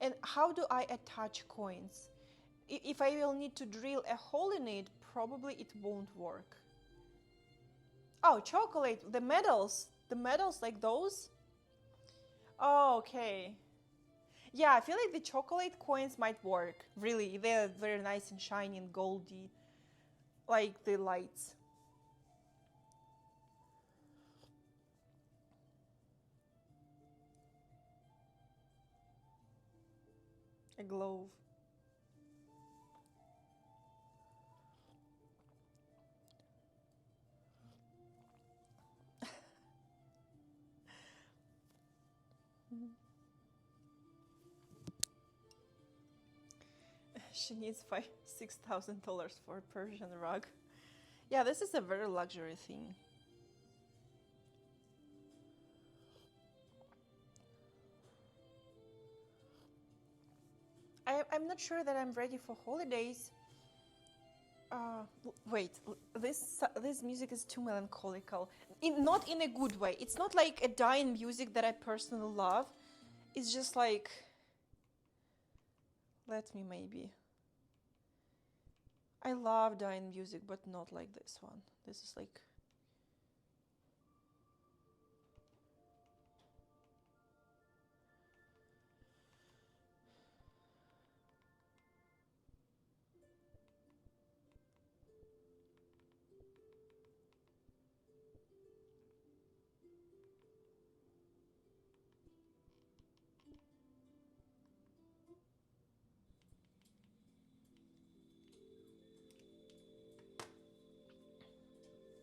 And how do I attach coins? If I will need to drill a hole in it, probably it won't work. Oh, chocolate, the medals like those. Oh, okay. Yeah, I feel like the chocolate coins might work. Really, they're very nice and shiny and goldy, like the lights. A glove. She needs $6,000 for a Persian rug. Yeah, this is a very luxury thing. I'm not sure that I'm ready for holidays. Wait, this music is too melancholical. Not in a good way. It's not like a dying music that I personally love. It's just like, let me maybe. I love dying music, but not like this one. This is like.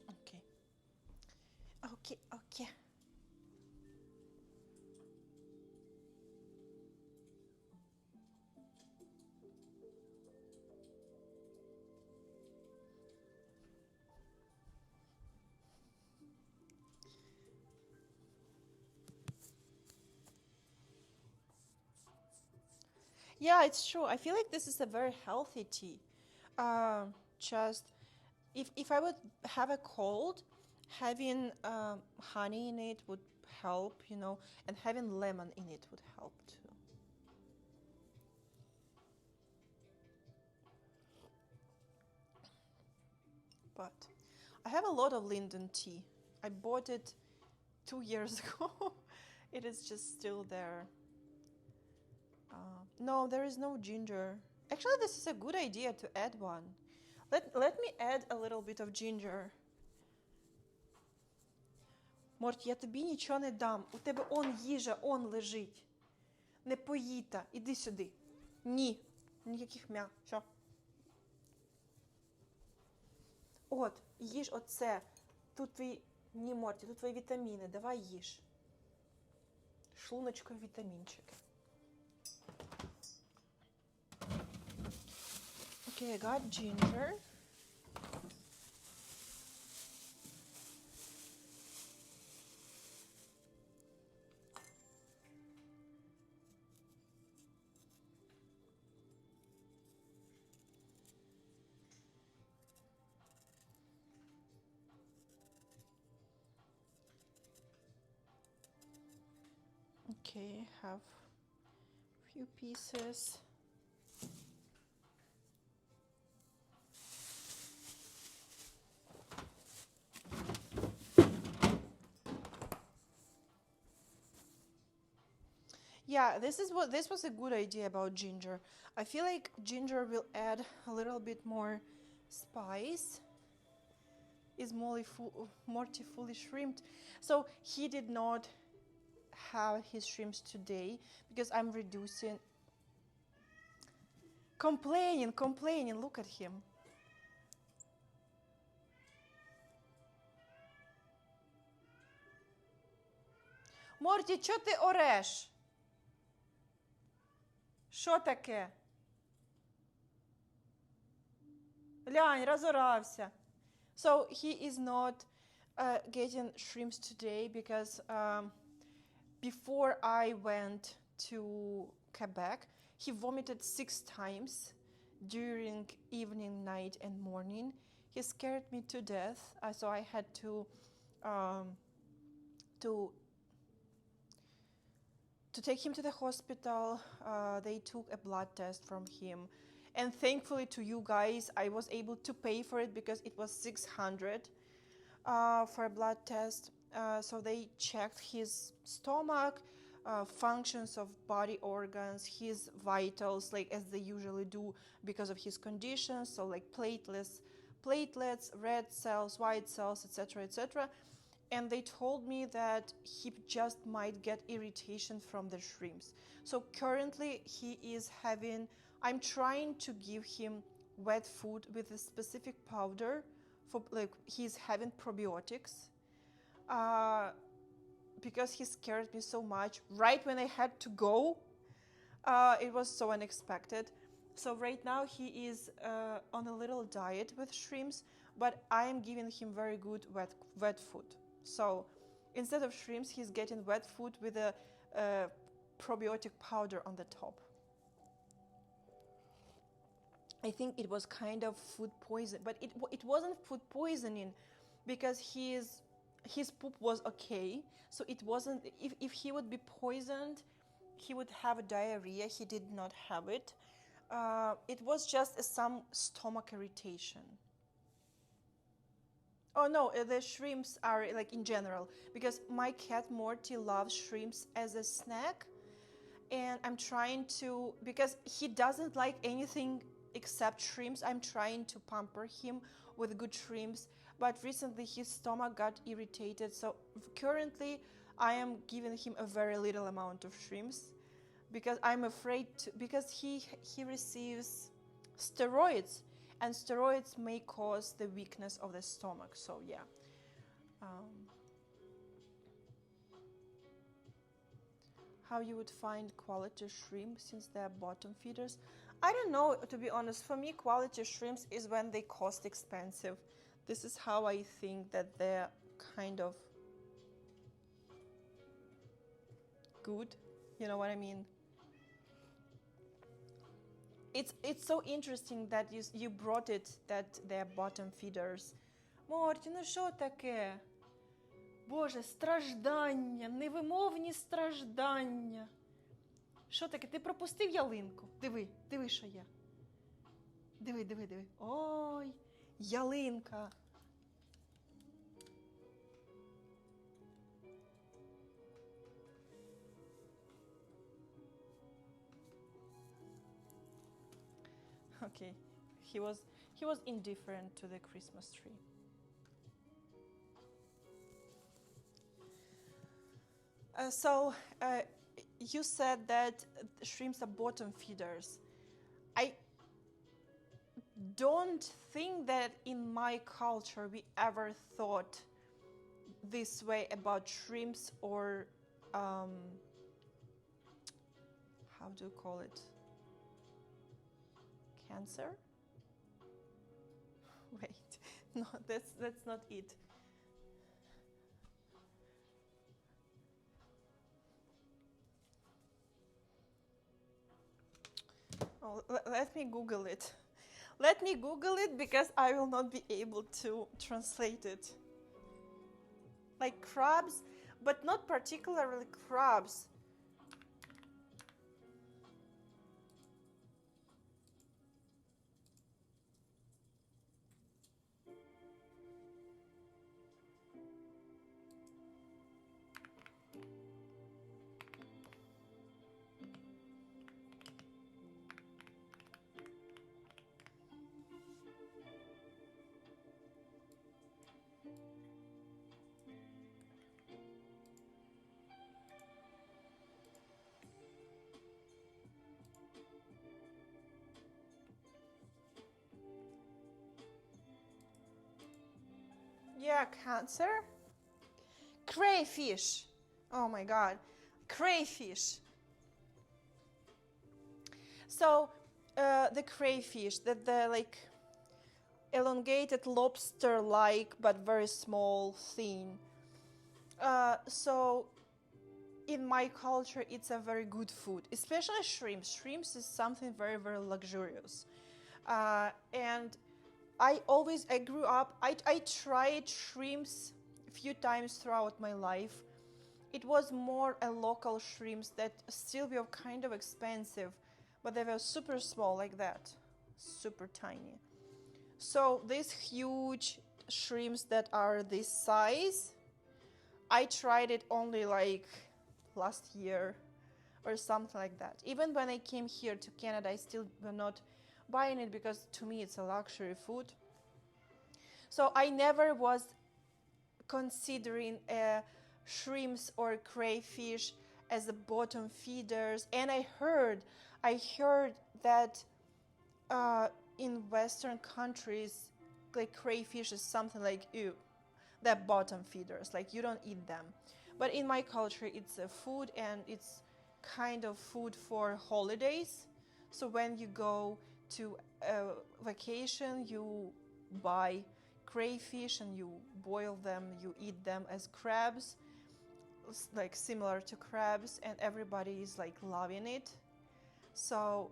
Okay. Okay, okay. Yeah, it's true. I feel like this is a very healthy tea. Just if I would have a cold, having honey in it would help, and having lemon in it would help too. But I have a lot of linden tea. I bought it 2 years ago. It is just still there. No, there is no ginger. Actually, this is a good idea to add one. Let me add a little bit of ginger. Морт, я тобі нічого не дам. У тебе їжа, лежить. Не поїта. Іди сюди. Ні. Ніяких м'я. Що? От, їж оце. Тут твої... Ні, Морті, тут твої вітаміни. Давай їж. Шлуночкові вітамінчики. Okay, I got ginger. Okay, I have a few pieces. Yeah, this was a good idea about ginger. I feel like ginger will add a little bit more spice. Is Morty fully shrimped? So he did not have his shrimps today because I'm reducing. Complaining, look at him. Морті, чого ти ореш? Що таке? Лянь, розорався. So he is not getting shrimps today because before I went to Quebec, he vomited 6 times during evening, night, and morning. He scared me to death, so I had to take him to the hospital. They took a blood test from him, and thankfully to you guys, I was able to pay for it because it was 600 for a blood test. So they checked his stomach, functions of body organs, his vitals, like as they usually do because of his condition. So like platelets, red cells, white cells, etc., etc. And they told me that he just might get irritation from the shrimps. So currently he is having, I'm trying to give him wet food with a specific powder for, like, he's having probiotics because he scared me so much right when I had to go. It was so unexpected. So right now he is on a little diet with shrimps, but I am giving him very good wet food. So instead of shrimps, he's getting wet food with a probiotic powder on the top. I think it was kind of food poison, but it wasn't food poisoning because his poop was okay. So it wasn't, if he would be poisoned, he would have a diarrhea. He did not have it. It was just some stomach irritation. Oh no, the shrimps are like in general, because my cat Morty loves shrimps as a snack, and I'm trying to, because he doesn't like anything except shrimps, I'm trying to pamper him with good shrimps, but recently his stomach got irritated, so currently I am giving him a very little amount of shrimps because I'm afraid to, because he receives steroids, and steroids may cause the weakness of the stomach. So yeah. How you would find quality shrimp since they're bottom feeders? I don't know, to be honest. For me, quality shrimps is when they cost expensive. This is how I think that they're kind of good. You know what I mean? It's so interesting that you brought it, that they're bottom feeders. Морті, ну що таке? Боже, страждання, невимовні страждання. Що таке? Ти пропустив ялинку? Диви, що є. Диви. Ой, ялинка. Okay, he was indifferent to the Christmas tree. So you said that shrimps are bottom feeders. I don't think that in my culture we ever thought this way about shrimps, or how do you call it? Cancer? Wait, no, that's not it. Oh, let me Google it. Let me Google it because I will not be able to translate it. Like crabs, but not particularly crabs. cancer. Crayfish. Oh my God. Crayfish. So the crayfish, the like elongated lobster-like but very small, thin. So in my culture, it's a very good food, especially shrimps. Shrimps is something very, very luxurious. And I grew up, I tried shrimps a few times throughout my life. It was more a local shrimps that still were kind of expensive, but they were super small like that, super tiny. So these huge shrimps that are this size, I tried it only like last year or something like that. Even when I came here to Canada, I still were not buying it because to me it's a luxury food. So I never was considering shrimps or crayfish as the bottom feeders. And I heard that in Western countries, like crayfish is something like, ew, they're bottom feeders, like you don't eat them. But in my culture, it's a food, and it's kind of food for holidays. So when you go to a vacation, you buy crayfish and you boil them, you eat them as crabs, like similar to crabs, and everybody is like loving it. So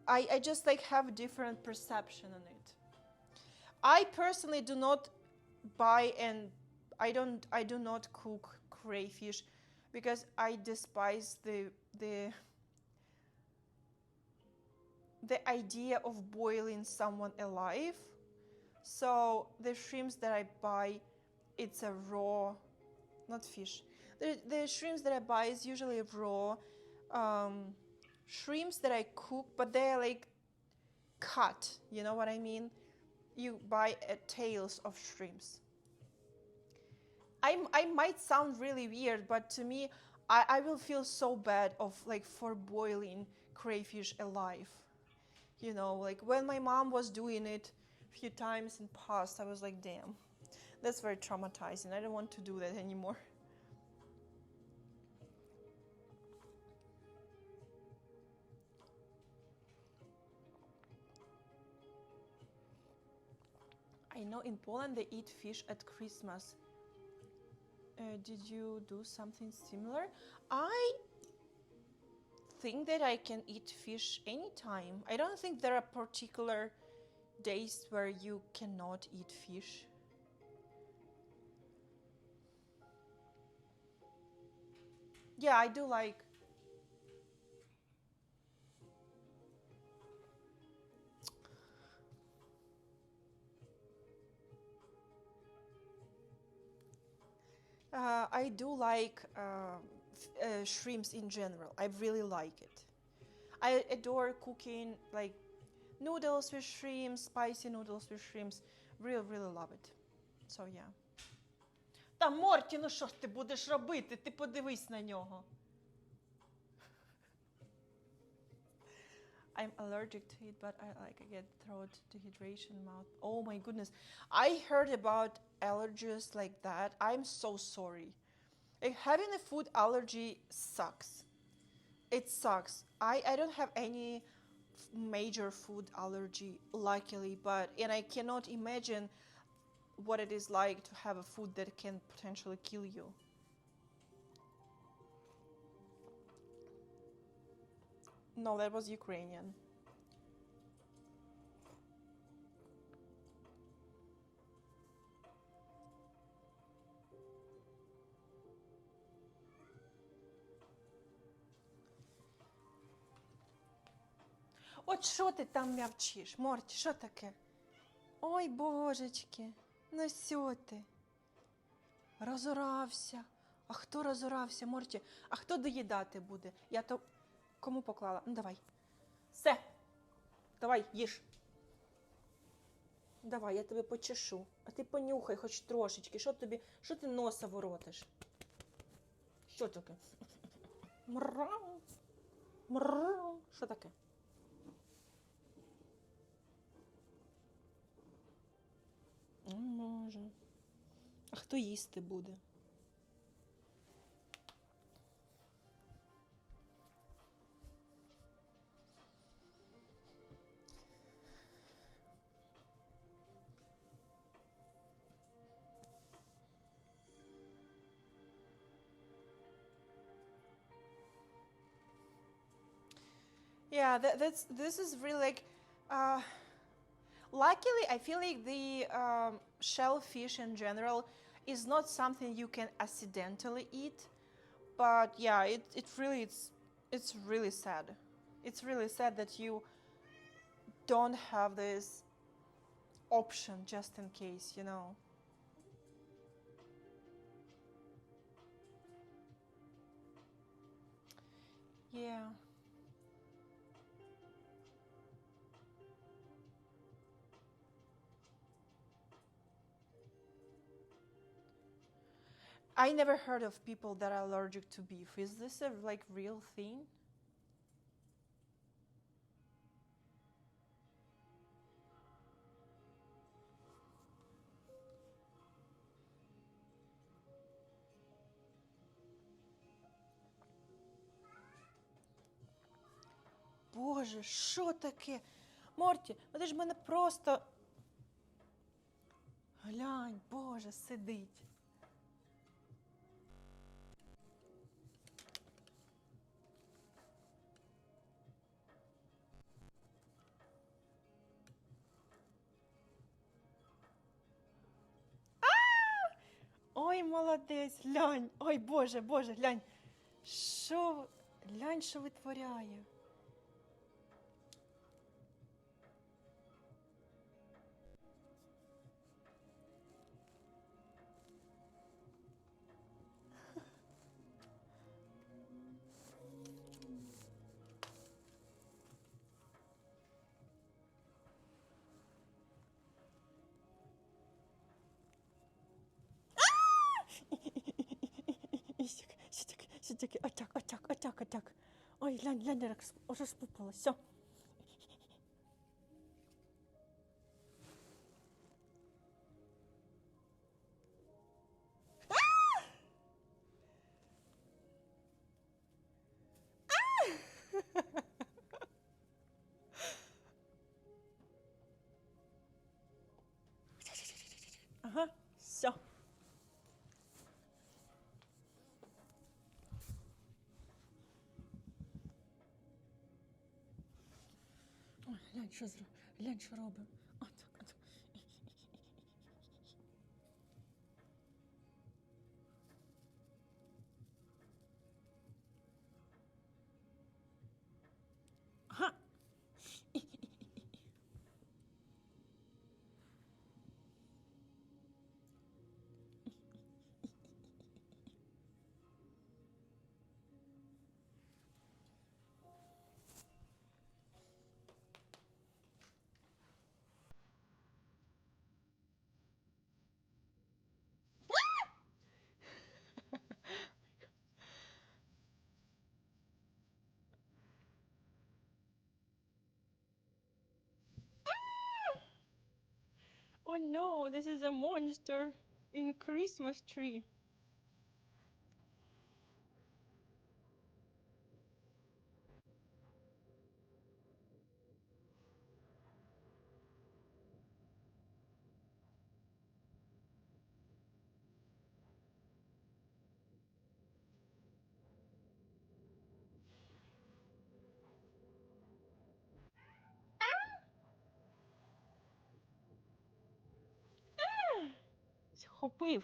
I just like have different perception on it. I personally do not buy, and I do not cook crayfish because I despise the idea of boiling someone alive. So the shrimps that I buy, it's a raw, not fish. The shrimps that I buy is usually raw shrimps that I cook, but they're like cut. You know what I mean? You buy tails of shrimps. I might sound really weird, but to me, I will feel so bad of like for boiling crayfish alive. You know, like when my mom was doing it a few times in past, I was like, damn, that's very traumatizing. I don't want to do that anymore. I know in Poland they eat fish at Christmas. Did you do something similar? I think that I can eat fish anytime. I don't think there are particular days where you cannot eat fish. Yeah, I do like. I do like shrimps in general. I really like it. I adore cooking like noodles with shrimps, spicy noodles with shrimps. Really, really love it. So yeah. Та Морті, ну що ж ти будеш робити? Ти подивись на нього. I'm allergic to it, but I get throat dehydration, mouth. Oh my goodness. I heard about allergies like that. I'm so sorry. Like, having a food allergy sucks. It sucks. I don't have any major food allergy, luckily, and I cannot imagine what it is like to have a food that can potentially kill you. No, that was Ukrainian. От що ти там м'явчиш, Морті, що таке? Ой, божечки, ну сьо ти. Розорався. А хто розорався, Морті? А хто доїдати буде? Я то кому поклала? Ну, давай. Все. Давай, їж. Давай, я тебе почешу. А ти понюхай хоч трошечки. Що ти носа воротиш? Що таке? Мрау. Мрау. Що таке? Може. А хто їсти буде? Yeah, this is really like, luckily I feel like the shellfish in general is not something you can accidentally eat, but yeah, it's really sad. It's really sad that you don't have this option just in case, you know. Yeah. I never heard of people that are allergic to beef. Is this a like real thing? Боже, що таке? Морті, ну ти ж мене просто. Глянь, Боже, сидить. Ой, молодець, глянь. Ой, Боже, Боже, глянь. Що, глянь, що витворяє. Сітяки, отак, отак, отак, отак. Ой, глянь, глянь, як уже спупало, все. Ага, все. Ой, глянь, що робимо. Отак, отак. Ага. Oh no, this is a monster in Christmas tree. Схопив.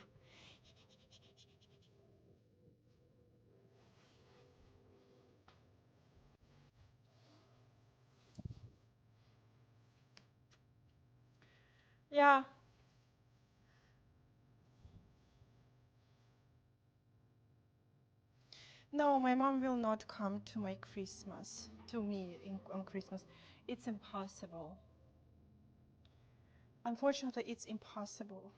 Yeah. No, my mom will not come to my Christmas, to me on Christmas. It's impossible. Unfortunately, it's impossible.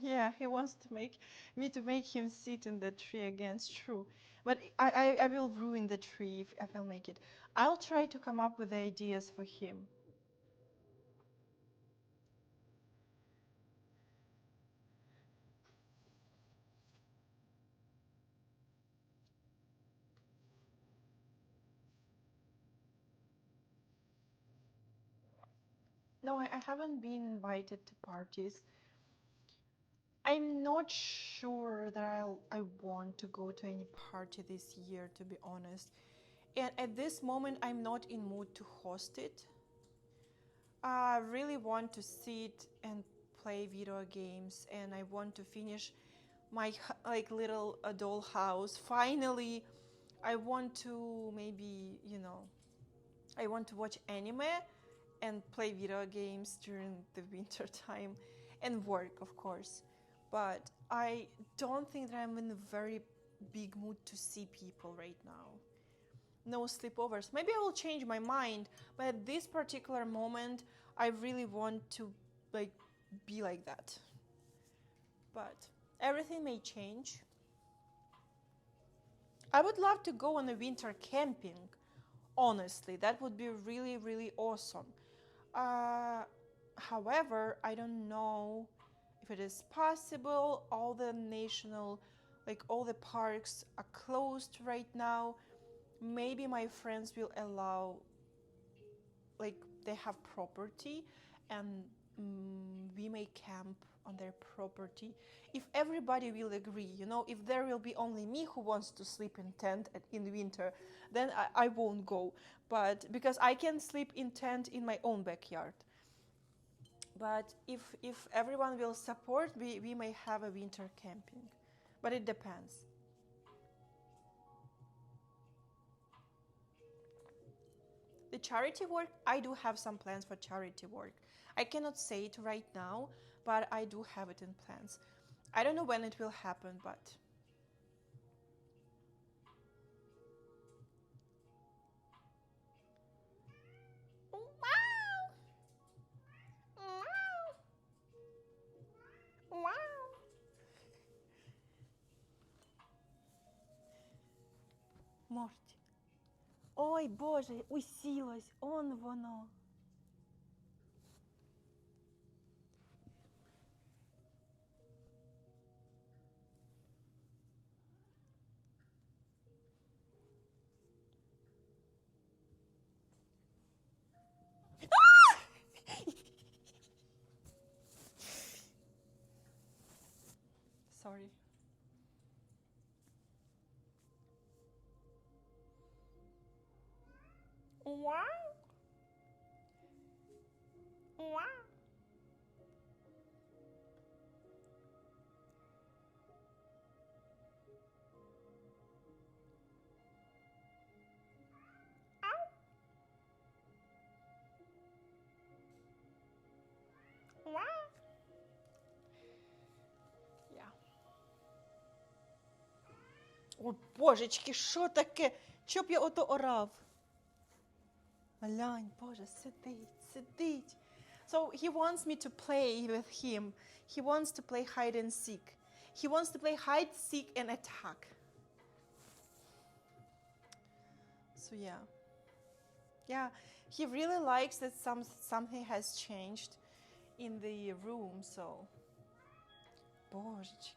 Yeah, he wants to make me to make him sit in the tree again. It's true. But I will ruin the tree if I will make it. I'll try to come up with ideas for him. No, I haven't been invited to parties. I'm not sure that I want to go to any party this year, to be honest. And at this moment, I'm not in mood to host it. I really want to sit and play video games, and I want to finish my like little doll house. Finally, I want to maybe, I want to watch anime and play video games during the winter time and work, of course. But I don't think that I'm in a very big mood to see people right now. No sleepovers. Maybe I will change my mind, but at this particular moment, I really want to like be like that. But everything may change. I would love to go on a winter camping. Honestly, that would be really, really awesome. Uh, However, I don't know if it is possible. All the national, like all the parks are closed right now. Maybe my friends will allow, like they have property, and we may camp on their property. If everybody will agree, if there will be only me who wants to sleep in tent in winter, then I won't go. But because I can sleep in tent in my own backyard. But if everyone will support, we may have a winter camping. But it depends. The charity work, I do have some plans for charity work. I cannot say it right now, but I do have it in plans. I don't know when it will happen, but wow! Wow! Wow! Морті. Ой, Боже, усілось, он воно. Sorry. Wow! Wow! Wow! Yeah. О, божечки, що таке? Що б я ото орав? Глянь, Боже, сидить. So he wants me to play with him. He wants to play hide and seek. He wants to play hide, seek, and attack. So yeah. Yeah, he really likes that something has changed in the room, so. Божечки.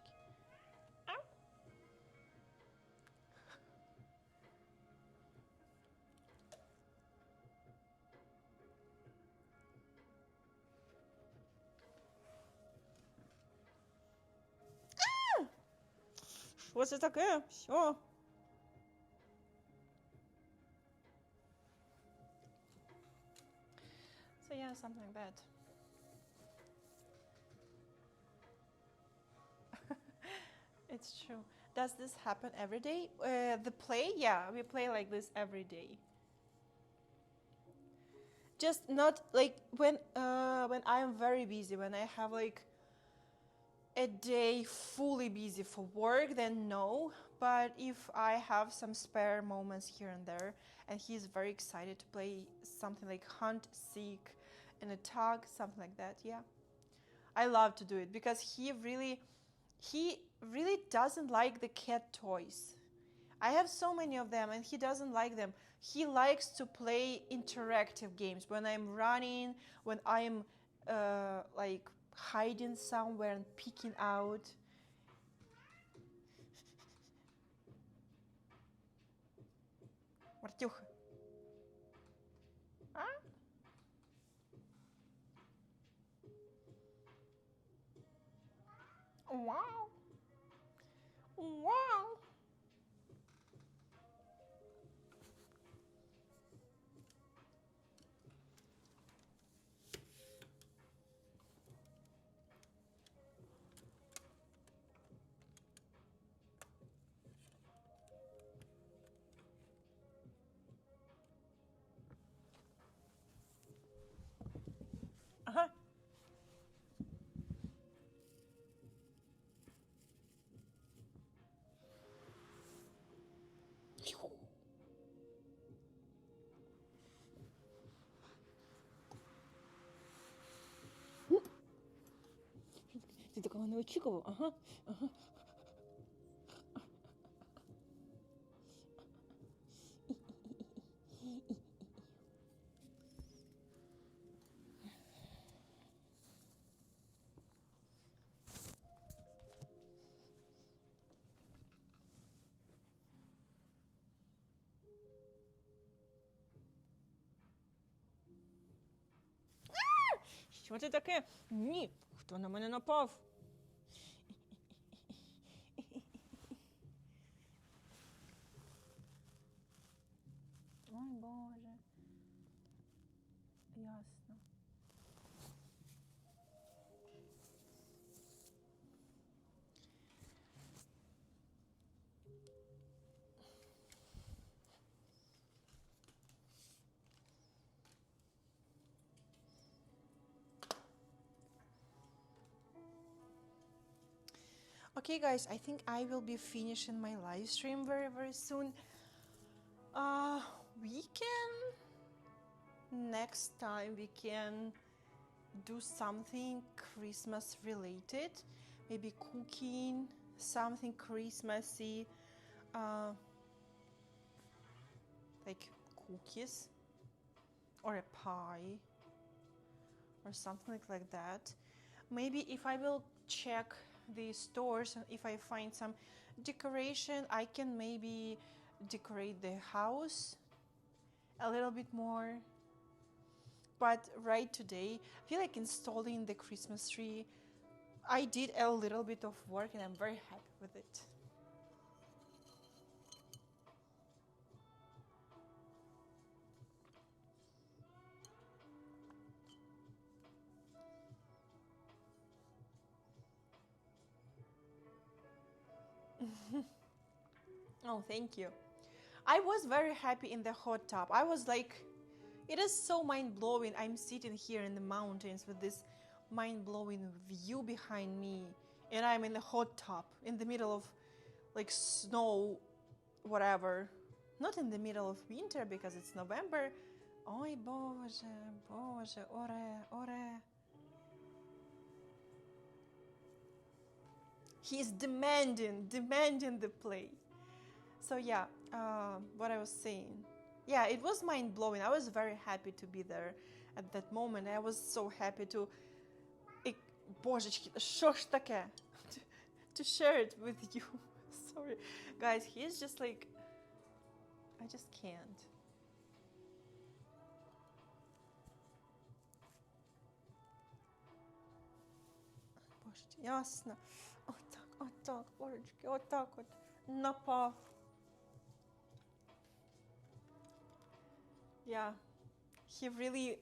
Що це таке? Все. So yeah, something like that. It's true. Does this happen every day? The play? Yeah, we play like this every day. Just not like when I am very busy, when I have like a day fully busy for work, then no. But if I have some spare moments here and there, and he's very excited to play something like hunt, seek, and attack, something like that, yeah. I love to do it because he really doesn't like the cat toys. I have so many of them and he doesn't like them. He likes to play interactive games when I'm running, when I'm like hiding somewhere and peeking out. Мартюха. А? Wow. Wow. Ага. Ты такого не очікував? Ага. Ага. Що це таке? Ні, хто на мене напав? Ой, Боже. Ясно. Okay, guys, I think I will be finishing my live stream very, very soon. We can next time we can do something Christmas related, maybe cooking something Christmassy, like cookies or a pie or something like that. Maybe if I will check the stores, if I find some decoration, I can maybe decorate the house a little bit more. But right today, I feel like installing the Christmas tree, I did a little bit of work and I'm very happy with it. Oh, thank you. I was very happy in the hot tub. I was like, it is so mind-blowing. I'm sitting here in the mountains with this mind-blowing view behind me, and I'm in the hot tub in the middle of like snow, whatever. Not in the middle of winter because it's November. Ой, Боже, Боже, оре, оре. He's demanding the play. So yeah, what I was saying. Yeah, it was mind-blowing. I was very happy to be there at that moment. I was so happy to... Божечки, що ж таке? To share it with you. Sorry. Guys, he's just like... I just can't. Божечки, ясно. Отак, божечки, отак от. Напав. Yeah, he really,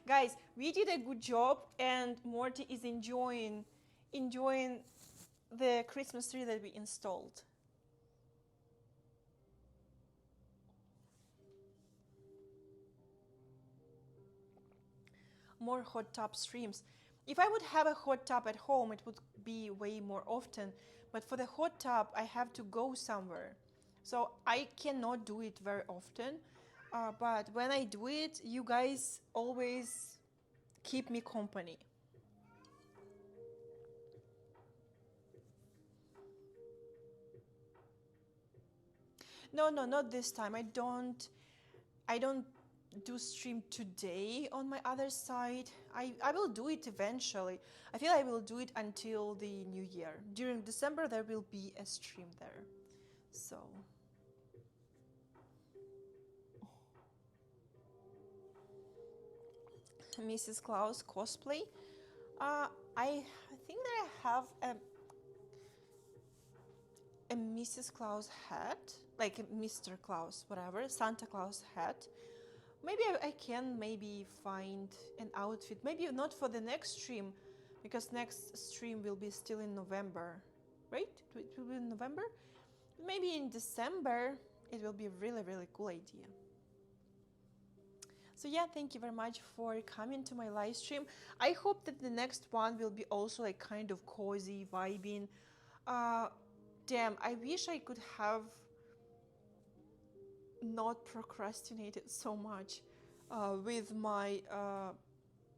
guys, we did a good job and Morty is enjoying the Christmas tree that we installed. More hot tub streams. If I would have a hot tub at home, it would be way more often. But for the hot tub, I have to go somewhere. So I cannot do it very often. But when I do it, you guys always keep me company. No, not this time. I don't do stream today on my other side. I will do it eventually. I feel I will do it until the new year. During December there will be a stream there. So Mrs. Claus cosplay. I think that I have a Mrs. Claus hat, like a Mr. Claus, whatever, Santa Claus hat. Maybe I can maybe find an outfit. Maybe not for the next stream, because next stream will be still in November, right? It will be in November. Maybe in December it will be a really, really cool idea. So yeah, thank you very much for coming to my live stream. I hope that the next one will be also like kind of cozy, vibing. Damn, I wish I could have not procrastinated so much with my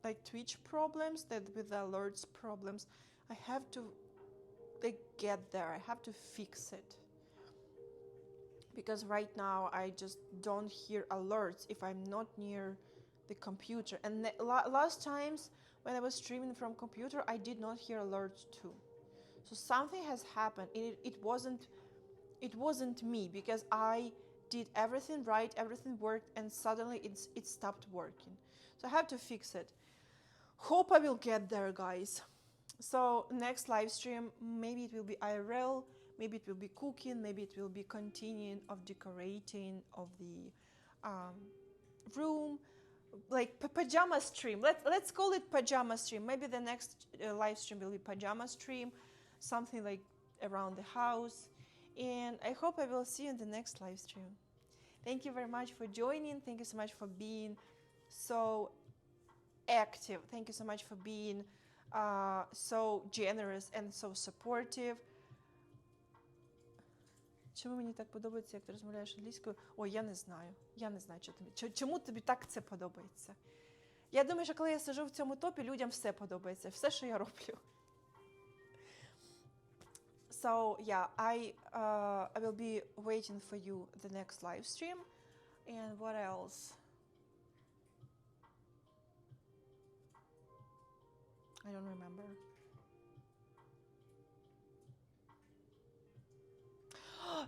like Twitch problems, that with the alerts problems. I have to like get there. I have to fix it. Because right now I just don't hear alerts if I'm not near the computer. And the last times when I was streaming from computer, I did not hear alerts too. So something has happened. It wasn't me, because I did everything right, everything worked, and suddenly it stopped working. So I have to fix it. Hope I will get there, guys. So next live stream, maybe it will be IRL, maybe it will be cooking, maybe it will be continuing of decorating of the room, like pajama stream. Let's call it pajama stream. Maybe the next live stream will be pajama stream, something like around the house. And I hope I will see you in the next live stream. Thank you very much for joining. Thank you so much for being so active. Thank you so much for being so generous and so supportive. Чому мені так подобається, як ти розмовляєш англійською? Ой, я не знаю. Я не знаю, чому тобі так це подобається. Я думаю, що коли я сиджу в цьому топі, людям все подобається. Все, що я роблю. So, yeah, I will be waiting for you the next live stream. And what else? I don't remember.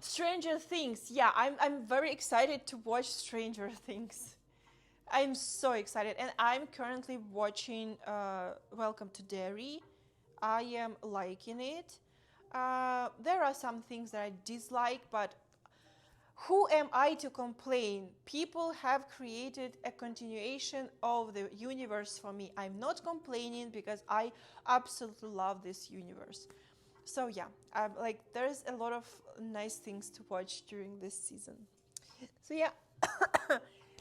Stranger Things. Yeah, I'm very excited to watch Stranger Things. I'm so excited, and I'm currently watching Welcome to Derry. I am liking it. There are some things that I dislike, but who am I to complain? People have created a continuation of the universe for me. I'm not complaining because I absolutely love this universe. So yeah, like there's a lot of nice things to watch during this season. So yeah,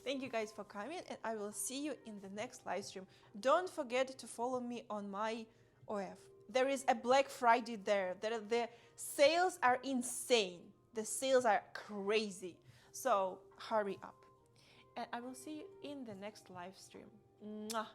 thank you guys for coming, and I will see you in the next live stream. Don't forget to follow me on my OF. There is a Black Friday there. The sales are insane. The sales are crazy. So hurry up. And I will see you in the next live stream. Mwah.